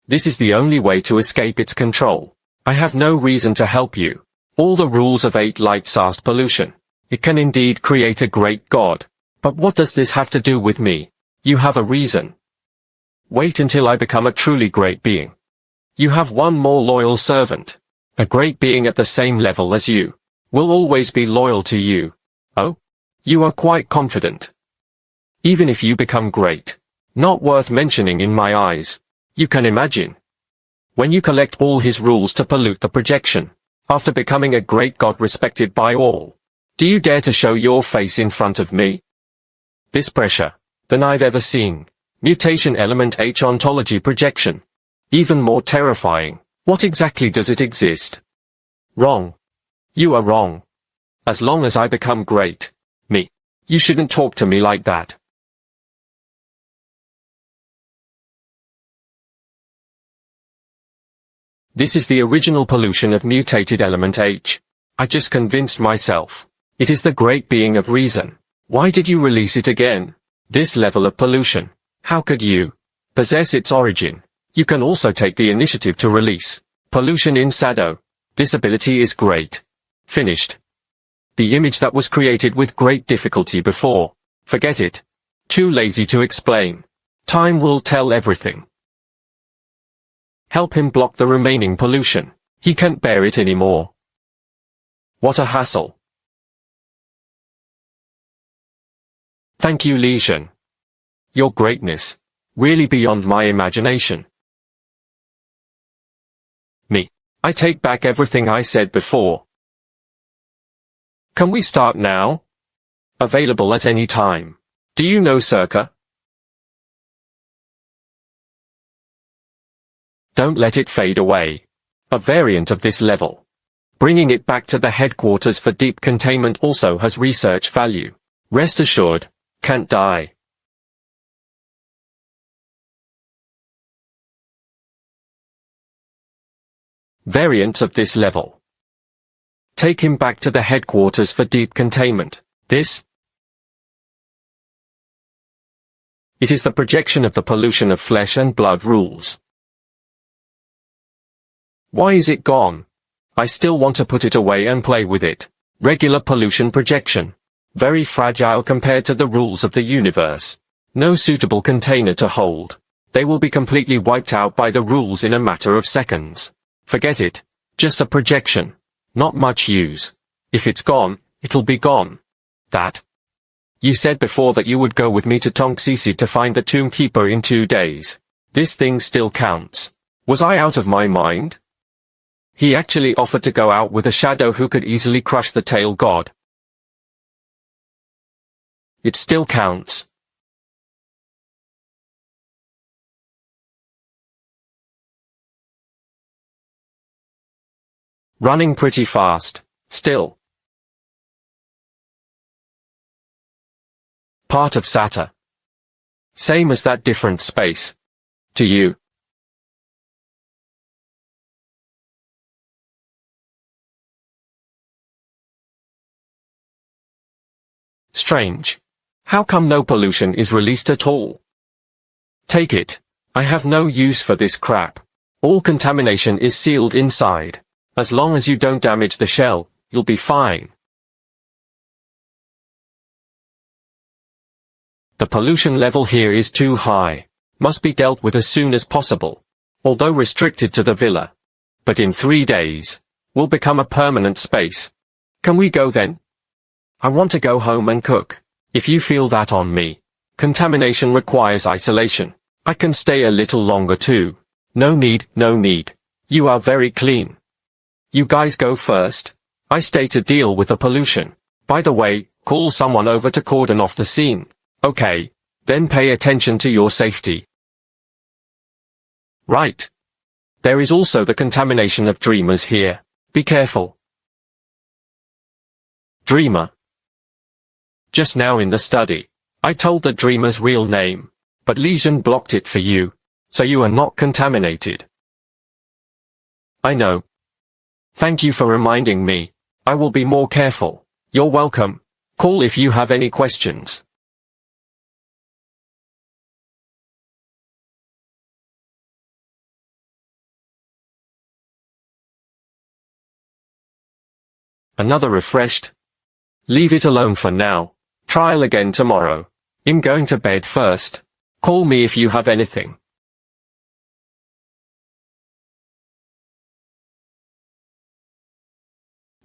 This is the only way to escape its control. I have no reason to help you. All the rules of 8 light-source pollution. It can indeed create a great god. But what does this have to do with me? You have a reason. Wait until I become a truly great being. You have one more loyal servant. A great being at the same level as you. Will always be loyal to you. Oh? You are quite confident. Even if you become great. Not worth mentioning in my eyes. You can imagine. When you collect all his rules to pollute the projection. After becoming a great god respected by all. Do you dare to show your face in front of me? This pressure. Than I've ever seen. Mutation element H ontology projection. Even more terrifying. What exactly does it exist? Wrong. You are wrong. As long as I become great. Me. You shouldn't talk to me like that. This is the original pollution of mutated element H. I just convinced myself. It is the great being of reason. Why did you release it again? This level of pollution. How could you possess its origin? You can also take the initiative to release pollution in shadow. This ability is great. Finished. The image that was created with great difficulty before. Forget it. Too lazy to explain. Time will tell everything. Help him block the remaining pollution. He can't bear it anymore. What a hassle. Thank you, Legion. Your greatness. Really beyond my imagination. Me. I take back everything I said before. Can we start now? Available at any time. Do you know Circa? Don't let it fade away. A variant of this level. Bringing it back to the headquarters for deep containment also has research value. Rest assured, can't die. Variants of this level. Take him back to the headquarters for deep containment. This? It is the projection of the pollution of flesh and blood rules. Why is it gone? I still want to put it away and play with it. Regular pollution projection. Very fragile compared to the rules of the universe. No suitable container to hold. They will be completely wiped out by the rules in a matter of seconds. Forget it. Just a projection. Not much use. If it's gone, it'll be gone. That. You said before that you would go with me to Tonksisi to find the Tomb Keeper in 2 days. This thing still counts. Was I out of my mind? He actually offered to go out with a shadow who could easily crush the tail god. It still counts. Running pretty fast, still. Part of Sata. Same as that different space. To you. Strange. How come no pollution is released at all? Take it. I have no use for this crap. All contamination is sealed inside. As long as you don't damage the shell, you'll be fine. The pollution level here is too high. Must be dealt with as soon as possible. Although restricted to the villa. But in 3 days, will become a permanent space. Can we go then? I want to go home and cook. If you feel that on me. Contamination requires isolation. I can stay a little longer too. No need, no need. You are very clean. You guys go first. I stay to deal with the pollution. By the way, call someone over to cordon off the scene. Okay. Then pay attention to your safety. Right. There is also the contamination of dreamers here. Be careful. Dreamer. Just now in the study, I told the dreamer's real name, but Legion blocked it for you, so you are not contaminated. I know. Thank you for reminding me. I will be more careful. You're welcome. Call if you have any questions. Another refreshed? Leave it alone for now. Trial again tomorrow. I'm going to bed first. Call me if you have anything.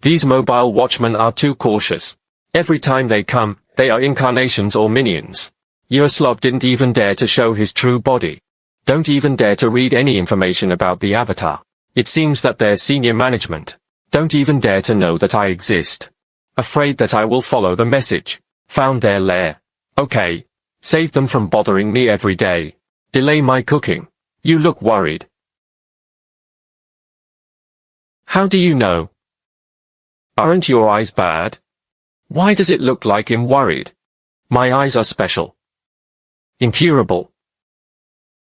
These mobile watchmen are too cautious. Every time they come, they are incarnations or minions. Yaroslav didn't even dare to show his true body. Don't even dare to read any information about the avatar. It seems that their senior management don't even dare to know that I exist. Afraid that I will follow the message. Found their lair. Okay. Save them from bothering me every day. Delay my cooking. You look worried. How do you know? Aren't your eyes bad? Why does it look like I'm worried? My eyes are special. Incurable.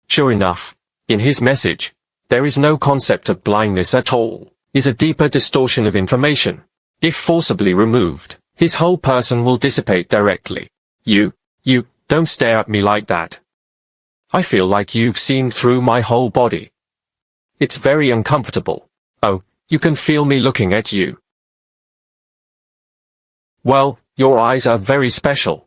Sure enough, in his message, there is no concept of blindness at all. Is a deeper distortion of information. If forcibly removed, his whole person will dissipate directly. You, don't stare at me like that. I feel like you've seen through my whole body. It's very uncomfortable. Oh, you can feel me looking at you. Well, your eyes are very special.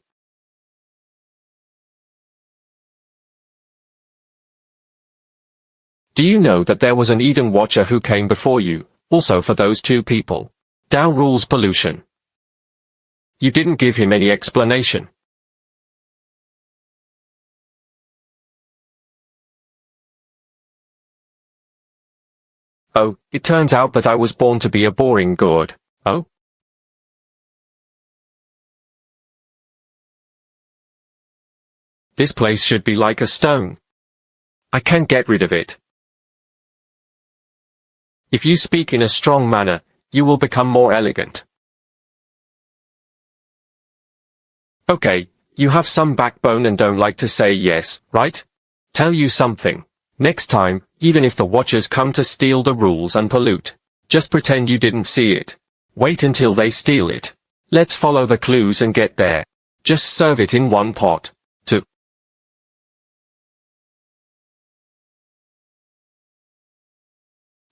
Do you know that there was an Eden Watcher who came before you, also for those two people? Down rules pollution. You didn't give him any explanation. Oh, it turns out that I was born to be a boring gourd. Oh? This place should be like a stone. I can't get rid of it. If you speak in a strong manner, you will become more elegant. Okay, you have some backbone and don't like to say yes, right? Tell you something. Next time, even if the Watchers come to steal the rules and pollute, just pretend you didn't see it. Wait until they steal it. Let's follow the clues and get there. Just serve it in one pot. Two.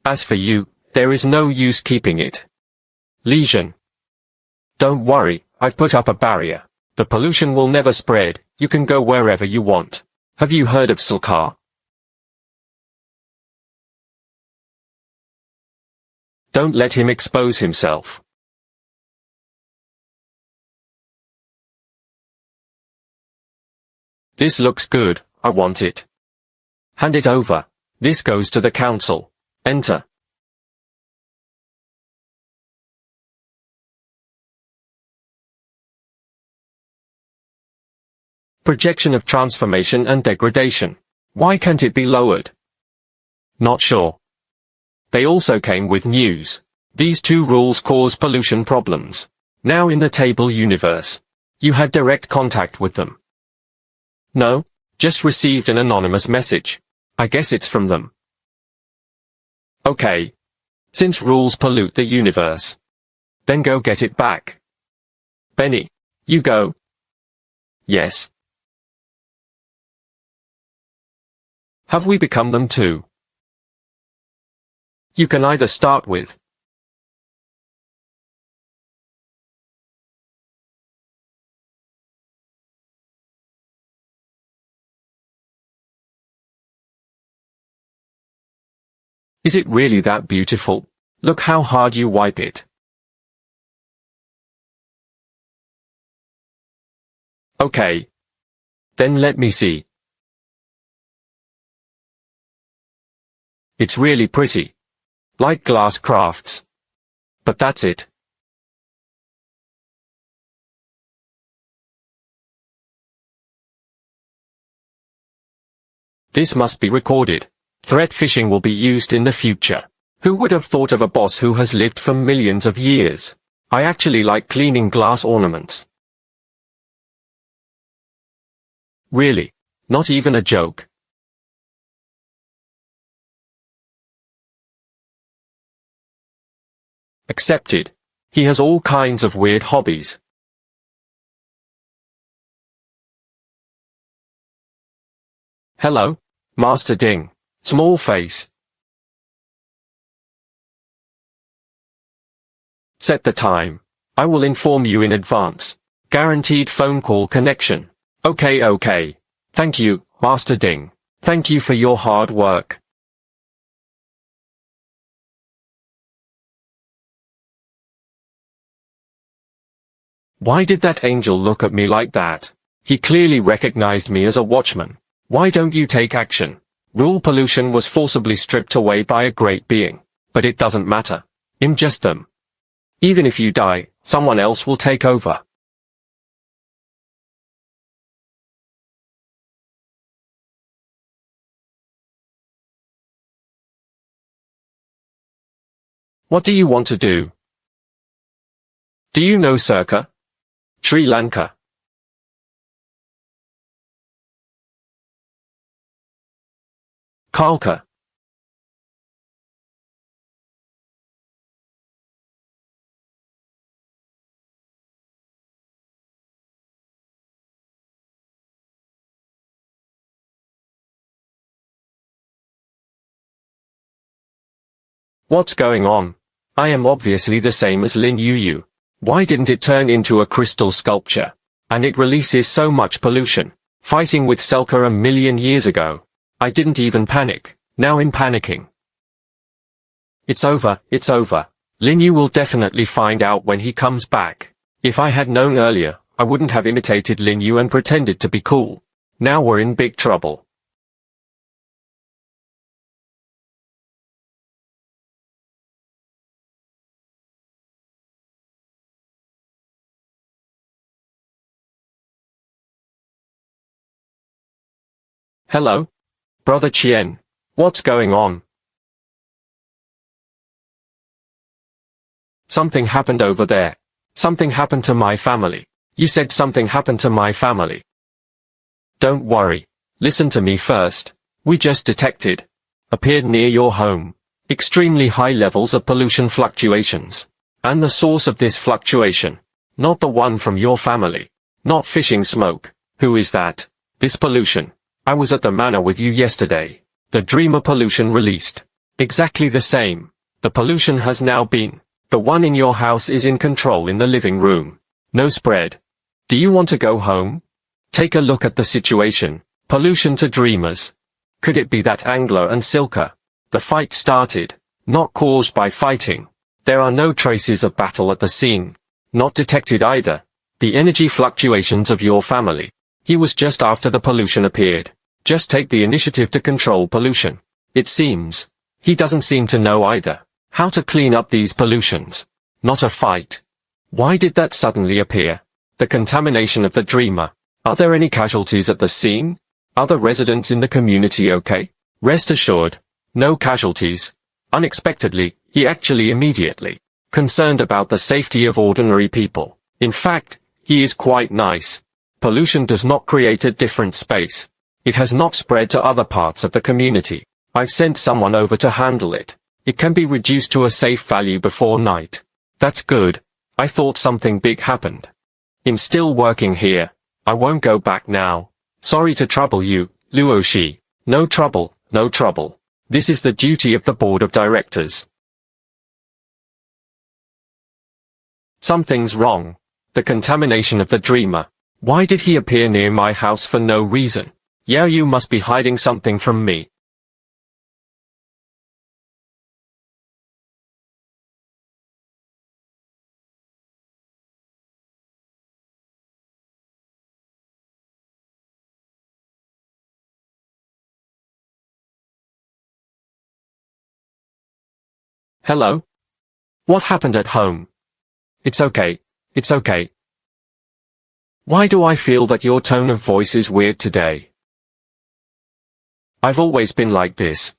As for you, there is no use keeping it. Lesion. Don't worry, I've put up a barrier. The pollution will never spread, you can go wherever you want. Have you heard of Sulkar? Don't let him expose himself. This looks good, I want it. Hand it over. This goes to the council. Enter. Projection of transformation and degradation. Why can't it be lowered? Not sure. They also came with news. These two rules cause pollution problems. Now in the table universe. You had direct contact with them. No, just received an anonymous message. I guess it's from them. Okay. Since rules pollute the universe, then go get it back. Benny, you go. Yes. Have we become them too? You can either start with Is it really that beautiful? Look how hard you wipe it. Okay. Then let me see. It's really pretty. Like glass crafts. But that's it. This must be recorded. Threat fishing will be used in the future. Who would have thought of a boss who has lived for millions of years? I actually like cleaning glass ornaments. Really? Not even a joke. Accepted. He has all kinds of weird hobbies. Hello, Master Ding. Small face. Set the time. I will inform you in advance. Guaranteed phone call connection. Okay. Thank you, Master Ding. Thank you for your hard work. Why did that angel look at me like that? He clearly recognized me as a watchman. Why don't you take action? Rule pollution was forcibly stripped away by a great being. But it doesn't matter. I'm just them. Even if you die, someone else will take over. What do you want to do? Do you know Sri Sri Lanka? Kalka. What's going on? I am obviously the same as Lin Yu. Why didn't it turn into a crystal sculpture? And it releases so much pollution. Fighting with Selka a million years ago. I didn't even panic. Now I'm panicking. It's over. Lin Yu will definitely find out when he comes back. If I had known earlier, I wouldn't have imitated Lin Yu and pretended to be cool. Now we're in big trouble. Hello? Brother Chien. What's going on? Something happened over there. Something happened to my family. You said something happened to my family. Don't worry. Listen to me first. We just detected. Appeared near your home. Extremely high levels of pollution fluctuations. And the source of this fluctuation. Not the one from your family. Not fishing smoke. Who is that? This pollution. I was at the manor with you yesterday. The dreamer pollution released. Exactly the same. The pollution has now been. The one in your house is in control in the living room. No spread. Do you want to go home? Take a look at the situation. Pollution to dreamers. Could it be that Angler and Silka? The fight started. Not caused by fighting. There are no traces of battle at the scene. Not detected either. The energy fluctuations of your family. He was just after the pollution appeared. Just take the initiative to control pollution. It seems. He doesn't seem to know either. How to clean up these pollutions. Not a fight. Why did that suddenly appear? The contamination of the dreamer. Are there any casualties at the scene? Are the residents in the community okay? Rest assured. No casualties. Unexpectedly, he actually immediately. Concerned about the safety of ordinary people. In fact, he is quite nice. Pollution does not create a different space. It has not spread to other parts of the community. I've sent someone over to handle it. It can be reduced to a safe value before night. That's good. I thought something big happened. I'm still working here. I won't go back now. Sorry to trouble you, Luoshi. No trouble. This is the duty of the board of directors. Something's wrong. The contamination of the dreamer. Why did he appear near my house for no reason? Yeah, you must be hiding something from me. Hello? What happened at home? It's okay. Why do I feel that your tone of voice is weird today? I've always been like this.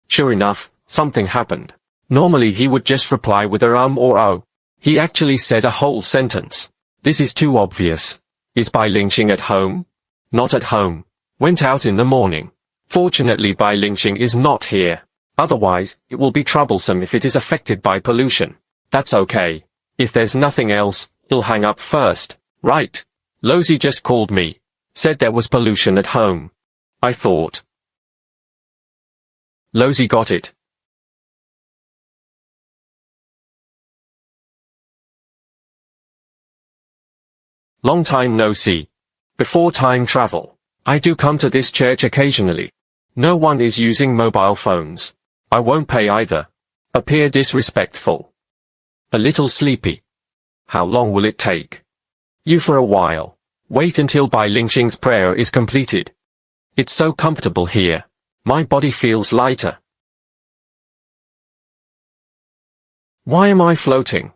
Sure enough, something happened. Normally he would just reply with a or oh. He actually said a whole sentence. This is too obvious. Is Bai Lingxing at home? Not at home. Went out in the morning. Fortunately Bai Lingxing is not here. Otherwise, it will be troublesome if it is affected by pollution. That's okay. If there's nothing else, he'll hang up first, right? Lozi just called me. Said there was pollution at home. I thought. Lozi got it. Long time no see. Before time travel, I do come to this church occasionally. No one is using mobile phones. I won't pay either. Appear disrespectful. A little sleepy. How long will it take? You for a while. Wait until Bai Lingxing's prayer is completed. It's so comfortable here. My body feels lighter. Why am I floating?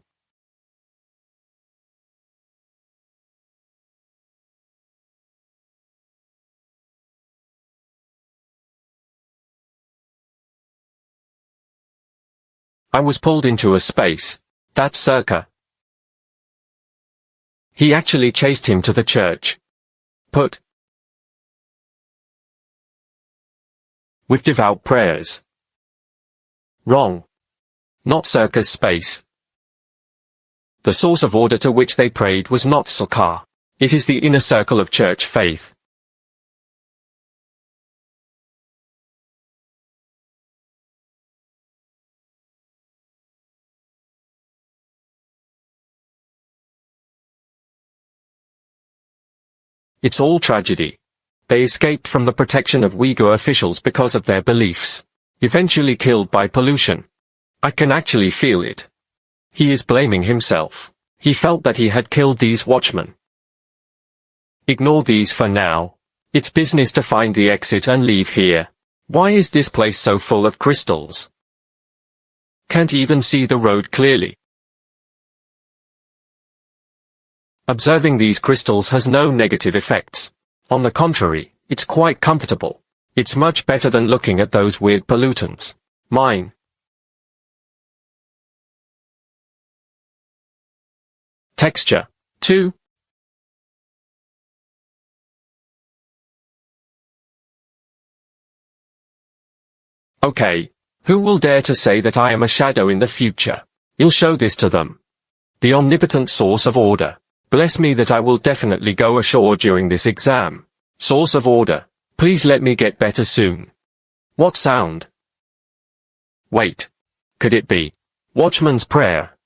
I was pulled into a space. That's Circa. He actually chased him to the church. Put. With devout prayers. Wrong. Not Circa's space. The source of order to which they prayed was not Circa. It is the inner circle of church faith. It's all tragedy. They escaped from the protection of Uyghur officials because of their beliefs. Eventually killed by pollution. I can actually feel it. He is blaming himself. He felt that he had killed these watchmen. Ignore these for now. It's business to find the exit and leave here. Why is this place so full of crystals? Can't even see the road clearly. Observing these crystals has no negative effects. On the contrary, it's quite comfortable. It's much better than looking at those weird pollutants. Mine. Texture. 2. Okay. Who will dare to say that I am a shadow in the future? You'll show this to them. The omnipotent source of order. Bless me that I will definitely go ashore during this exam. Source of order. Please let me get better soon. What sound? Wait. Could it be Watchman's prayer?